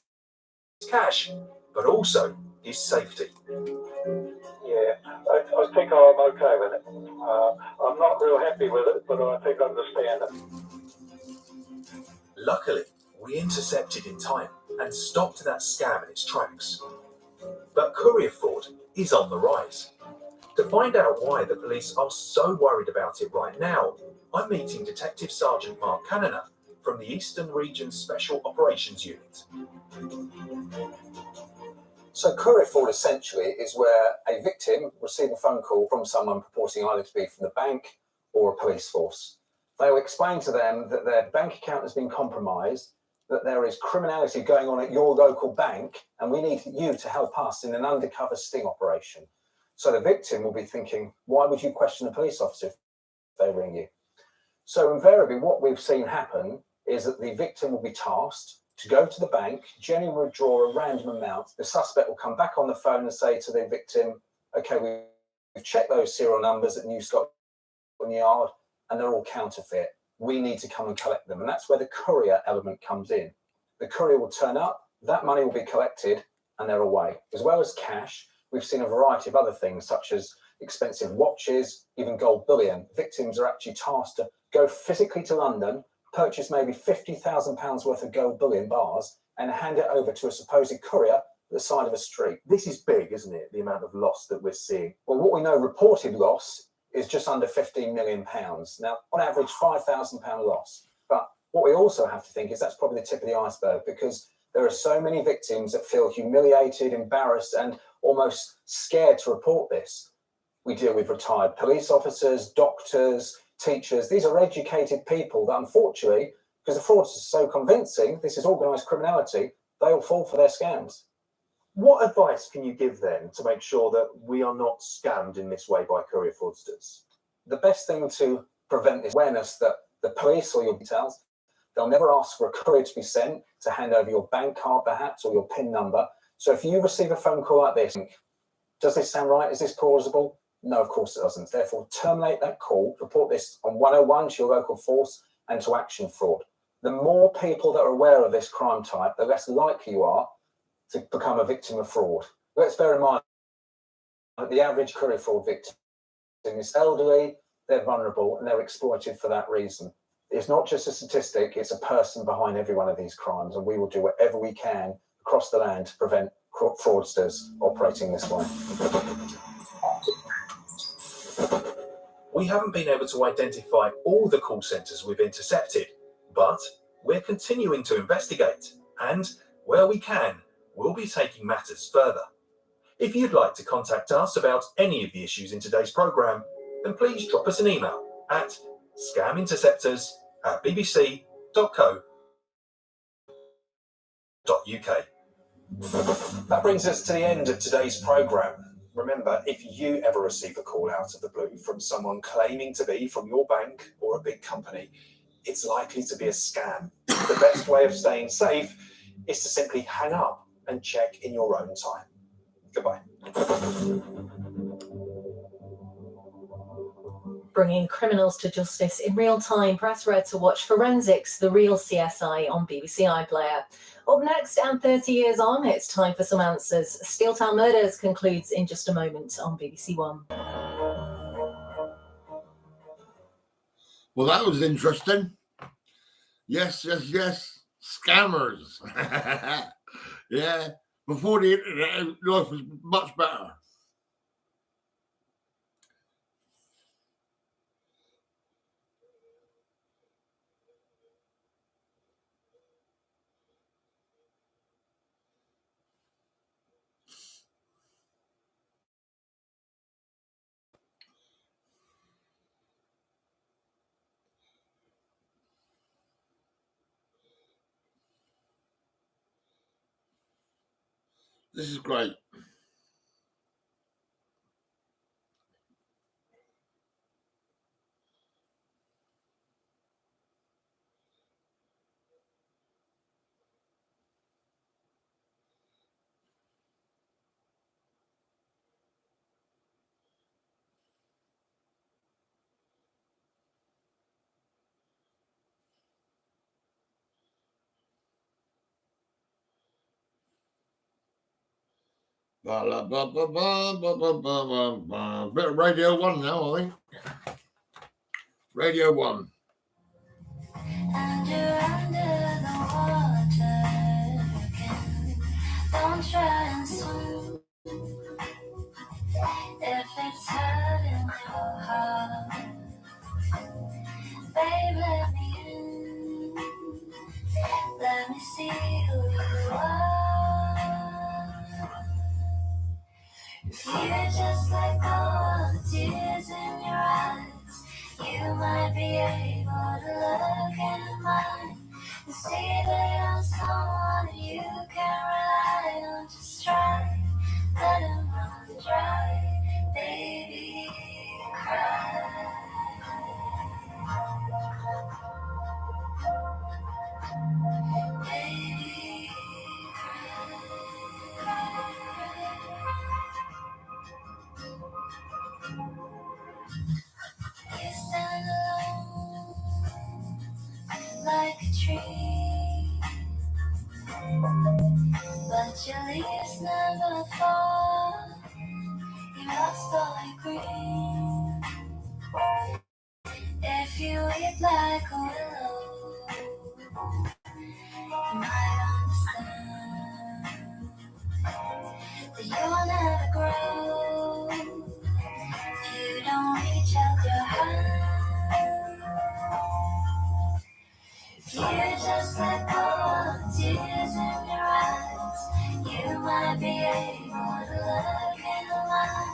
cash, but also his safety. Yeah, I think I'm okay with it. I'm not real happy with it, but I think I understand it. Luckily, we intercepted in time and stopped that scam in its tracks. But courier fraud is on the rise. To find out why the police are so worried about it right now, I'm meeting Detective Sergeant Mark Cannoner from the Eastern Region Special Operations Unit. So courier fraud essentially is where a victim receives a phone call from someone purporting either to be from the bank or a police force. They will explain to them that their bank account has been compromised, that there is criminality going on at your local bank, and we need you to help us in an undercover sting operation. So the victim will be thinking, why would you question a police officer if they ring you? So invariably what we've seen happen is that the victim will be tasked to go to the bank, generally withdraw a random amount. The suspect will come back on the phone and say to the victim, okay, we We've checked those serial numbers at New Scotland Yard and they're all counterfeit. We need to come and collect them. And that's where the courier element comes in. The courier will turn up, that money will be collected, and they're away. As well as cash, we've seen a variety of other things, such as expensive watches, even gold bullion. Victims are actually tasked to go physically to London, purchase maybe £50,000 worth of gold bullion bars, and hand it over to a supposed courier at the side of a street. This is big, isn't it? The amount of loss that we're seeing. Well, what we know reported loss is just under £15 million. Now, on average, £5,000 loss. But what we also have to think is that's probably the tip of the iceberg, because there are so many victims that feel humiliated, embarrassed, and almost scared to report this. We deal with retired police officers, doctors, teachers. These are educated people that, unfortunately, because the fraud is so convincing, this is organised criminality, they will fall for their scams. What advice can you give then to make sure that we are not scammed in this way by courier fraudsters? The best thing to prevent this awareness that the police or your details, they'll never ask for a courier to be sent to hand over your bank card perhaps or your PIN number. So if you receive a phone call like this, does this sound right? Is this plausible? No, of course it doesn't. Therefore, terminate that call, report this on 101 to your local force and to Action Fraud. The more people that are aware of this crime type, the less likely you are to become a victim of fraud. Let's bear in mind that the average courier fraud victim is elderly, they're vulnerable, and they're exploited for that reason. It's not just a statistic, it's a person behind every one of these crimes, and we will do whatever we can across the land to prevent fraudsters operating this way. We haven't been able to identify all the call centres we've intercepted, but we're continuing to investigate, and where we can, we'll be taking matters further. If you'd like to contact us about any of the issues in today's programme, then please drop us an email at scaminterceptors@bbc.co.uk. That brings us to the end of today's programme. Remember, if you ever receive a call out of the blue from someone claiming to be from your bank or a big company, it's likely to be a scam. The best way of staying safe is to simply hang up and check in your own time. Goodbye. Bringing criminals to justice in real time. Press red to watch Forensics, the real CSI on BBC iPlayer. Up next, and 30 years on, it's time for some answers. Steeltown Murders concludes in just a moment on BBC One. Well, that was interesting. Yes. Scammers. Yeah. Before the internet, life was much better. This is great. Bit of Radio 1 now, I think. Radio 1. And you're under the water again. Don't try and swim if it's hurting your heart. Babe, let me in. Let me see who you are. If you just let go of the tears in your eyes, you might be able to look in mine and see that I'm someone you can rely on. Just try, let him run dry, baby, cry. You stand alone like a tree, but your leaves never fall. You must all agree. If you weep like a willow, you might understand that you'll never grow. You don't reach out your hand. You just let go of the tears in your eyes. You might be able to look in the light.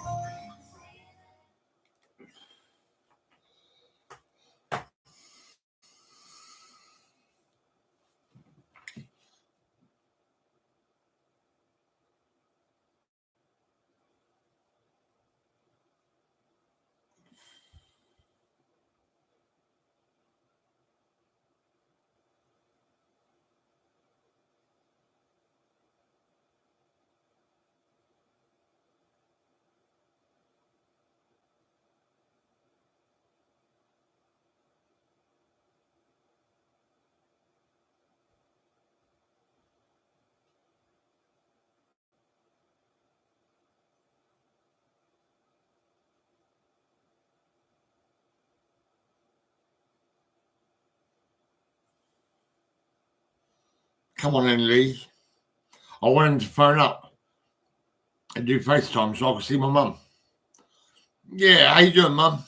Come on then, Lee. I want him to phone up and do FaceTime so I can see my mum. Yeah, how you doing, Mum?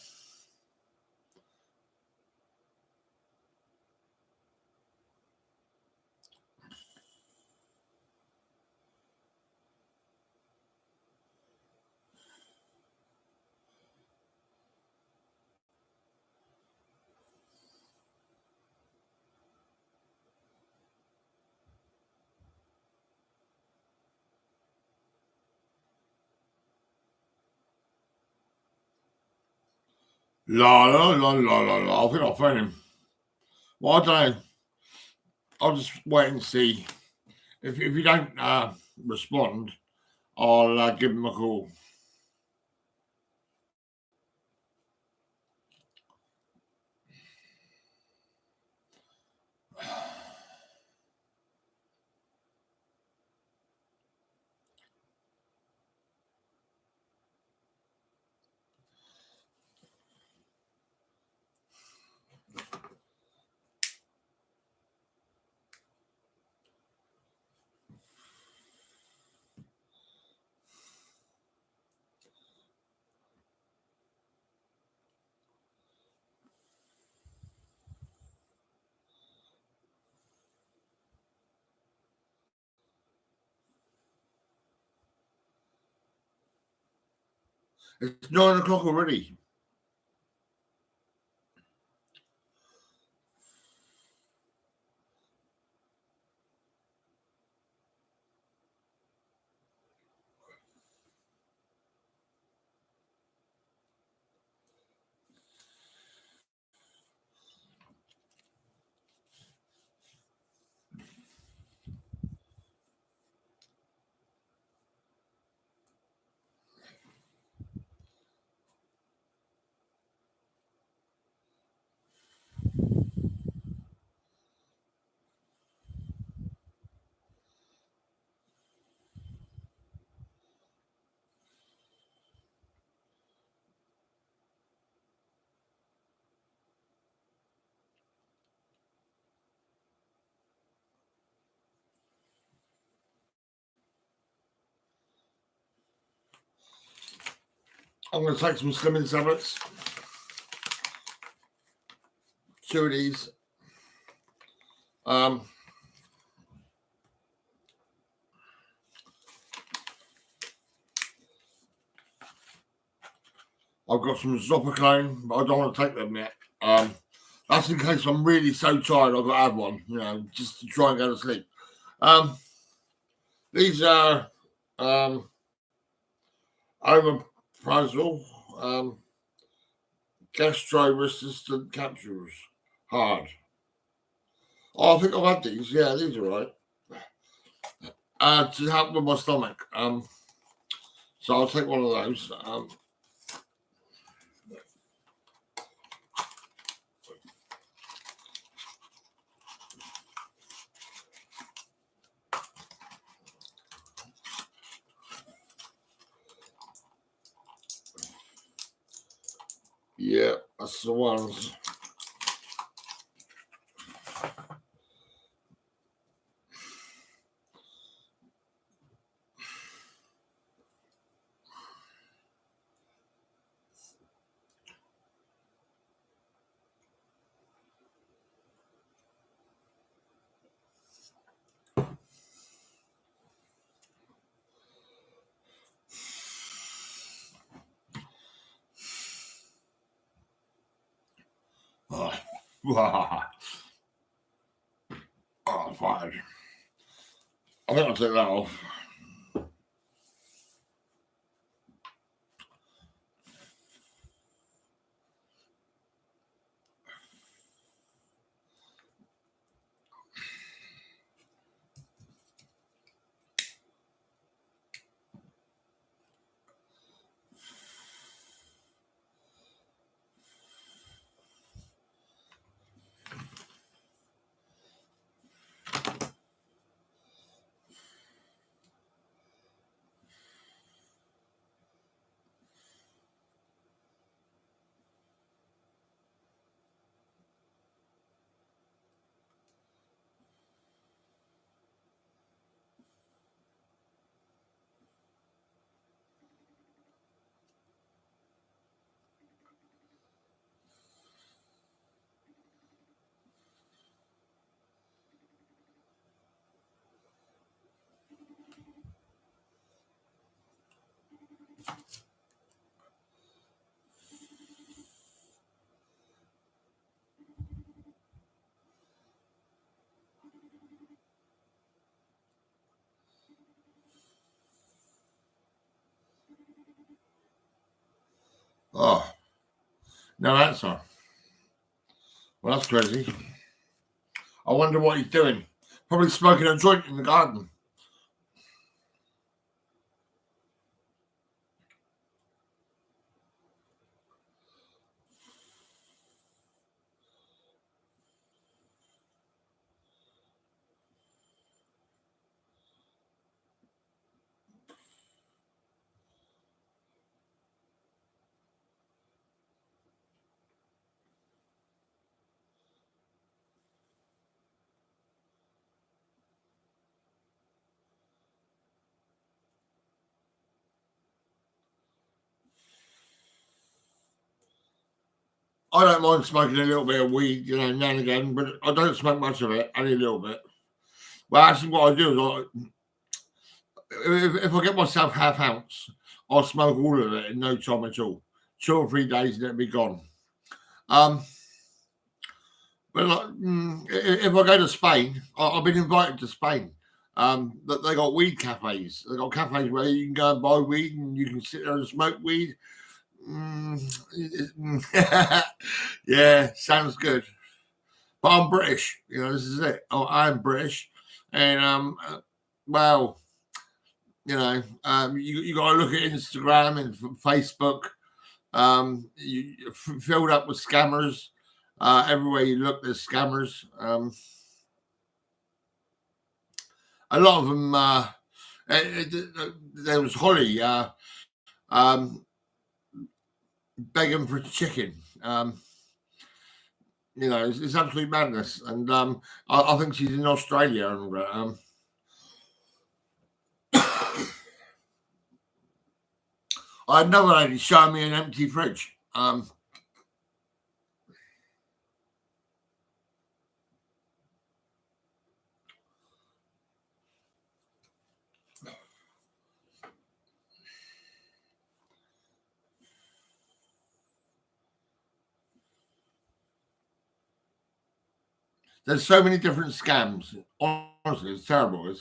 La la la la la la. I think I'll phone him. Well, I don't know. I'll just wait and see. If you don't respond, I'll give him a call. It's 9 o'clock already. I'm going to take some Slimming tablets. 2 of these. I've got some Zopiclone, but I don't want to take them yet. That's in case I'm really so tired I've got to have one, just to try and go to sleep. These are omeprazole, gastro-resistant capsules. Hard. Oh, I think I've had these. Yeah, these are right. To help with my stomach. So I'll take one of those. Yeah, that's the ones. Oh, oh, fine. I think I'll take that off. Oh, no answer. Well, that's crazy. I wonder what he's doing. Probably smoking a joint in the garden. I don't mind smoking a little bit of weed, you know, now and again, but I don't smoke much of it, only a little bit. Well, actually, what I do is if I get myself half ounce, I'll smoke all of it in no time at all. 2 or 3 days and it'll be gone. But like, if I go to Spain, I've been invited to Spain. They got weed cafes. They got cafes where you can go and buy weed and you can sit there and smoke weed. Yeah, sounds good. But I'm British, you know. This is it. I'm British, and well, you know, you got to look at Instagram and Facebook. You filled up with scammers. Everywhere you look, there's scammers. A lot of them. There was Holly begging for chicken. You know, it's absolute madness, and I think she's in Australia. And I had another lady showing me an empty fridge. There's so many different scams. Honestly, it's terrible.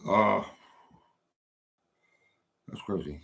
Oh, that's crazy.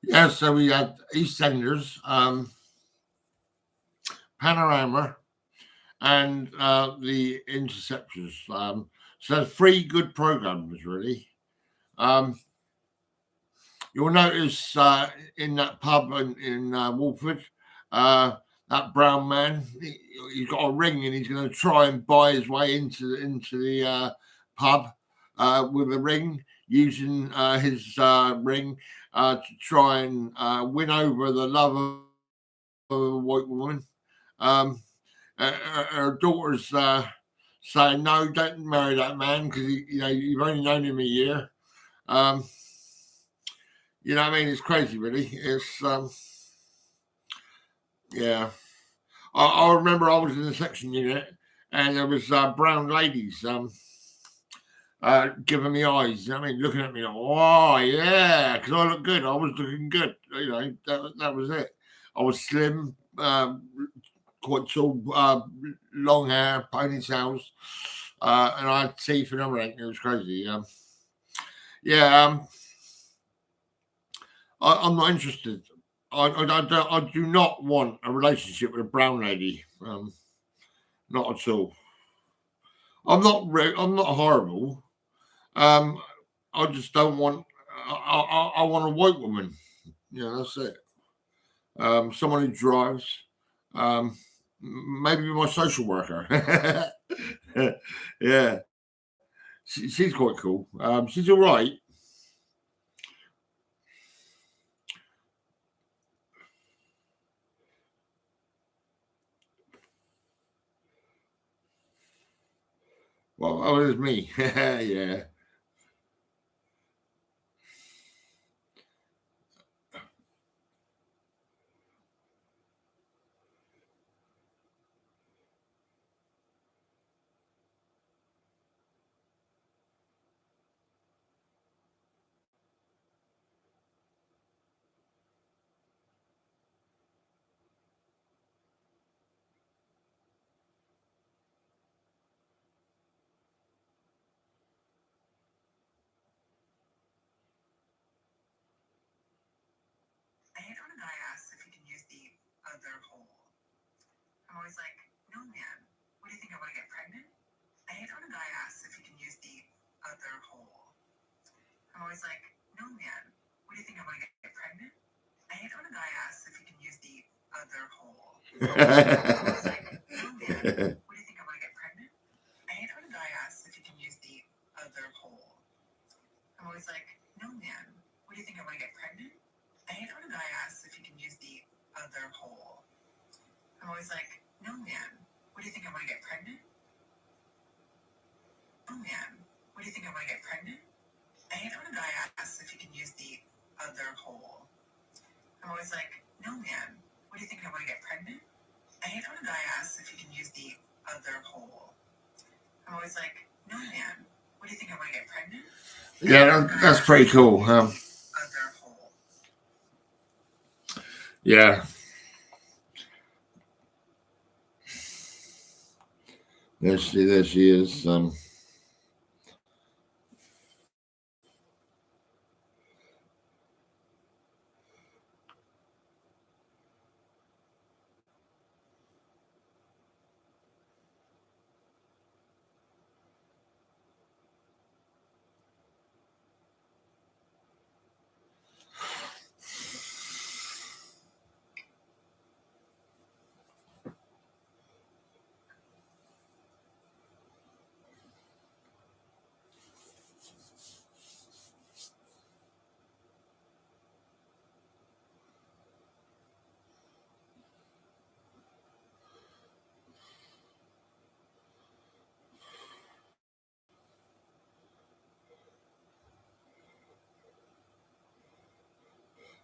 Yeah, so we had EastEnders, Panorama, and the Interceptors. So 3 good programs, really. You'll notice in that pub in Wolford, that brown man, he's got a ring and he's going to try and buy his way into the pub with a ring, using his ring to try and win over the love of a white woman. Her daughter's saying, "No, don't marry that man because you've only known him a year." You know what I mean? It's crazy, really. It's yeah. I remember I was in the section unit and there was brown ladies giving me eyes. I mean, looking at me like, "Oh yeah," because I looked good. I was looking good. You know, that was it. I was slim, quite tall, long hair, ponytails, and I had teeth and everything. It was crazy. Yeah. I'm not interested. I do not want a relationship with a brown lady. Not at all. I'm not horrible. I just don't want. I want a white woman. Yeah, that's it. Someone who drives. Maybe my social worker. Yeah, she's quite cool. She's all right. Well, oh, it was me. Yeah. I'm always like, no man, what do you think I want to get pregnant? I hate when a guy asks if he can use the other hole. I'm always like, no man, what do you think I want to get pregnant? I hate when a guy asks if he can use the other hole. I'm always like, no man, what do you think I want to get pregnant? I hate when a guy asks if he can use the other hole. I'm always like, no man, what do you think I want to get pregnant? I hate when a guy asks if he can use the other hole. I'm always like, no man, what do you think I want to get pregnant? No man, what do you think I want to get pregnant? I hate when a guy asks if he can use the other hole. I'm always like, no man, what do you think I want to get pregnant? I hate when a guy asks if he can use the other hole. I'm always like, no man, what do you think I want to get pregnant? Yeah, that's pretty cool. Yeah. There she is.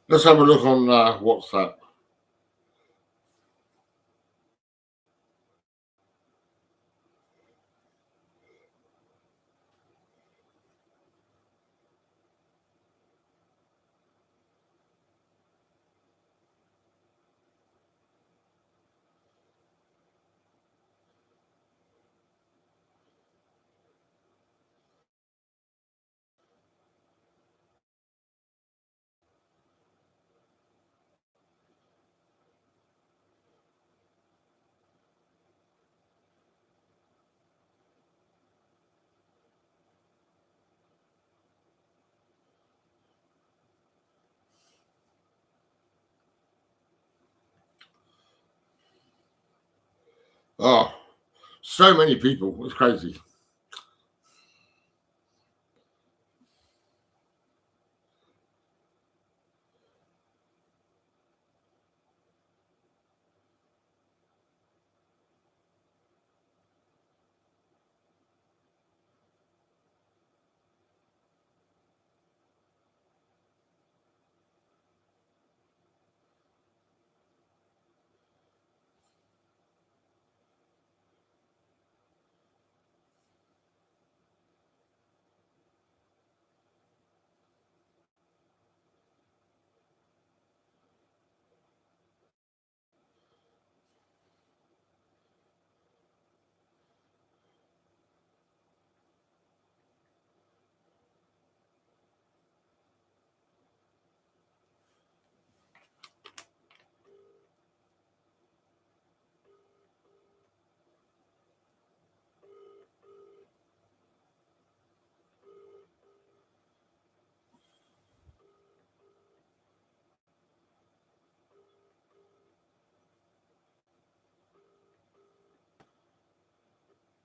Let's have a look on WhatsApp. Oh, so many people. It's crazy.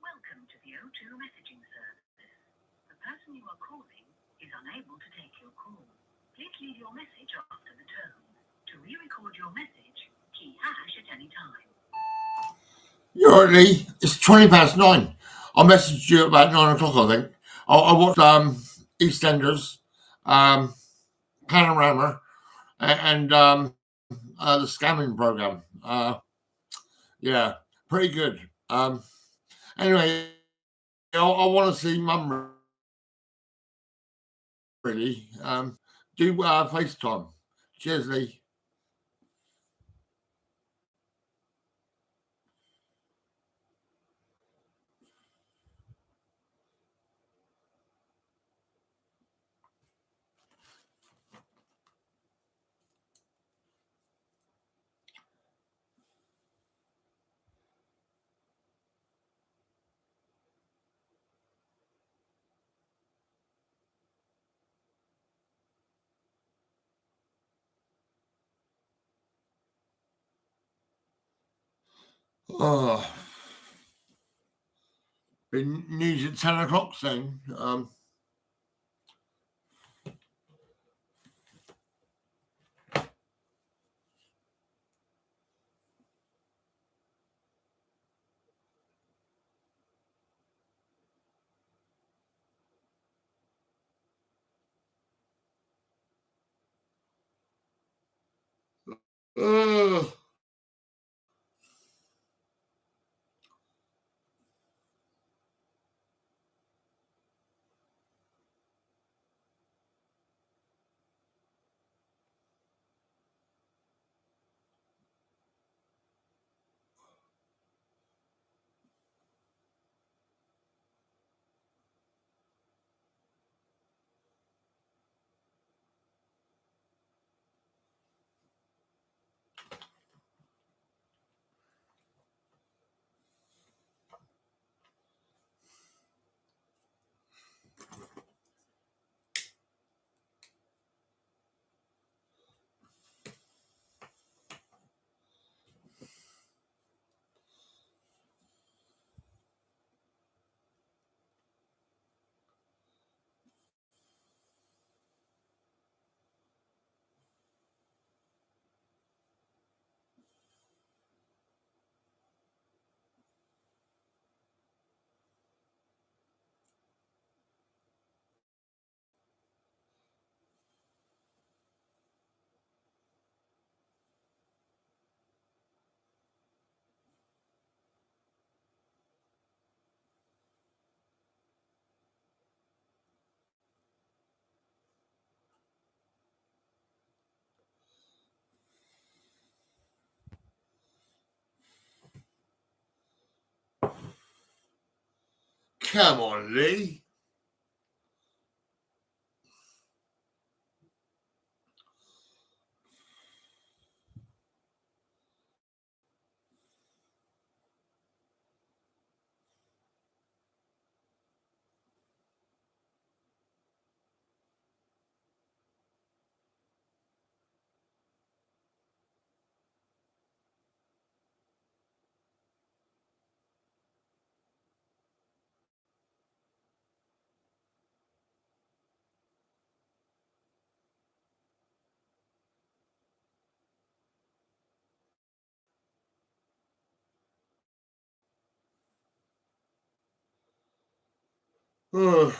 Welcome to the O2 messaging service. The person you are calling is unable to take your call. Please leave your message after the tone. To re-record your message, key hash at any time. You're early. It's 9:20. I messaged you about 9 o'clock, I think. I watched EastEnders, Panorama, and the scamming program. Yeah, pretty good. Anyway, I want to see Mum. Really, do FaceTime. Cheers, Lee. Oh, been news at 10 o'clock soon. Ugh. Come on, Lee. Ugh.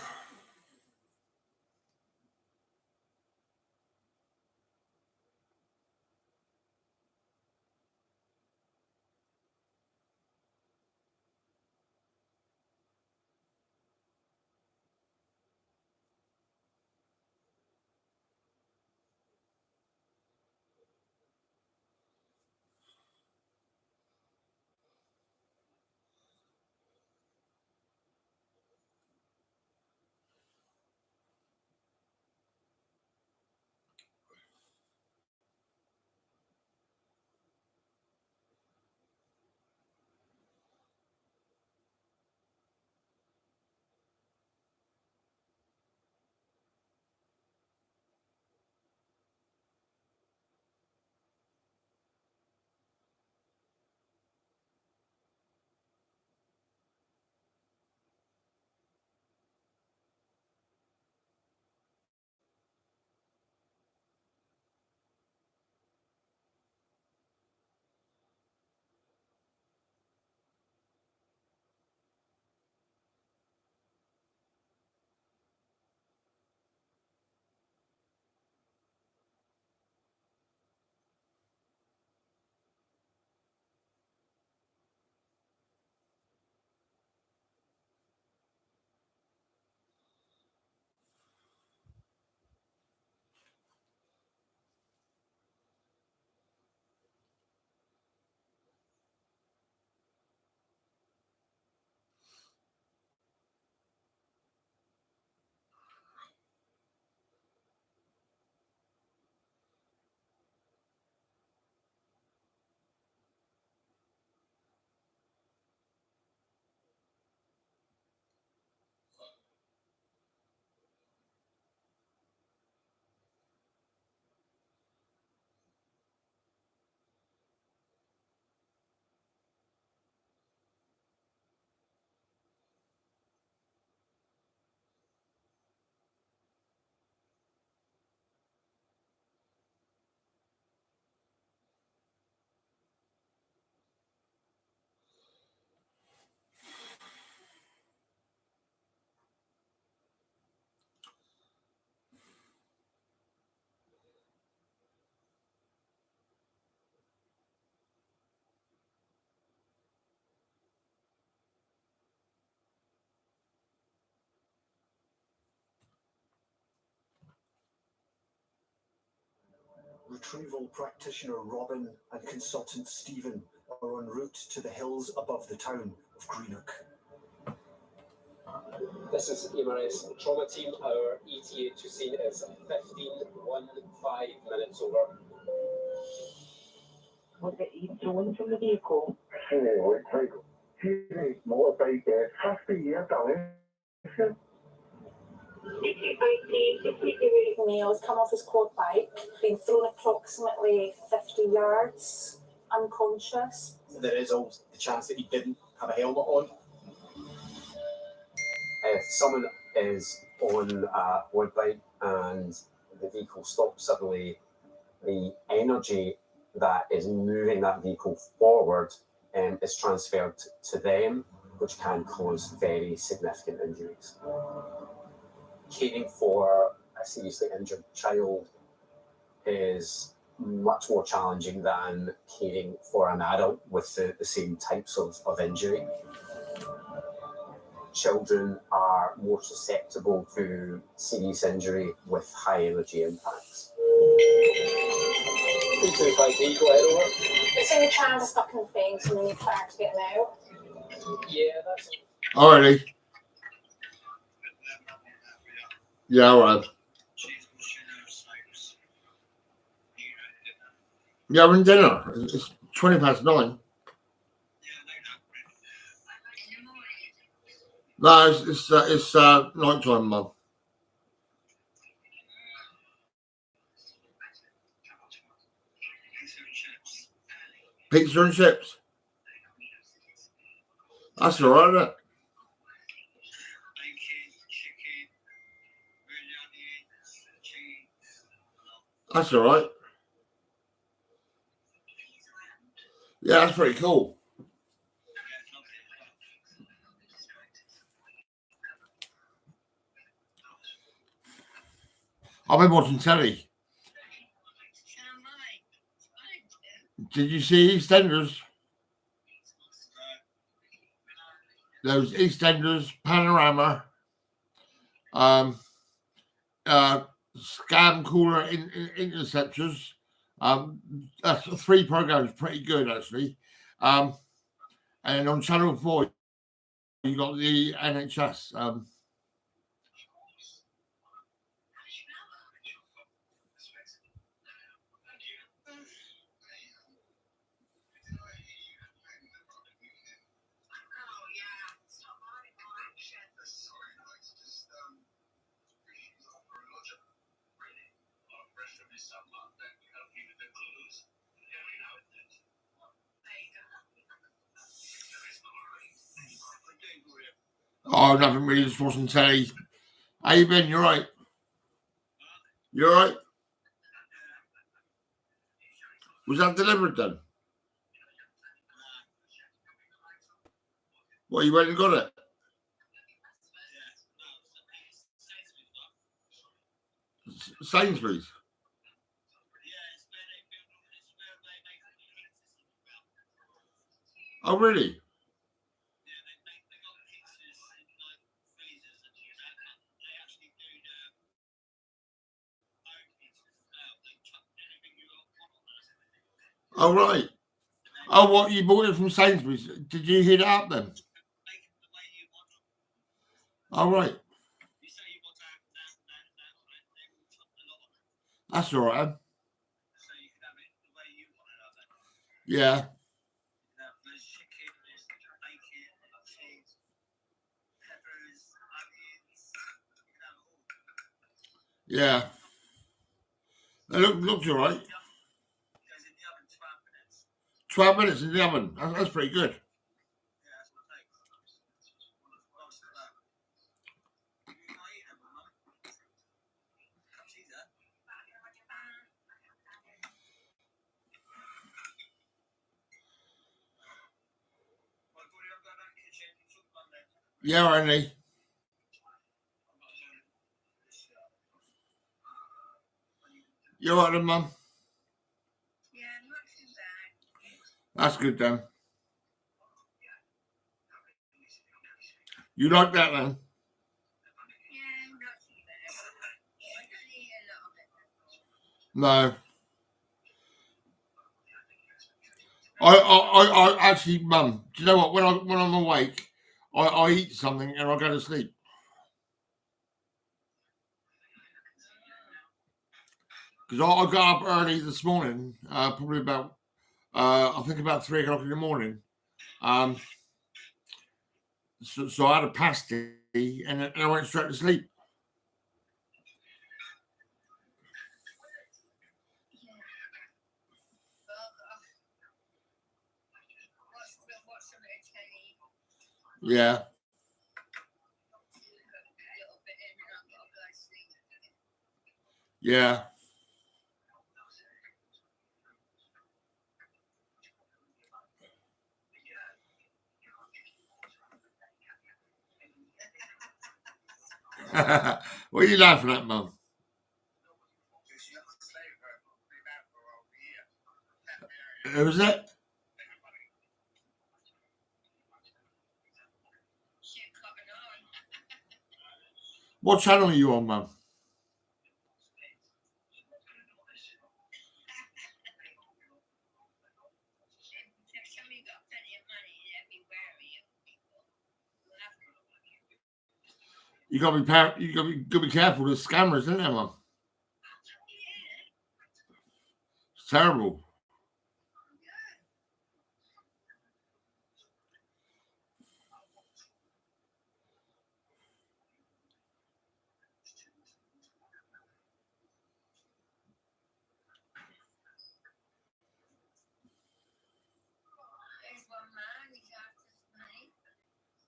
Retrieval practitioner Robin and consultant Stephen are en route to the hills above the town of Greenock. This is Emirates Trauma Team. Our ETA to scene is 15 minutes over. Was it you thrown from the vehicle? Motorbike half a year down. Males come off his quad bike, being thrown approximately 50 yards, unconscious. There is always the chance that he didn't have a helmet on. If someone is on a quad bike and the vehicle stops suddenly, the energy that is moving that vehicle forward is transferred to them, which can cause very significant injuries. Caring for a seriously injured child is much more challenging than caring for an adult with the same types of injury. Children are more susceptible to serious injury with high energy impacts. 325D, go ahead over. It's in the child is stuck in the things and we need fire to get them out. Yeah, that's Alrighty. Yeah, alright. Yeah, having dinner. It's 9:20. No, it's night time, Mum. Pizza and chips. That's all right, isn't it? That's all right. Yeah, that's pretty cool. I've been watching telly. Did you see EastEnders? Those EastEnders, Panorama, Scam Caller Interceptors. That's 3 programs, pretty good actually. And on Channel 4, you got the NHS. Oh, nothing really, just watching telly. How you been? You right? You right? Was that delivered then? Well, you went and got it? Sainsbury's? Oh, really? Oh, right. Oh, what, you bought it from Sainsbury's? Did you heat it up then? Oh, right. That's all right. Yeah. Yeah. It looks all right. 12 minutes in the oven. That's pretty good. Yeah, Randy. You all right then, Mum? That's good then. You like that then? No. I actually, Mum, do you know what? When I'm awake, I eat something and I go to sleep. Because I got up early this morning, probably about I think about 3 o'clock in the morning. So I had a pasty and then I went straight to sleep. Yeah. Yeah. What are you laughing at, Mum? Who was that? What channel are you on, Mum? You gotta be careful. There's scammers, isn't there, Mum? It's terrible.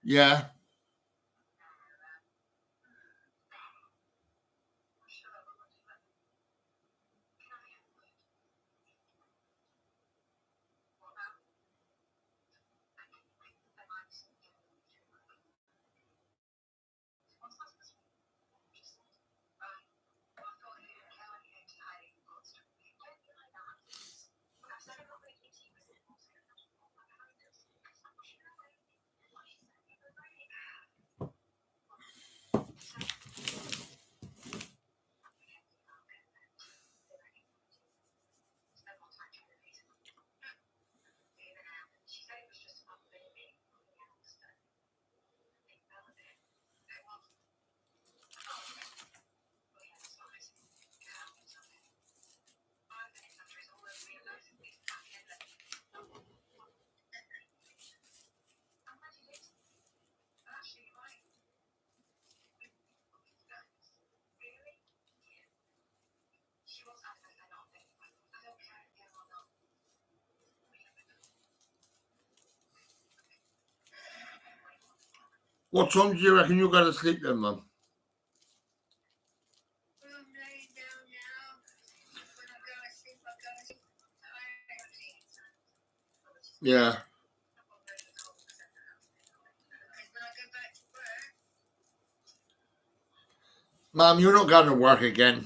Yeah. What time do you reckon you'll go to sleep then, Mum? Yeah. Mum, you're not going to work again.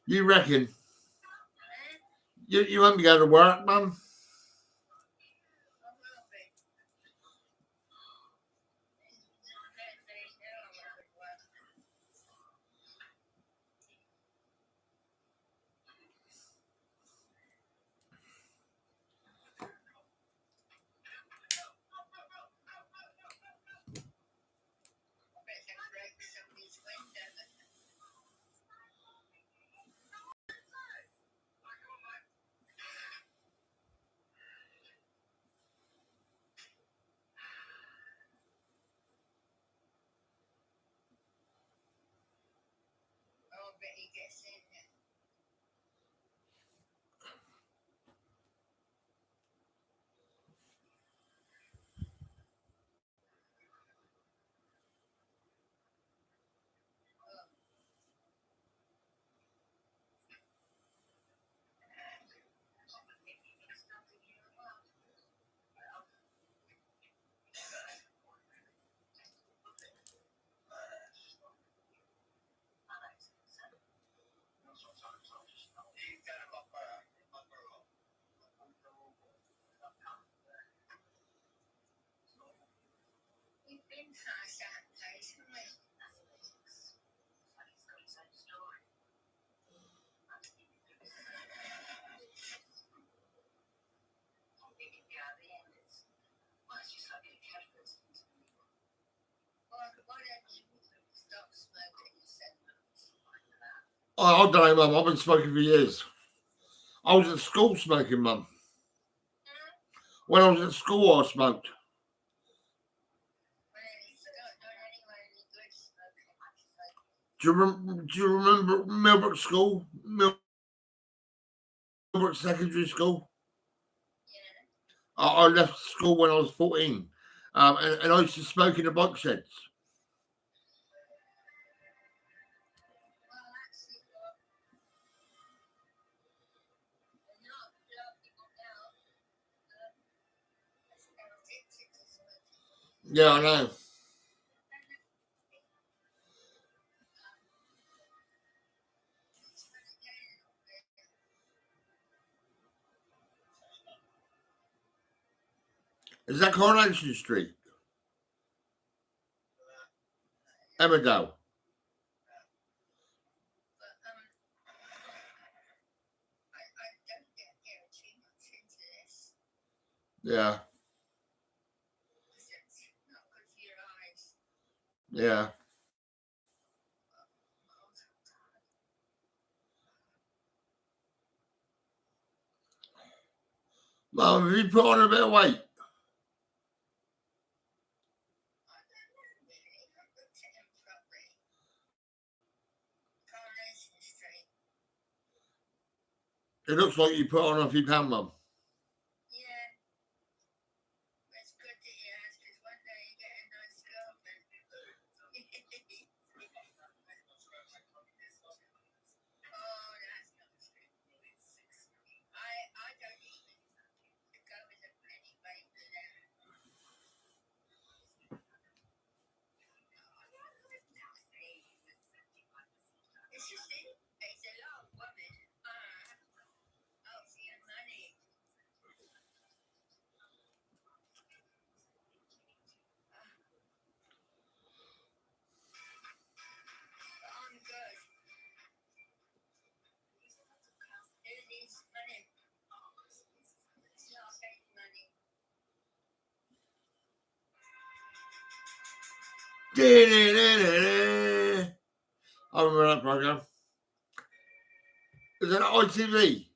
You reckon? You won't be going to work, Mum? I don't know, Mum. I've been smoking for years. I was at school smoking, Mum. When I was at school, I smoked. Do you remember Millbrook School? Millbrook Secondary School? I left school when I was 14. And I used to smoke in the bike sheds. Yeah, I know. Is that Coronation Street? Emmerdale. Yeah. Yeah. Mum, have you put on a bit of weight? It looks like you put on a few pounds, Mum. I remember that program. Is that ITV?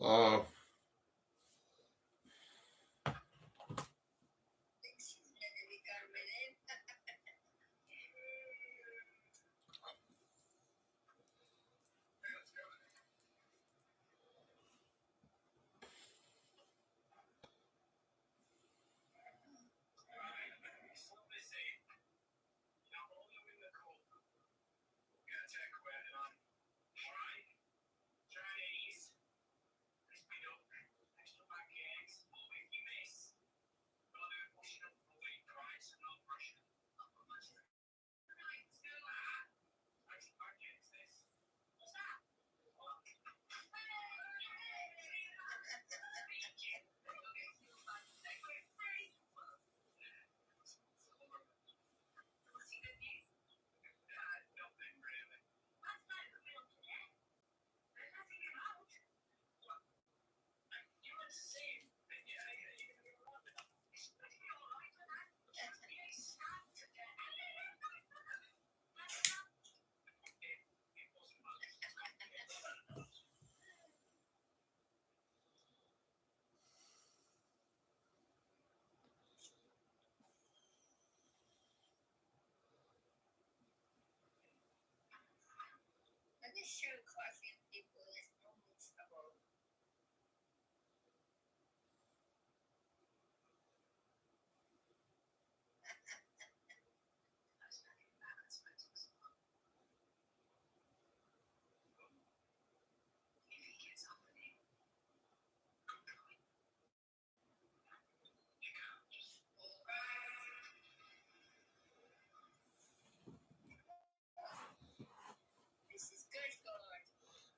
Oh.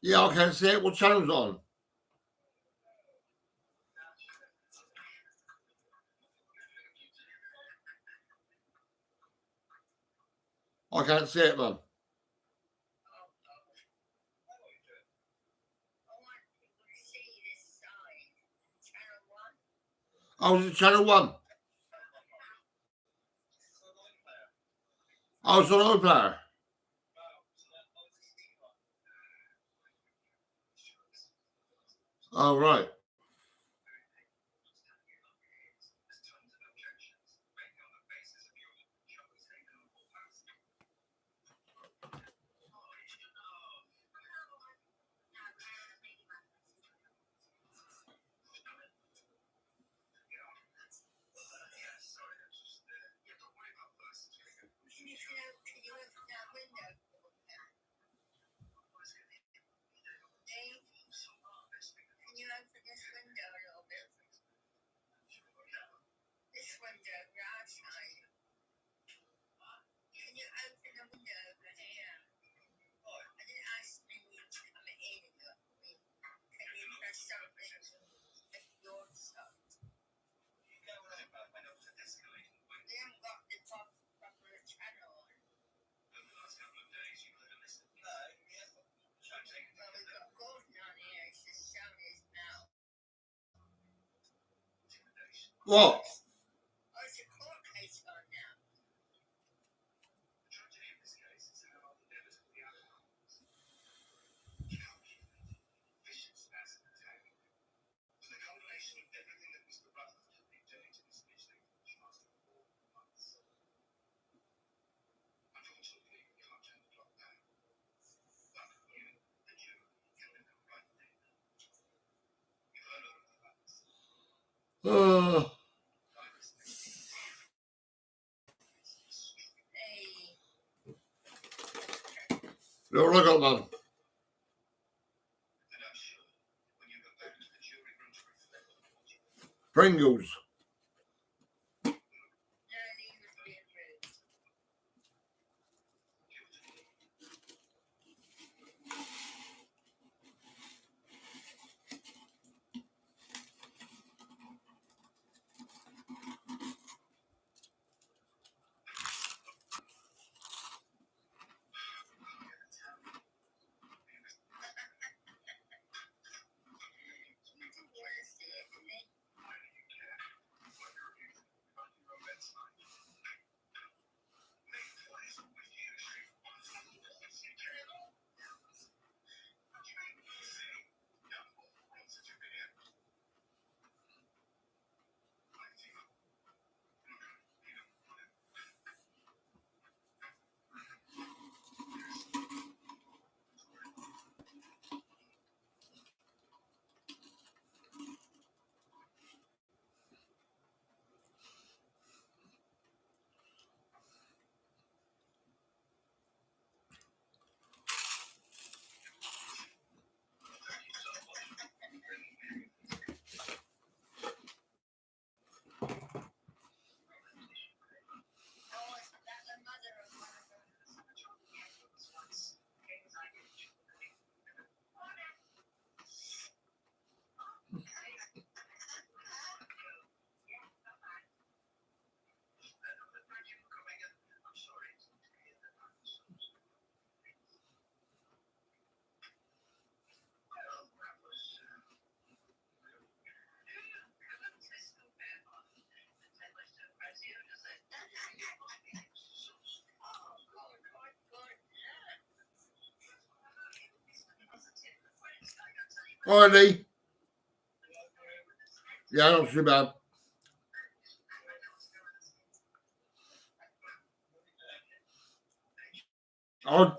Yeah, I can see it. What channel's on? I can't see it, man. Oh, is it channel 1? Oh, it's on iPlayer. Oh, right. What? Look, I got, man. Pringles. Alrighty. Yeah, not too bad. Oh.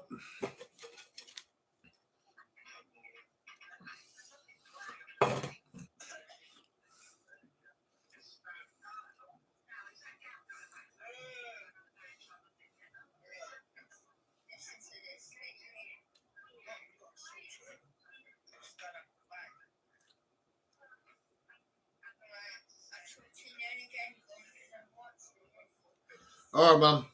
All right, man.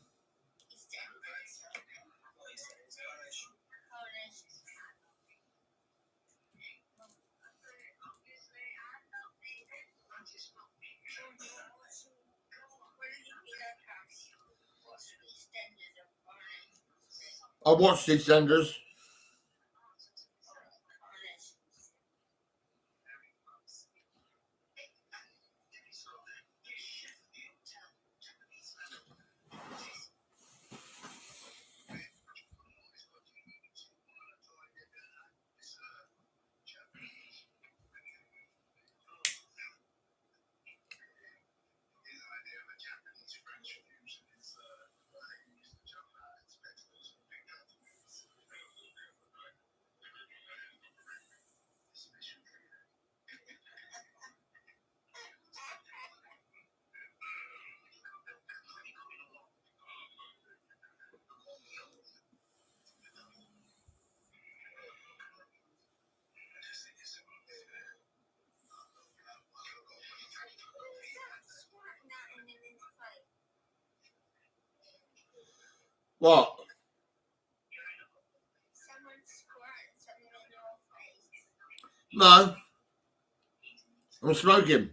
I watched EastEnders. What? No. I'm smoking.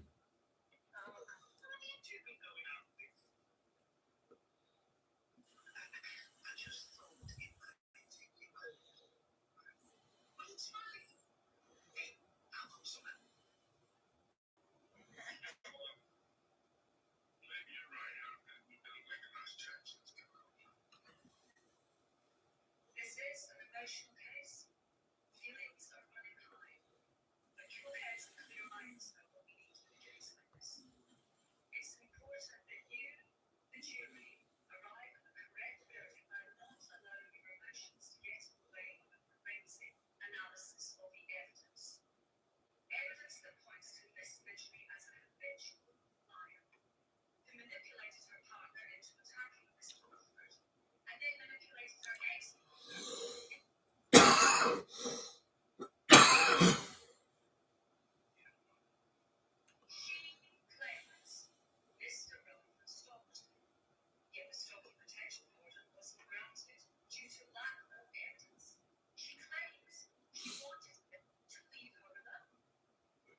This is an emotional case. Feelings are running high. But cool heads and clear minds are what we need in a case like this. It's important that you, the jury, arrive at the correct verdict and not allow your emotions to get in the way of a forensic analysis of the evidence. Evidence that points to Miss Midgley as an habitual liar, who manipulated her partner into attacking Mr. Rutherford, and then manipulated her ex. Claims Mr. Rutherford stalked her, yet the stalking protection order wasn't granted due to lack of evidence. She claims she wanted him to leave her alone,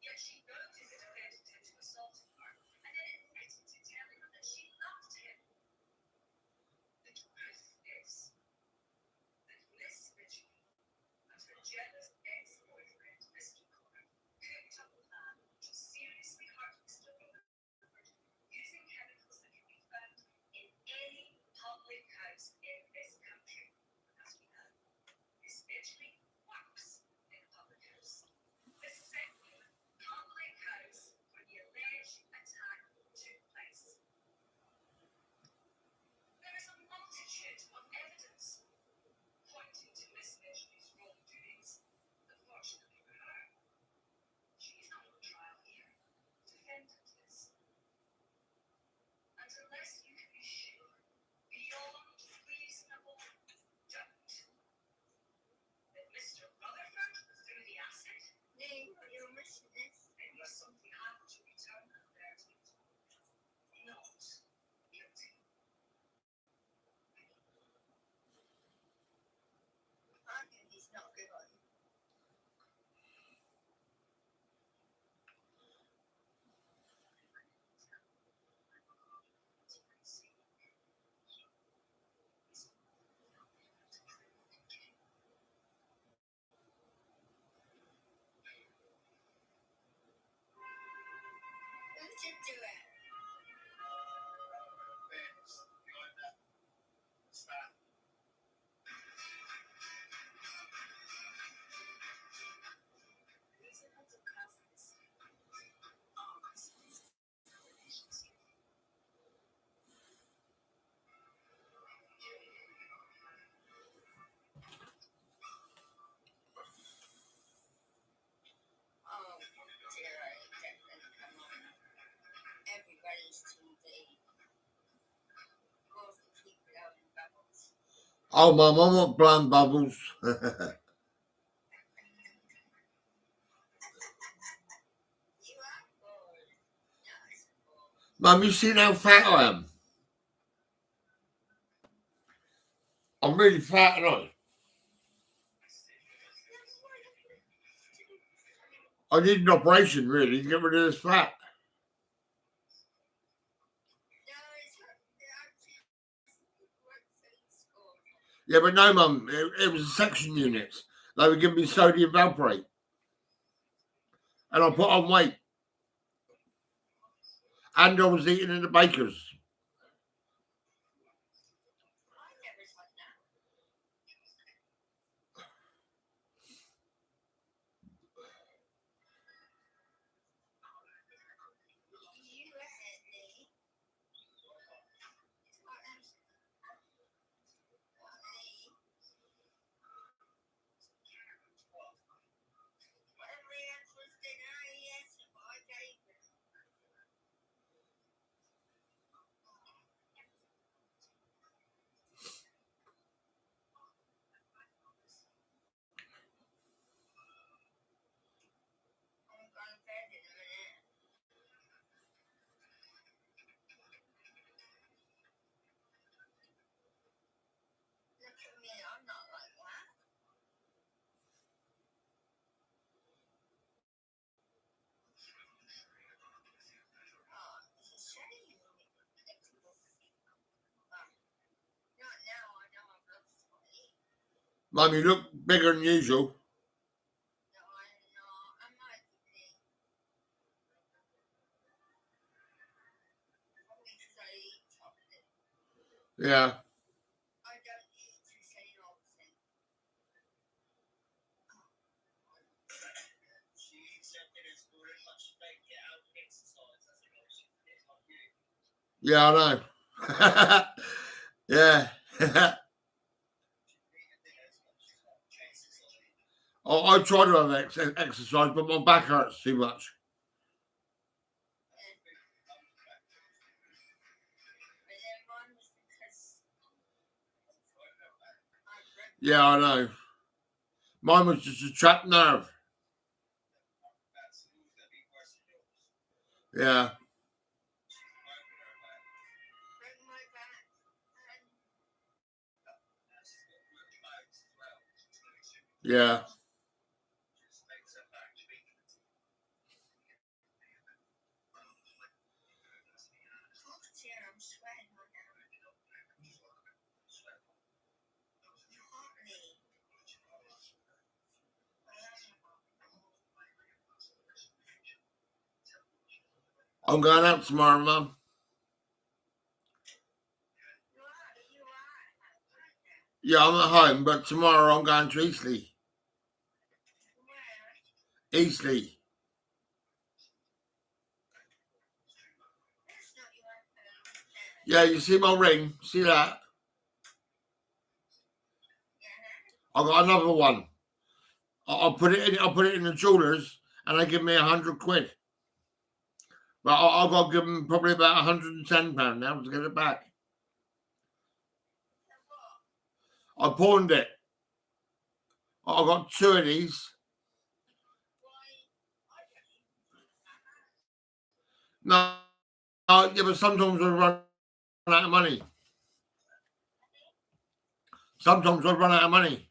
yet she noted the defendant to assaulting her and then admitted to telling him that she loved him. The truth is that Miss Midgley and her jealous ex-boyfriend, Mr. Connor, cooked up a plan to seriously hurt Mr. Rutherford using chemicals that can be found in any public house in this country. As we know, Miss Midgley works in a public house. The second public house where the alleged attack took place. There is a multitude of evidence pointing to Miss Midgley's wrongdoings. Unfortunately for her, she's not on trial here. Defendant is. And unless you can be sure, beyond reasonable doubt, that Mr. Rutherford threw the acid, you're missing this. Unless something happened to return the verdict, not guilty. I think he's not good on you. Who did do it? These are lots of cousins. All cousins. Oh dear, come on. Everybody's TV. Both keep it out in bubbles. Oh, my mum won't blowing bubbles. Mum, you seen how fat I am? I'm really fat, aren't I? I need an operation, really, to get rid of this fat. Yeah, but no, Mum, it was a section units. They were giving me sodium valproate. And I put on weight. And I was eating in the bakers. Mum, you look bigger than usual. Yeah. Yeah, I know. Yeah. I try to have exercise, but my back hurts too much. Yeah, I know. Mine was just a trapped nerve. Yeah. Yeah. I'm going out tomorrow, Mum. Yeah, I'm at home, but tomorrow I'm going to Eastleigh. Eastleigh. Yeah, you see my ring? See that? I got another one. I'll put it in. I'll put it in the jewelers, and they give me £100. But I've got to give them probably about £110 now to get it back. I pawned it. I got 2 of these. No, yeah, but sometimes I run out of money. Sometimes I run out of money.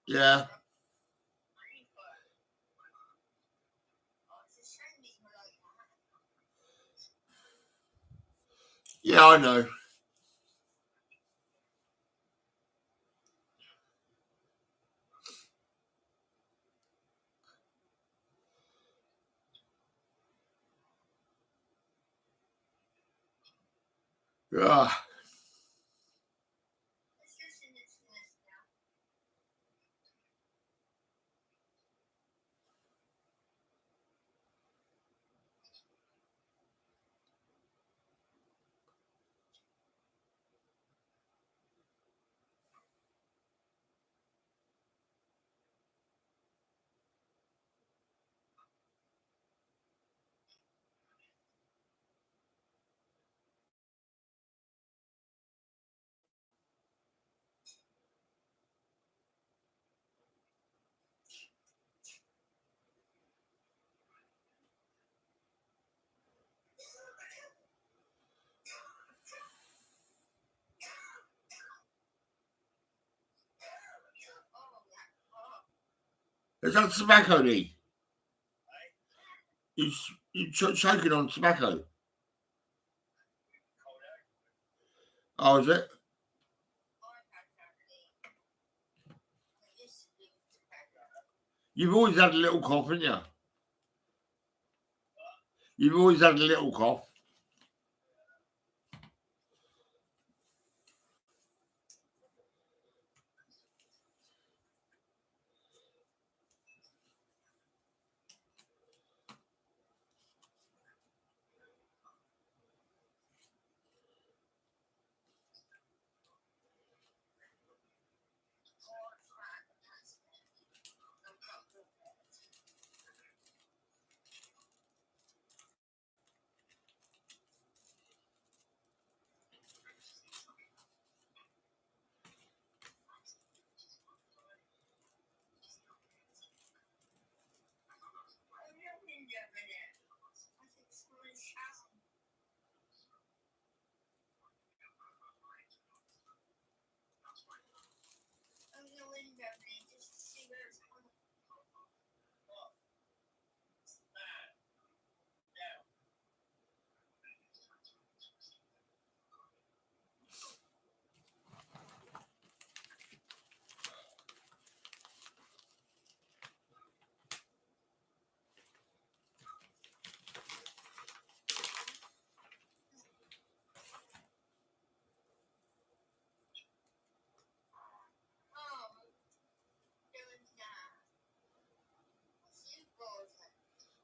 Yeah. Yeah, I know. Yeah. Is that tobacco leaf? You choking on tobacco. Oh, is it? You've always had a little cough, haven't you? You've always had a little cough.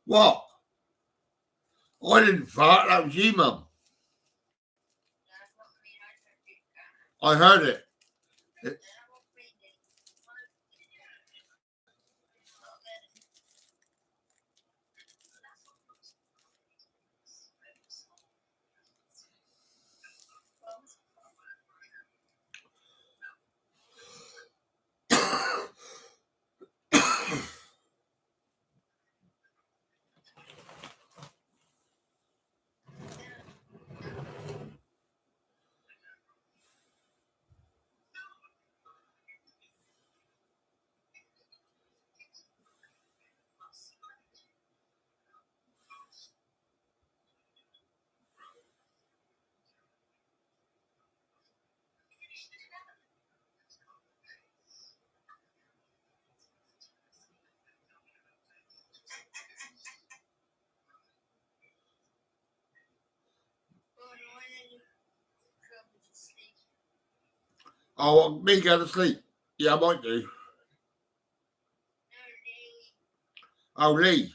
What? I didn't fart. That was you, Mum. I heard it. Oh, me go to sleep. Yeah, I might do. Oh, Lee.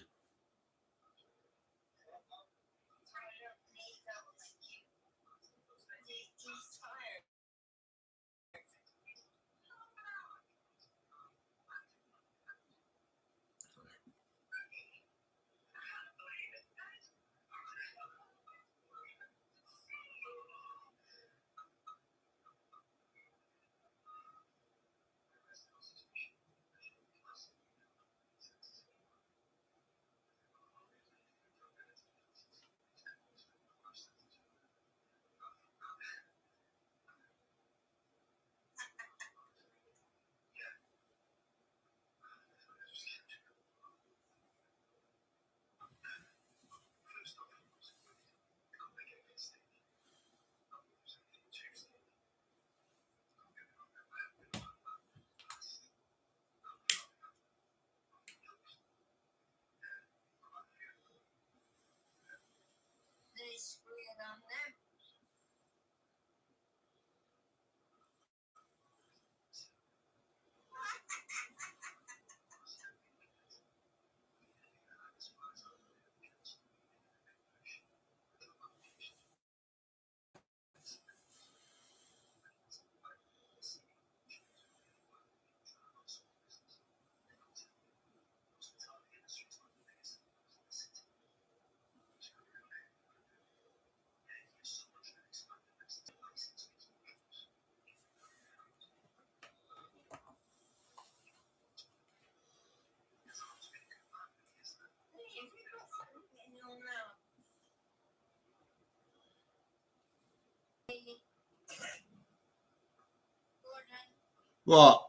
What?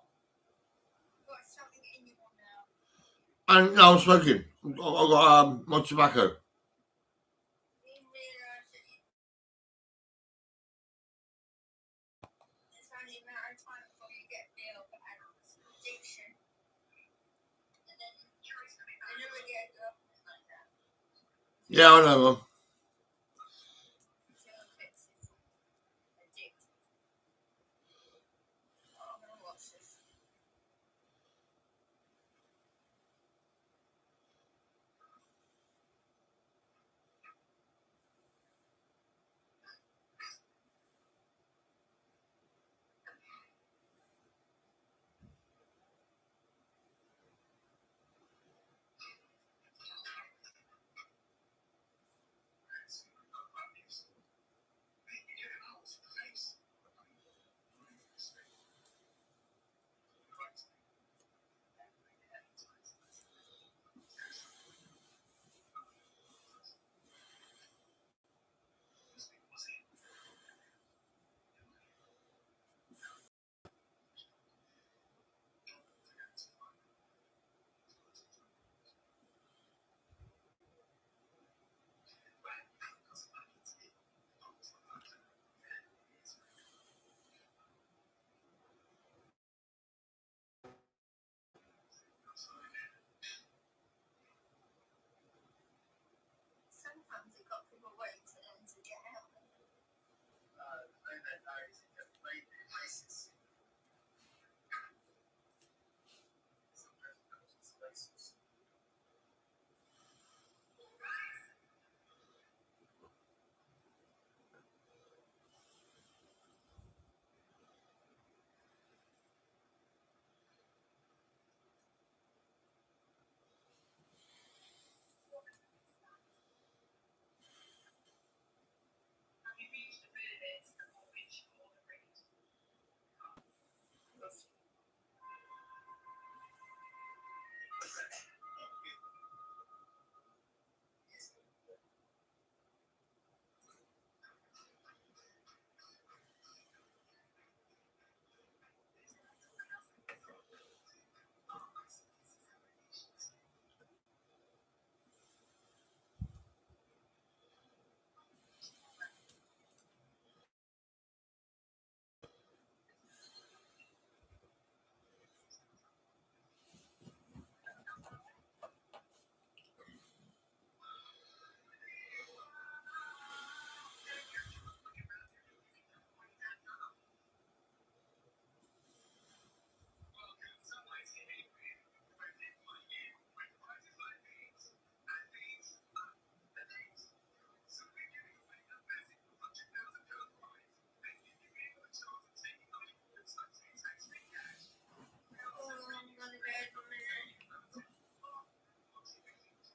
And no, I'm smoking. I've got my tobacco. Yeah, I know, Mum.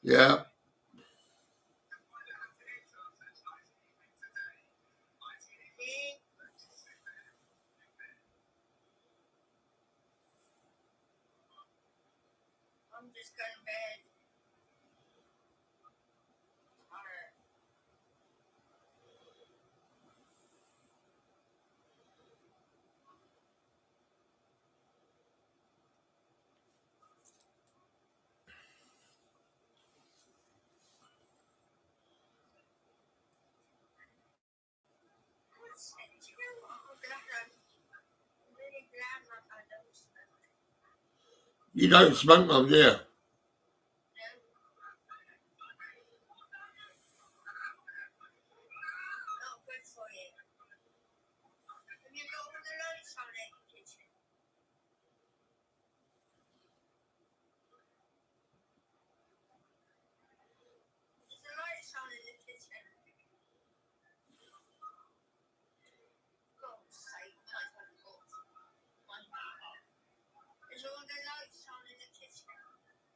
Yeah. I'm just going to bed. You don't smoke, Mum, do you? There's all the lights on in the kitchen.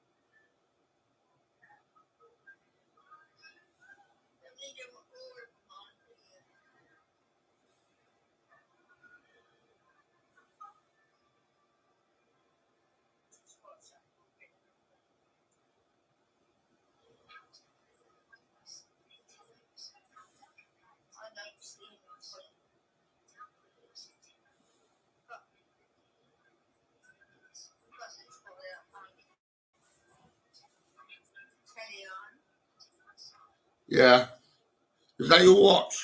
Yeah. Is that your watch?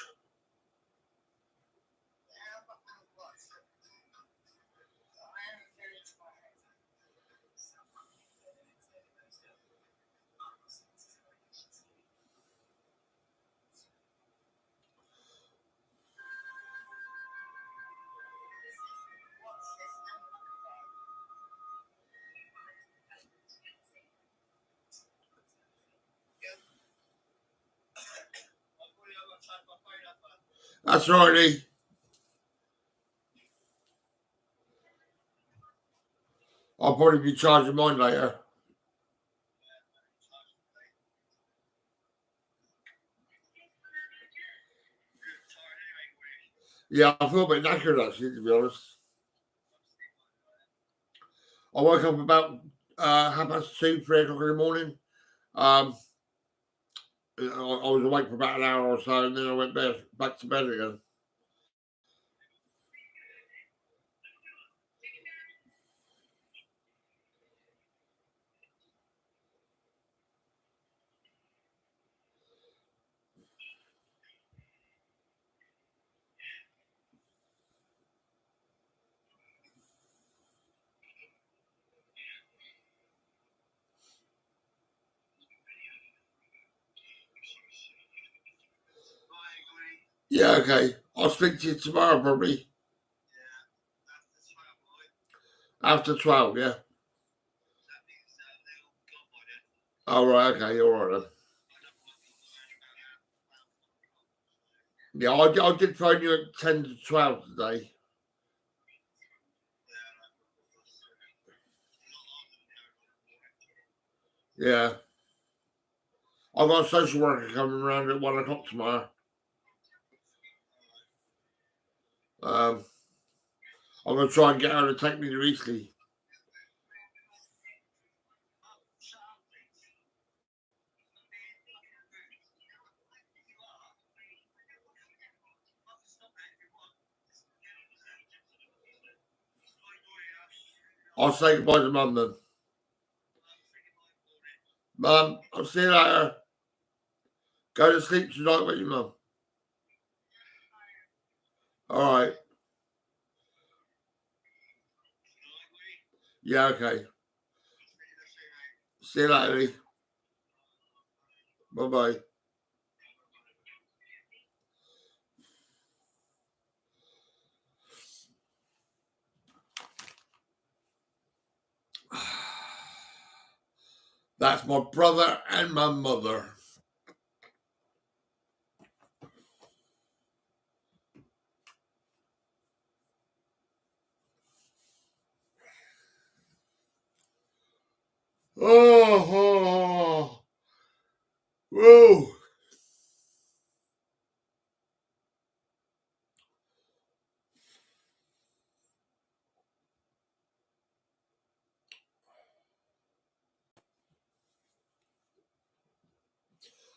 That's right, Lee. I'll probably be charging mine later. Yeah, I feel a bit knackered actually, to be honest. I woke up about 2:30, 3 o'clock in the morning. I was awake for about an hour or so, and then I went back to bed again. Yeah, okay. I'll speak to you tomorrow, probably. After 12, yeah. All right, okay, all right then. Yeah, I did phone you at 10 to 12 today. Yeah. I've got a social worker coming around at 1 o'clock tomorrow. I'm going to try and get her to take me to Eastleigh. I'll say goodbye to Mum then. Mum, I'll see you later. Go to sleep tonight with your mum. All right. Yeah, okay. See you later, Lee. Bye-bye. That's my brother and my mother. Oh. Whoa.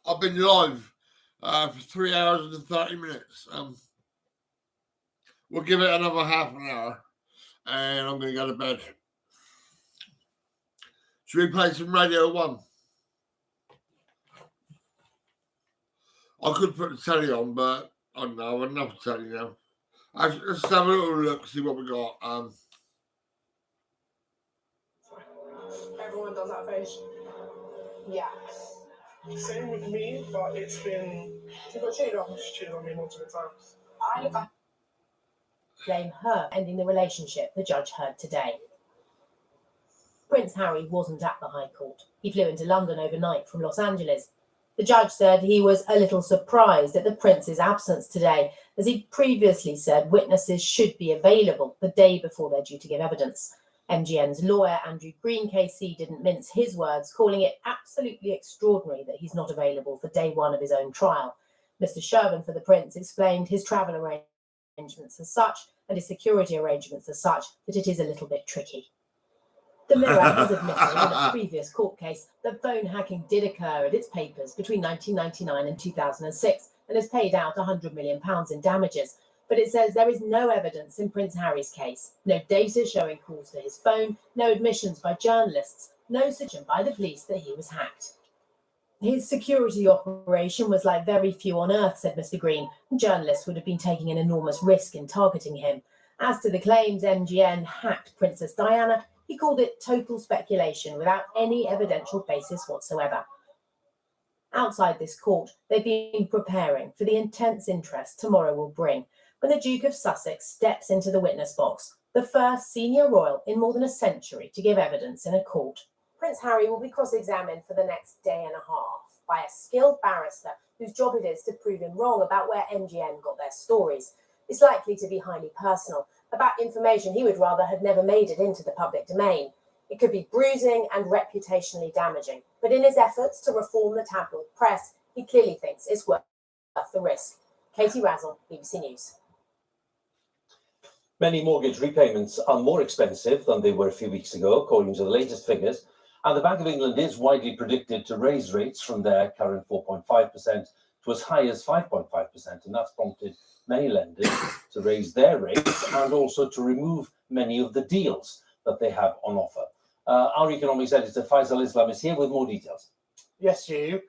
I've been live for 3 hours and 30 minutes. We'll give it another half an hour, and I'm going to go to bed. Should we play some Radio 1? I could put the telly on, but I don't know. I've enough telly now. Let's have a little look, see what we got. Everyone does that face. Yeah. Same with me, but it's been. You got cheated on. She's cheated on me multiple times. I blame her ending the relationship, the judge heard today. Prince Harry wasn't at the High Court. He flew into London overnight from Los Angeles. The judge said he was a little surprised at the prince's absence today, as he previously said witnesses should be available the day before they're due to give evidence. MGN's lawyer, Andrew Green KC, didn't mince his words, calling it absolutely extraordinary that he's not available for day one of his own trial. Mr. Shervin for the Prince explained his travel arrangements as such and his security arrangements as such that it is a little bit tricky. The Mirror has admitted in a previous court case that phone hacking did occur at its papers between 1999 and 2006 and has paid out £100 million in damages. But it says there is no evidence in Prince Harry's case. No data showing calls to his phone, no admissions by journalists, no suggestion by the police that he was hacked. His security operation was like very few on earth, said Mr. Green. Journalists would have been taking an enormous risk in targeting him. As to the claims MGN hacked Princess Diana, he called it total speculation without any evidential basis whatsoever. Outside this court, they've been preparing for the intense interest tomorrow will bring when the Duke of Sussex steps into the witness box, the first senior royal in more than a century to give evidence in a court. Prince Harry will be cross-examined for the next day and a half by a skilled barrister whose job it is to prove him wrong about where MGN got their stories. It's likely to be highly personal, about information he would rather had never made it into the public domain. It could be bruising and reputationally damaging, but in his efforts to reform the tabloid press, he clearly thinks it's worth the risk. Katie Razzle, BBC News. Many mortgage repayments are more expensive than they were a few weeks ago, according to the latest figures, and the Bank of England is widely predicted to raise rates from their current 4.5% to as high as 5.5%, and that's prompted many lenders to raise their rates and also to remove many of the deals that they have on offer. Our economics editor Faisal Islam is here with more details. Yes, Hugh.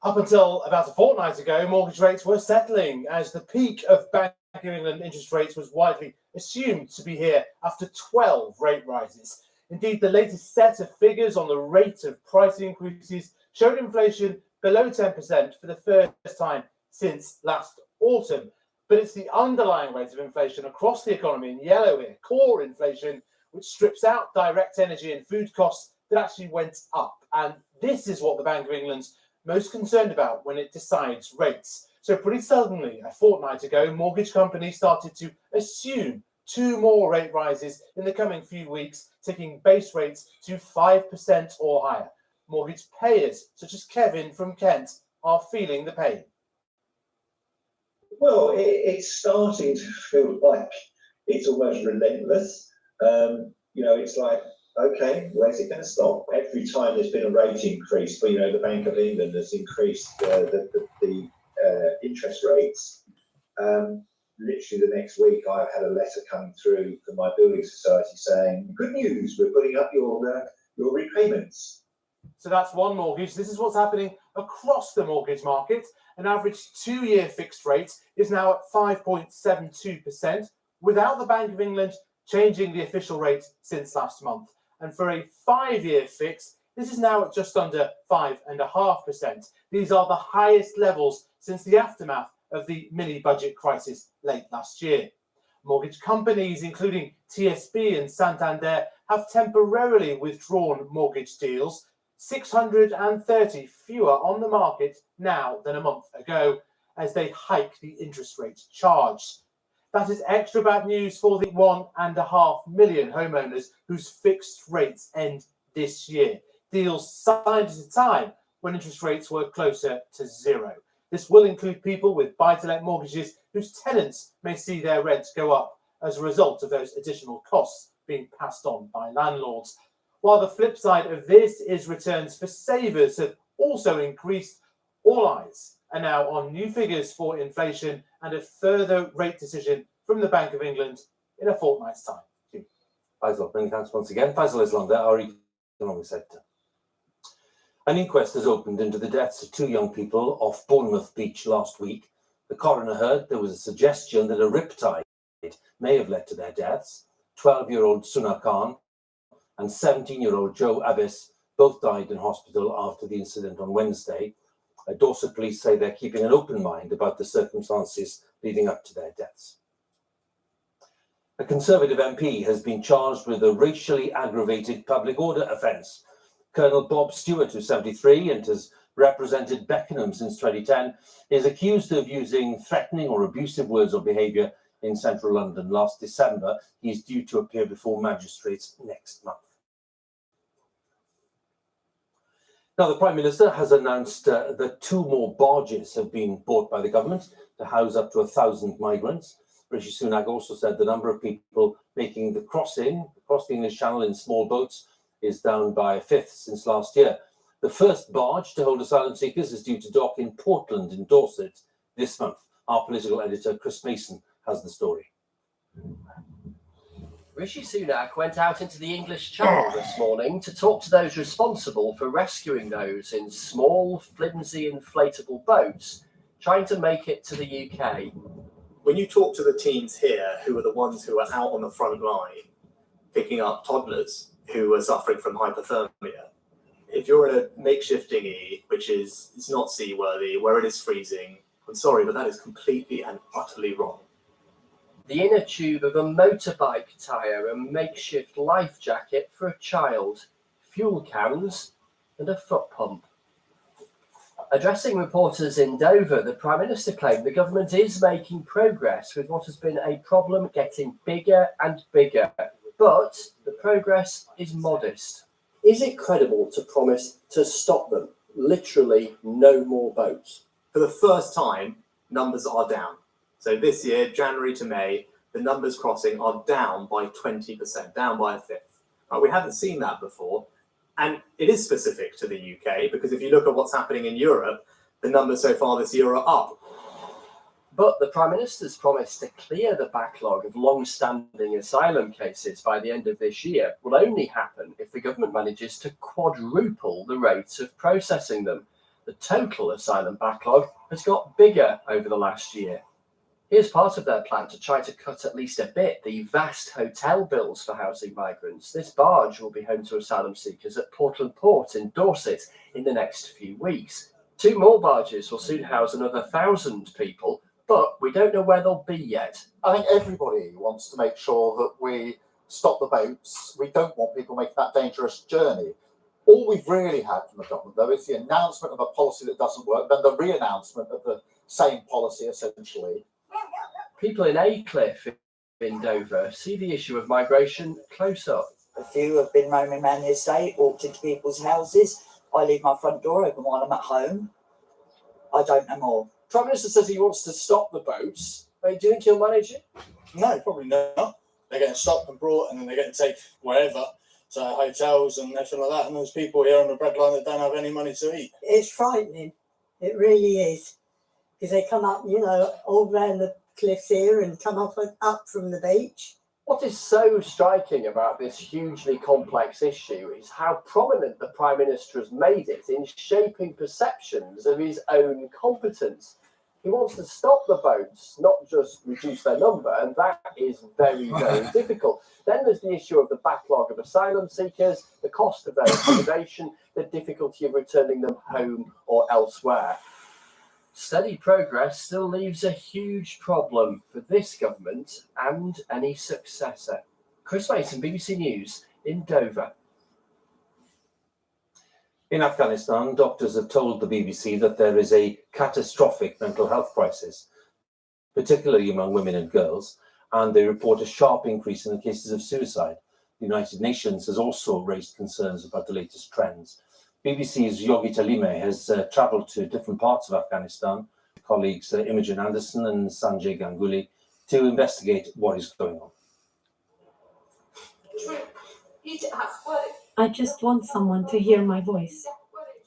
Up until about a fortnight ago, mortgage rates were settling as the peak of Bank of England interest rates was widely assumed to be here after 12 rate rises. Indeed, the latest set of figures on the rate of price increases showed inflation below 10% for the first time since last autumn. But it's the underlying rate of inflation across the economy in yellow here, core inflation, which strips out direct energy and food costs, that actually went up. And this is what the Bank of England's most concerned about when it decides rates. So pretty suddenly, a fortnight ago, mortgage companies started to assume 2 more rate rises in the coming few weeks, taking base rates to 5% or higher. Mortgage payers, such as Kevin from Kent, are feeling the pain. Well, it's starting to feel like it's almost relentless. It's like, okay, where's it going to stop? Every time there's been a rate increase, but the Bank of England has increased the interest rates. Literally the next week, I had a letter coming through from my building society saying, "Good news, we're putting up your repayments." So that's one mortgage. This is what's happening across the mortgage market. An average 2-year fixed rate is now at 5.72%, without the Bank of England changing the official rate since last month. And for a 5-year fix, this is now at just under 5.5%. These are the highest levels since the aftermath of the mini-budget crisis late last year. Mortgage companies, including TSB and Santander, have temporarily withdrawn mortgage deals, 630 fewer on the market now than a month ago, as they hike the interest rate charged. That is extra bad news for the 1.5 million homeowners whose fixed rates end this year. Deals signed at a time when interest rates were closer to zero. This will include people with buy-to-let mortgages whose tenants may see their rents go up as a result of those additional costs being passed on by landlords. While the flip side of this is returns for savers have also increased, all eyes are now on new figures for inflation and a further rate decision from the Bank of England in a fortnight's time. Faisal, many thanks once again. Faisal Islam there, our economics editor. An inquest has opened into the deaths of 2 young people off Bournemouth Beach last week. The coroner heard there was a suggestion that a riptide may have led to their deaths. 12-year-old Suna Khan and 17-year-old Joe Abbas both died in hospital after the incident on Wednesday. Dorset police say they're keeping an open mind about the circumstances leading up to their deaths. A Conservative MP has been charged with a racially aggravated public order offence. Colonel Bob Stewart, who's 73 and has represented Beckenham since 2010, is accused of using threatening or abusive words or behaviour in central London last December. He is due to appear before magistrates next month. Now, the Prime Minister has announced that 2 more barges have been bought by the government to house up to 1,000 migrants. Rishi Sunak also said the number of people making the crossing across the English Channel in small boats is down by 1/5 since last year. The first barge to hold asylum seekers is due to dock in Portland in Dorset this month. Our political editor, Chris Mason, has the story. Rishi Sunak went out into the English Channel this morning to talk to those responsible for rescuing those in small, flimsy, inflatable boats trying to make it to the UK. When you talk to the teams here, who are the ones who are out on the front line, picking up toddlers who are suffering from hypothermia, if you're in a makeshift dinghy, which is it's not seaworthy, where it is freezing, I'm sorry, but that is completely and utterly wrong. The inner tube of a motorbike tyre, a makeshift life jacket for a child, fuel cans and a foot pump. Addressing reporters in Dover, the Prime Minister claimed the government is making progress with what has been a problem getting bigger and bigger, but the progress is modest. Is it credible to promise to stop them? Literally no more boats. For the first time, numbers are down. So this year, January to May, the numbers crossing are down by 20%, down by a fifth. We haven't seen that before. And it is specific to the UK, because if you look at what's happening in Europe, the numbers so far this year are up. But the Prime Minister's promise to clear the backlog of long-standing asylum cases by the end of this year will only happen if the government manages to quadruple the rates of processing them. The total asylum backlog has got bigger over the last year. Here's part of their plan to try to cut at least a bit the vast hotel bills for housing migrants. This barge will be home to asylum seekers at Portland Port in Dorset in the next few weeks. 2 more barges will soon house another 1,000 people, but we don't know where they'll be yet. I think everybody wants to make sure that we stop the boats. We don't want people making that dangerous journey. All we've really had from the government, though, is the announcement of a policy that doesn't work, then the re-announcement of the same policy, essentially. People in Aycliffe in Dover see the issue of migration close up. A few have been roaming around the estate, walked into people's houses. I leave my front door open while I'm at home. I don't know more. Prime Minister says he wants to stop the boats. Do you think he'll manage it? No, probably not. They're getting stopped and brought, and then they're getting taken wherever, to hotels and everything like that. And there's people here on the breadline that don't have any money to eat. It's frightening. It really is. Because they come up, all round the cliffs here and come up from the beach. What is so striking about this hugely complex issue is how prominent the Prime Minister has made it in shaping perceptions of his own competence. He wants to stop the boats, not just reduce their number, and that is very, very difficult. Then there's the issue of the backlog of asylum seekers, the cost of their accommodation, the difficulty of returning them home or elsewhere. Steady progress still leaves a huge problem for this government and any successor. Chris Mason, BBC News in Dover. In Afghanistan, doctors have told the BBC that there is a catastrophic mental health crisis, particularly among women and girls, and they report a sharp increase in the cases of suicide. The United Nations has also raised concerns about the latest trends. BBC's Yogita Lime has travelled to different parts of Afghanistan, colleagues Imogen Anderson and Sanjay Ganguly, to investigate what is going on. I just want someone to hear my voice.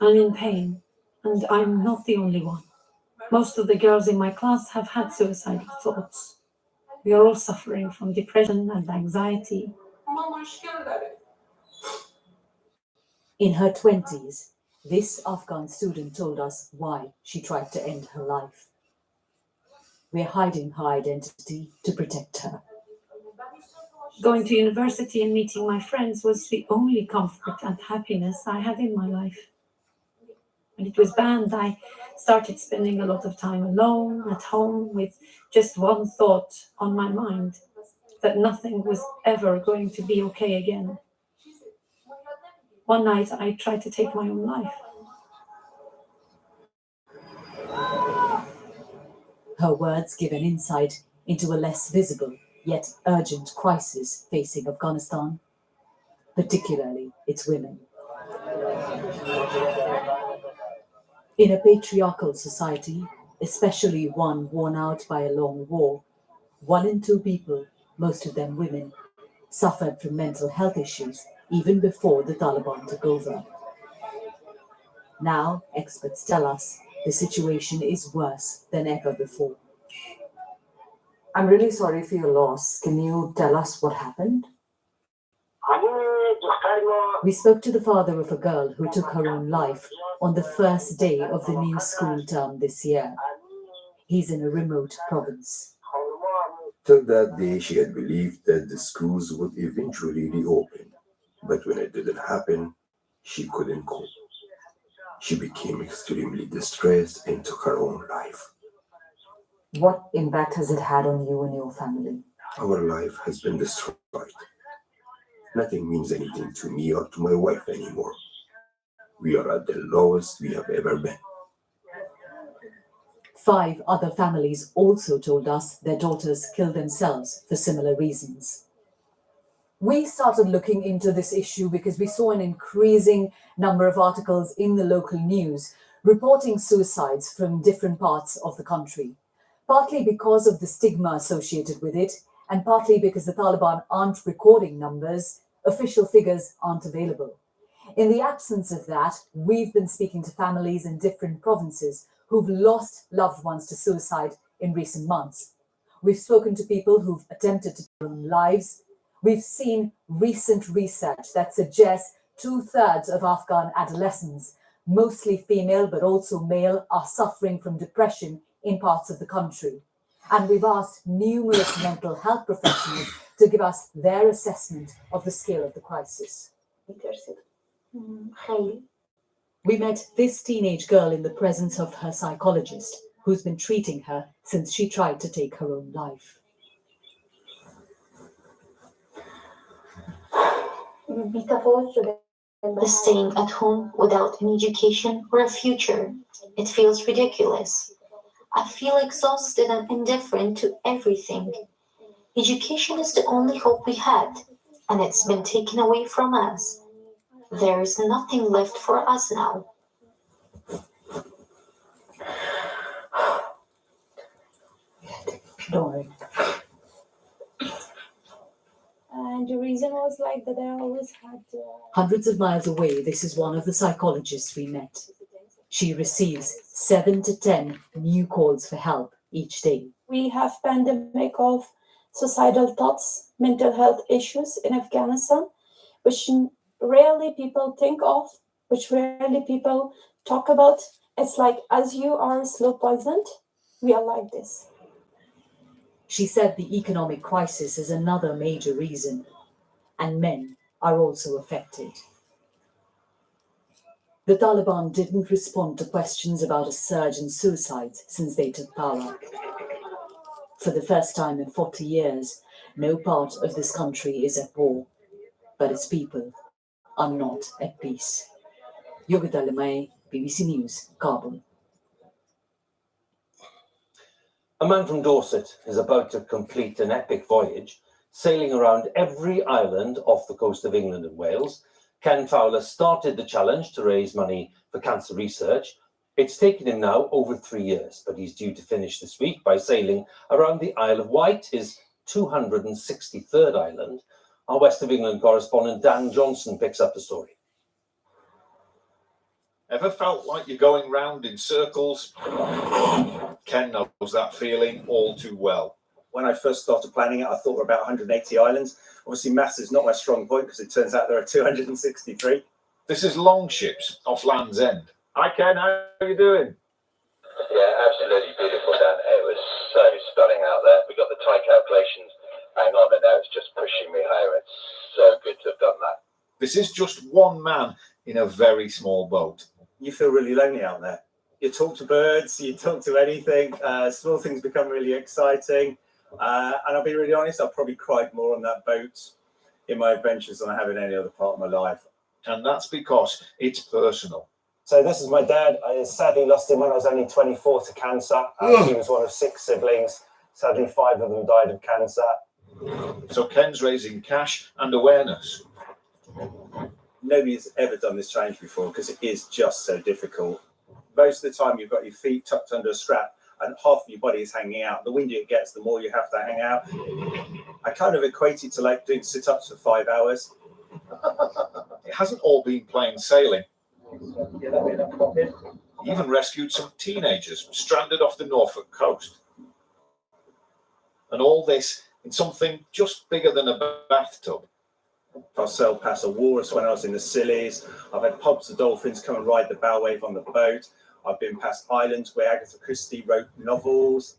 I'm in pain, and I'm not the only one. Most of the girls in my class have had suicidal thoughts. We are all suffering from depression and anxiety. In her 20s, this Afghan student told us why she tried to end her life. We're hiding her identity to protect her. Going to university and meeting my friends was the only comfort and happiness I had in my life. When it was banned, I started spending a lot of time alone at home with just one thought on my mind, that nothing was ever going to be okay again. One night, I tried to take my own life. Her words give an insight into a less visible yet urgent crisis facing Afghanistan, particularly its women. In a patriarchal society, especially one worn out by a long war, 1 in 2 people, most of them women, suffered from mental health issues even before the Taliban took over. Now, experts tell us the situation is worse than ever before. I'm really sorry for your loss. Can you tell us what happened? We spoke to the father of a girl who took her own life on the first day of the new school term this year. He's in a remote province. Till that day, she had believed that the schools would eventually reopen. But when it didn't happen, she couldn't cope. She became extremely distressed and took her own life. What impact has it had on you and your family? Our life has been destroyed. Nothing means anything to me or to my wife anymore. We are at the lowest we have ever been. 5 other families also told us their daughters killed themselves for similar reasons. We started looking into this issue because we saw an increasing number of articles in the local news reporting suicides from different parts of the country, partly because of the stigma associated with it, and partly because the Taliban aren't recording numbers, official figures aren't available. In the absence of that, we've been speaking to families in different provinces who've lost loved ones to suicide in recent months. We've spoken to people who've attempted to take their own lives. We've seen recent research that suggests 2/3 of Afghan adolescents, mostly female but also male, are suffering from depression in parts of the country. And we've asked numerous mental health professionals to give us their assessment of the scale of the crisis. We met this teenage girl in the presence of her psychologist, who's been treating her since she tried to take her own life. The staying at home without an education or a future, it feels ridiculous. I feel exhausted and indifferent to everything. Education is the only hope we had, and it's been taken away from us. There is nothing left for us now. Don't worry. And the reason was like that I always had... Hundreds of miles away, this is one of the psychologists we met. She receives 7 to 10 new calls for help each day. We have pandemic of suicidal thoughts, mental health issues in Afghanistan, which rarely people think of, which rarely people talk about. It's like, as you are slow poisoned, we are like this. She said the economic crisis is another major reason, and men are also affected. The Taliban didn't respond to questions about a surge in suicides since they took power. For the first time in 40 years, no part of this country is at war, but its people are not at peace. Yogita Lemay, BBC News, Kabul. A man from Dorset is about to complete an epic voyage, sailing around every island off the coast of England and Wales. Ken Fowler started the challenge to raise money for cancer research. It's taken him now over 3 years, but he's due to finish this week by sailing around the Isle of Wight, his 263rd island. Our West of England correspondent Dan Johnson picks up the story. Ever felt like you're going round in circles? Ken knows that feeling all too well. When I first started planning it, I thought there were about 180 islands. Obviously, maths is not my strong point because it turns out there are 263. This is Longships off Land's End. Hi, Ken. How are you doing? Yeah, absolutely beautiful, Dan. It was so stunning out there. We got the tide calculations hang on, and now it's just pushing me higher. It's so good to have done that. This is just one man in a very small boat. You feel really lonely out there. You talk to birds, you talk to anything. Small things become really exciting. And I'll be really honest, I've probably cried more on that boat in my adventures than I have in any other part of my life. And that's because it's personal. So this is my dad. I sadly lost him when I was only 24 to cancer. He was one of 6 siblings. Sadly, 5 of them died of cancer. So Ken's raising cash and awareness. Nobody's ever done this challenge before because it is just so difficult. Most of the time you've got your feet tucked under a strap and half of your body is hanging out. The windier it gets, the more you have to hang out. I kind of equate it to like doing sit-ups for 5 hours. It hasn't all been plain sailing. He even rescued some teenagers stranded off the Norfolk coast. And all this in something just bigger than a bathtub. I've sailed past a walrus when I was in the Scillies. I've had pubs of dolphins come and ride the bow wave on the boat. I've been past islands where Agatha Christie wrote novels.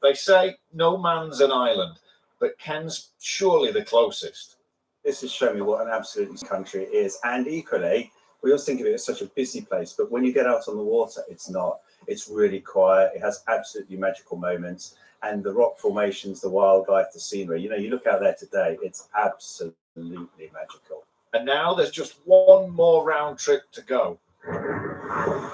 They say no man's an island, but Ken's surely the closest. This has shown me what an absolute country it is. And equally, we always think of it as such a busy place, but when you get out on the water, it's not. It's really quiet. It has absolutely magical moments. And the rock formations, the wildlife, the scenery, you know, you look out there today, it's absolutely magical. And now there's just one more round trip to go.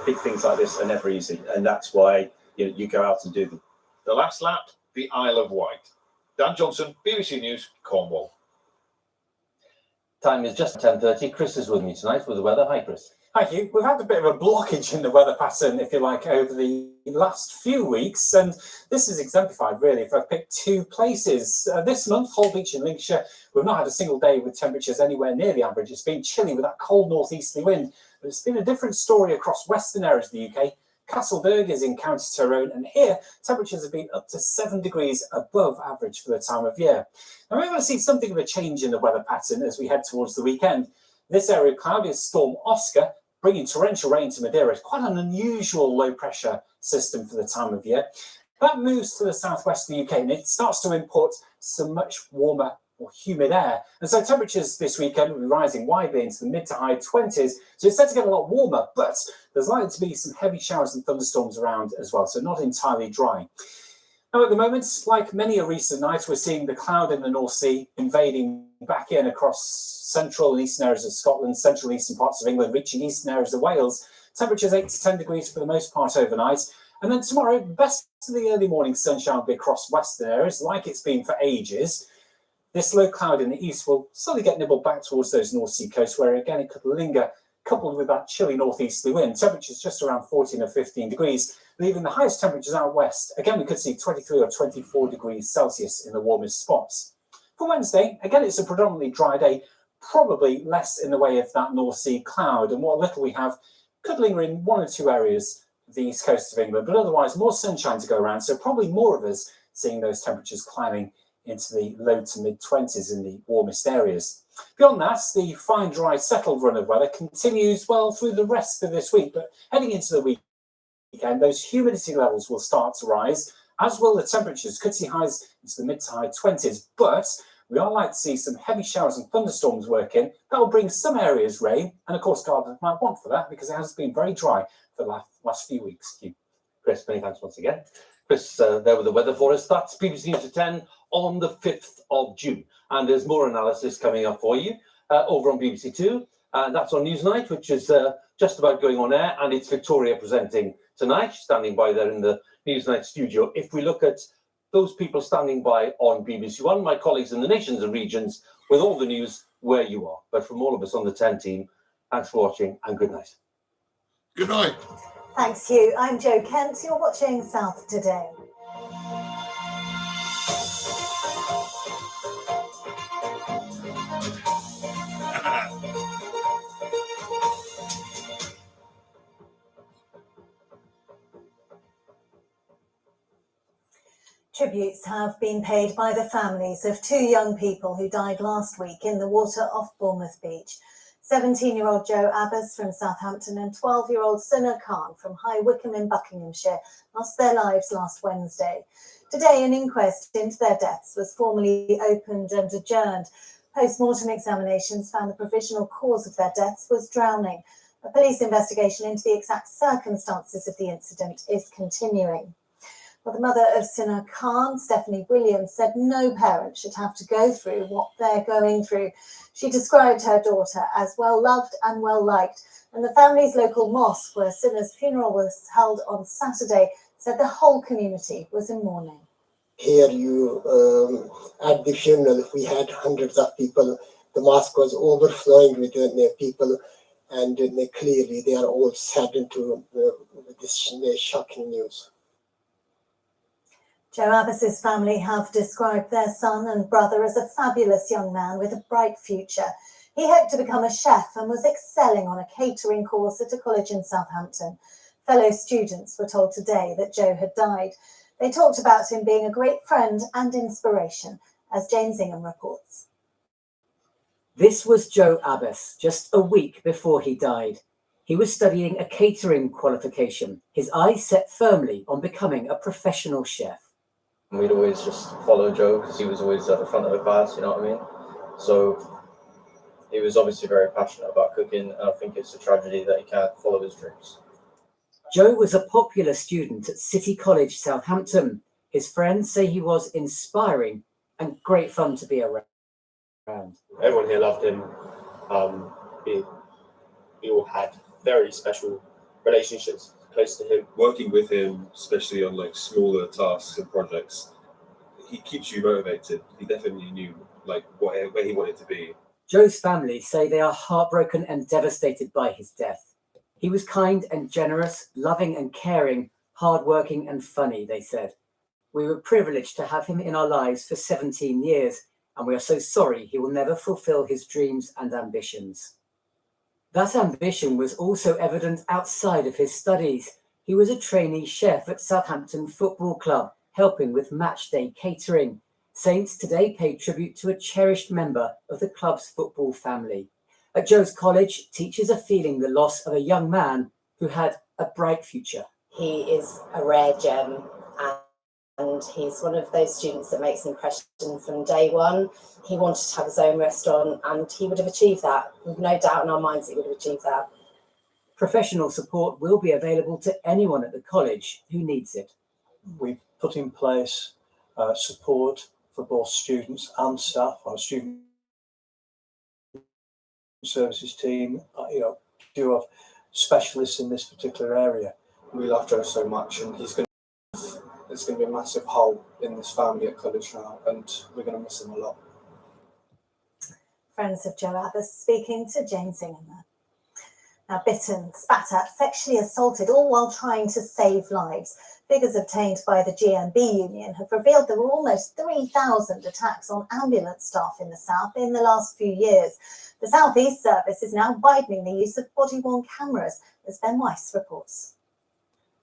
Big things like this are never easy. And that's why you go out and do them. The last lap, the Isle of Wight. Dan Johnson, BBC News, Cornwall. Time is just 10:30. Chris is with me tonight with the weather. Hi, Chris. Thank you. We've had a bit of a blockage in the weather pattern, if you like, over the last few weeks, and this is exemplified, really, if I've picked two places. This month, Holbeach in Lincolnshire, we've not had a single day with temperatures anywhere near the average. It's been chilly with that cold northeasterly wind, but it's been a different story across western areas of the UK. Castleberg is in County Tyrone, and here temperatures have been up to 7 degrees above average for the time of year. Now we're going to see something of a change in the weather pattern as we head towards the weekend. This area of cloud is Storm Oscar, bringing torrential rain to Madeira. It's quite an unusual low pressure system for the time of year. That moves to the southwest of the UK and it starts to import some much warmer or humid air. And so temperatures this weekend will be rising widely into the mid to high 20s. So it's set to get a lot warmer, but there's likely to be some heavy showers and thunderstorms around as well. So not entirely dry. Now, at the moment, like many a recent night, we're seeing the cloud in the North Sea invading back in across central and eastern areas of Scotland, central and eastern parts of England, reaching eastern areas of Wales. Temperatures 8 to 10 degrees for the most part overnight. And then tomorrow, best of the early morning sunshine will be across western areas, like it's been for ages. This low cloud in the east will slowly get nibbled back towards those North Sea coasts, where again it could linger, coupled with that chilly northeasterly wind. Temperatures just around 14 or 15 degrees, leaving the highest temperatures out west. Again, we could see 23 or 24 degrees Celsius in the warmest spots. For Wednesday, again, it's a predominantly dry day, probably less in the way of that North Sea cloud, and what little we have could linger in one or two areas of the east coast of England, but otherwise more sunshine to go around, so probably more of us seeing those temperatures climbing into the low to mid 20s in the warmest areas. Beyond that, the fine, dry, settled run of weather continues well through the rest of this week, but heading into the weekend, those humidity levels will start to rise, as will the temperatures. Could see highs into the mid to high 20s, but we are likely to see some heavy showers and thunderstorms work in. That will bring some areas rain, and of course, gardeners might want for that because it has been very dry for the last few weeks. Chris, many thanks once again. Chris, there with the weather for us. That's BBC News at 10 on the 5th of June. And there's more analysis coming up for you over on BBC Two. That's on Newsnight, which is just about going on air. And it's Victoria presenting tonight, standing by there in the Newsnight studio. If we look at those people standing by on BBC One, my colleagues in the nations and regions, with all the news where you are. But from all of us on the 10 team, thanks for watching and good night. Good night. Thanks, Hugh. I'm Jo Kent. You're watching South Today. Tributes have been paid by the families of two young people who died last week in the water off Bournemouth Beach. 17-year-old Joe Abbas from Southampton and 12-year-old Sunna Khan from High Wycombe in Buckinghamshire lost their lives last Wednesday. Today, an inquest into their deaths was formally opened and adjourned. Post-mortem examinations found the provisional cause of their deaths was drowning. A police investigation into the exact circumstances of the incident is continuing. Well, the mother of Sunna Khan, Stephanie Williams, said no parent should have to go through what they're going through. She described her daughter as well-loved and well-liked, and the family's local mosque, where Sunna's funeral was held on Saturday, said the whole community was in mourning. Here at the funeral, we had hundreds of people. The mosque was overflowing with people, and clearly they are all saddened to this shocking news. Joe Abbas's family have described their son and brother as a fabulous young man with a bright future. He hoped to become a chef and was excelling on a catering course at a college in Southampton. Fellow students were told today that Joe had died. They talked about him being a great friend and inspiration as Jane Zingham reports. This was Joe Abbas just a week before he died. He was studying a catering qualification, his eyes set firmly on becoming a professional chef. We'd always just follow Joe because he was always at the front of the class, you know what I mean? So he was obviously very passionate about cooking, and I think it's a tragedy that he can't follow his dreams. Joe was a popular student at City College, Southampton. His friends say he was inspiring and great fun to be around. Everyone here loved him. We all had very special relationships close to him. Working with him, especially on like smaller tasks and projects, he keeps you motivated. He definitely knew like where he wanted to be. Joe's family say they are heartbroken and devastated by his death. He was kind and generous, loving and caring, hardworking and funny, they said. We were privileged to have him in our lives for 17 years, and we are so sorry he will never fulfill his dreams and ambitions. That ambition was also evident outside of his studies. He was a trainee chef at Southampton Football Club, helping with match day catering. Saints today paid tribute to a cherished member of the club's football family. At Joe's college, teachers are feeling the loss of a young man who had a bright future. He is a rare gem, and he's one of those students that makes an impression from day one. He wanted to have his own restaurant, and he would have achieved that. With no doubt in our minds he would have achieved that. Professional support will be available to anyone at the college who needs it. We've put in place support for both students and staff. Our student services team, do have specialists in this particular area. We love Joe so much, and there's going to be a massive hole in this family at college now, and we're going to miss him a lot. Friends of Joe Abbas speaking to Jane Zingham there. Now, bitten, spat at, sexually assaulted, all while trying to save lives. Figures obtained by the GMB union have revealed there were almost 3,000 attacks on ambulance staff in the South in the last few years. The South East Service is now widening the use of body-worn cameras, as Ben Weiss reports.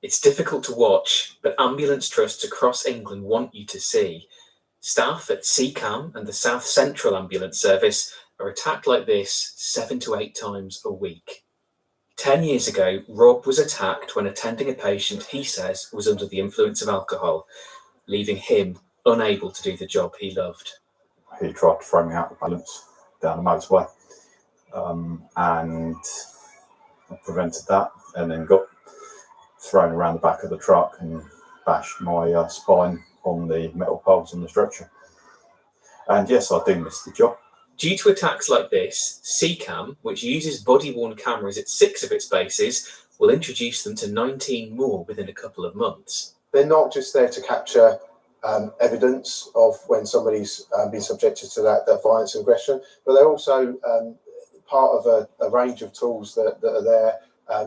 It's difficult to watch, but ambulance trusts across England want you to see. Staff at CCAM and the South Central Ambulance Service are attacked like this 7 to 8 times a week. 10 years ago, Rob was attacked when attending a patient he says was under the influence of alcohol, leaving him unable to do the job he loved. He tried to throw me out of the ambulance down the motorway, and I prevented that, and then got thrown around the back of the truck and bashed my spine on the metal poles on the stretcher. And yes, I do miss the job. Due to attacks like this, CCAM, which uses body-worn cameras at 6 of its bases, will introduce them to 19 more within a couple of months. They're not just there to capture evidence of when somebody's been subjected to that violence and aggression, but they're also part of a range of tools that are there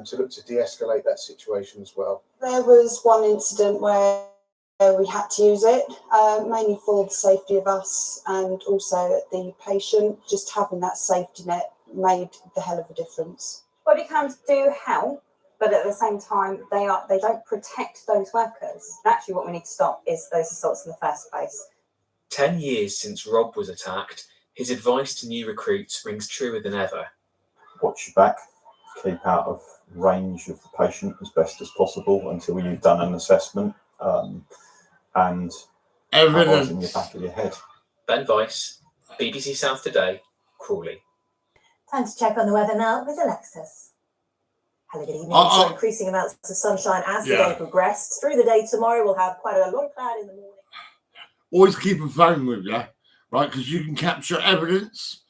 to look to de-escalate that situation as well. There was one incident where we had to use it, mainly for the safety of us and also the patient. Just having that safety net made the hell of a difference. Body cams do help, but at the same time, they don't protect those workers. And actually, what we need to stop is those assaults in the first place. 10 years since Rob was attacked, his advice to new recruits rings truer than ever. Watch your back, keep out of range of the patient as best as possible until you've done an assessment, and have eyes in the back of your head. Ben Weiss, BBC South Today, Crawley. Time to check on the weather now with Alexis. Hello, good evening. Uh-oh. So increasing amounts of sunshine as the Yeah. day progressed. Through the day tomorrow, we'll have quite a lot of cloud in the morning. Always keep a phone with you, right? Because you can capture evidence.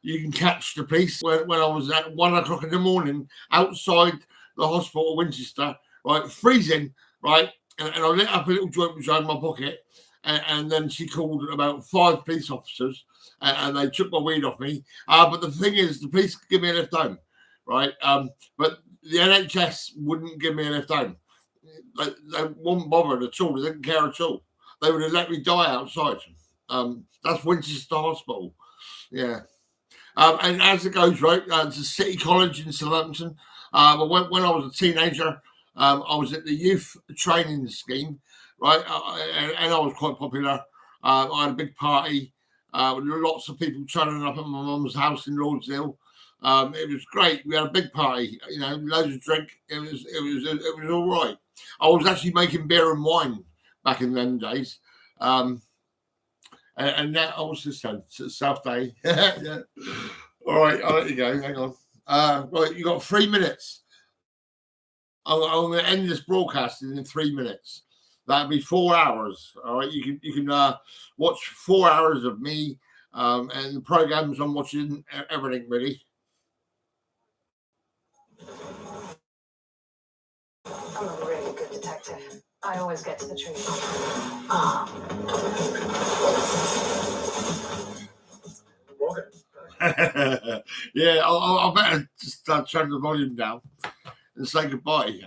You can catch the police. When I was at 1 o'clock in the morning outside the hospital, Winchester, right, freezing, right, and I lit up a little joint which I had in my pocket, and then she called about 5 police officers, and they took my weed off me. But the thing is, the police could give me a lift home, right? But the NHS wouldn't give me a lift home. They weren't bothered at all. They didn't care at all. They would have let me die outside. That's Winchester Hospital. Yeah. And as it goes, right, it's a city college in Southampton. But when I was a teenager, I was at the youth training scheme, right? And I was quite popular. I had a big party with lots of people turning up at my mum's house in Lords Hill. It was great. We had a big party, loads of drink. It was all right. I was actually making beer and wine back in them days. And now I was just South Day. Yeah. All right, I'll let you go. Hang on. Right, you got 3 minutes. I'm going to end this broadcast in 3 minutes. That'll be 4 hours. All right, you can watch 4 hours of me and the programs I'm watching, everything really. I'm a really good detective. I always get to the truth. Yeah, I better just turn the volume down and say goodbye.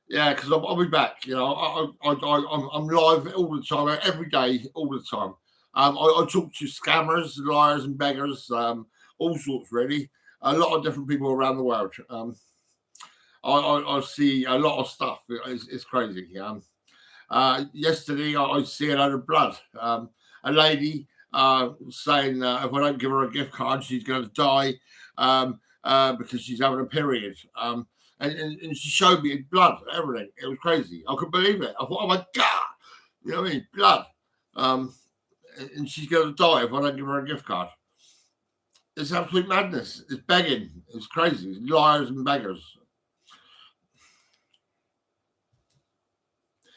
Yeah, because I'll be back. I'm live all the time, every day, all the time. I talk to scammers, liars, and beggars, all sorts really. A lot of different people around the world. I see a lot of stuff. It's crazy. Yesterday, I see a load of blood. A lady saying if I don't give her a gift card, she's going to die because she's having a period. And she showed me blood, everything. It was crazy. I couldn't believe it. I thought, oh my God, you know what I mean? Blood. And she's going to die if I don't give her a gift card. It's absolute madness. It's begging. It's crazy. It's liars and beggars.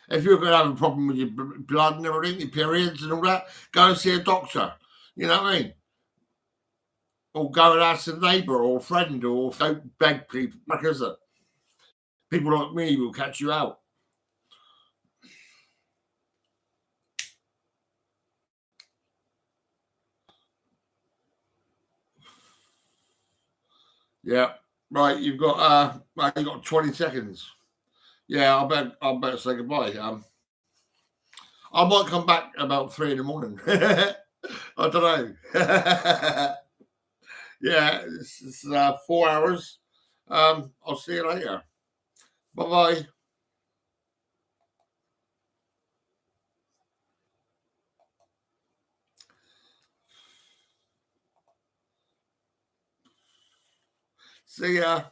If you're going to have a problem with your blood and everything, your periods and all that, go and see a doctor. You know what I mean? Or go and ask a neighbour or a friend, or don't beg people. Because people like me will catch you out. Yeah, right. You've got 20 seconds. Yeah, I better say goodbye. I might come back about 3 a.m. I don't know. Yeah, it's 4 hours. I'll see you later. Bye-bye. See ya.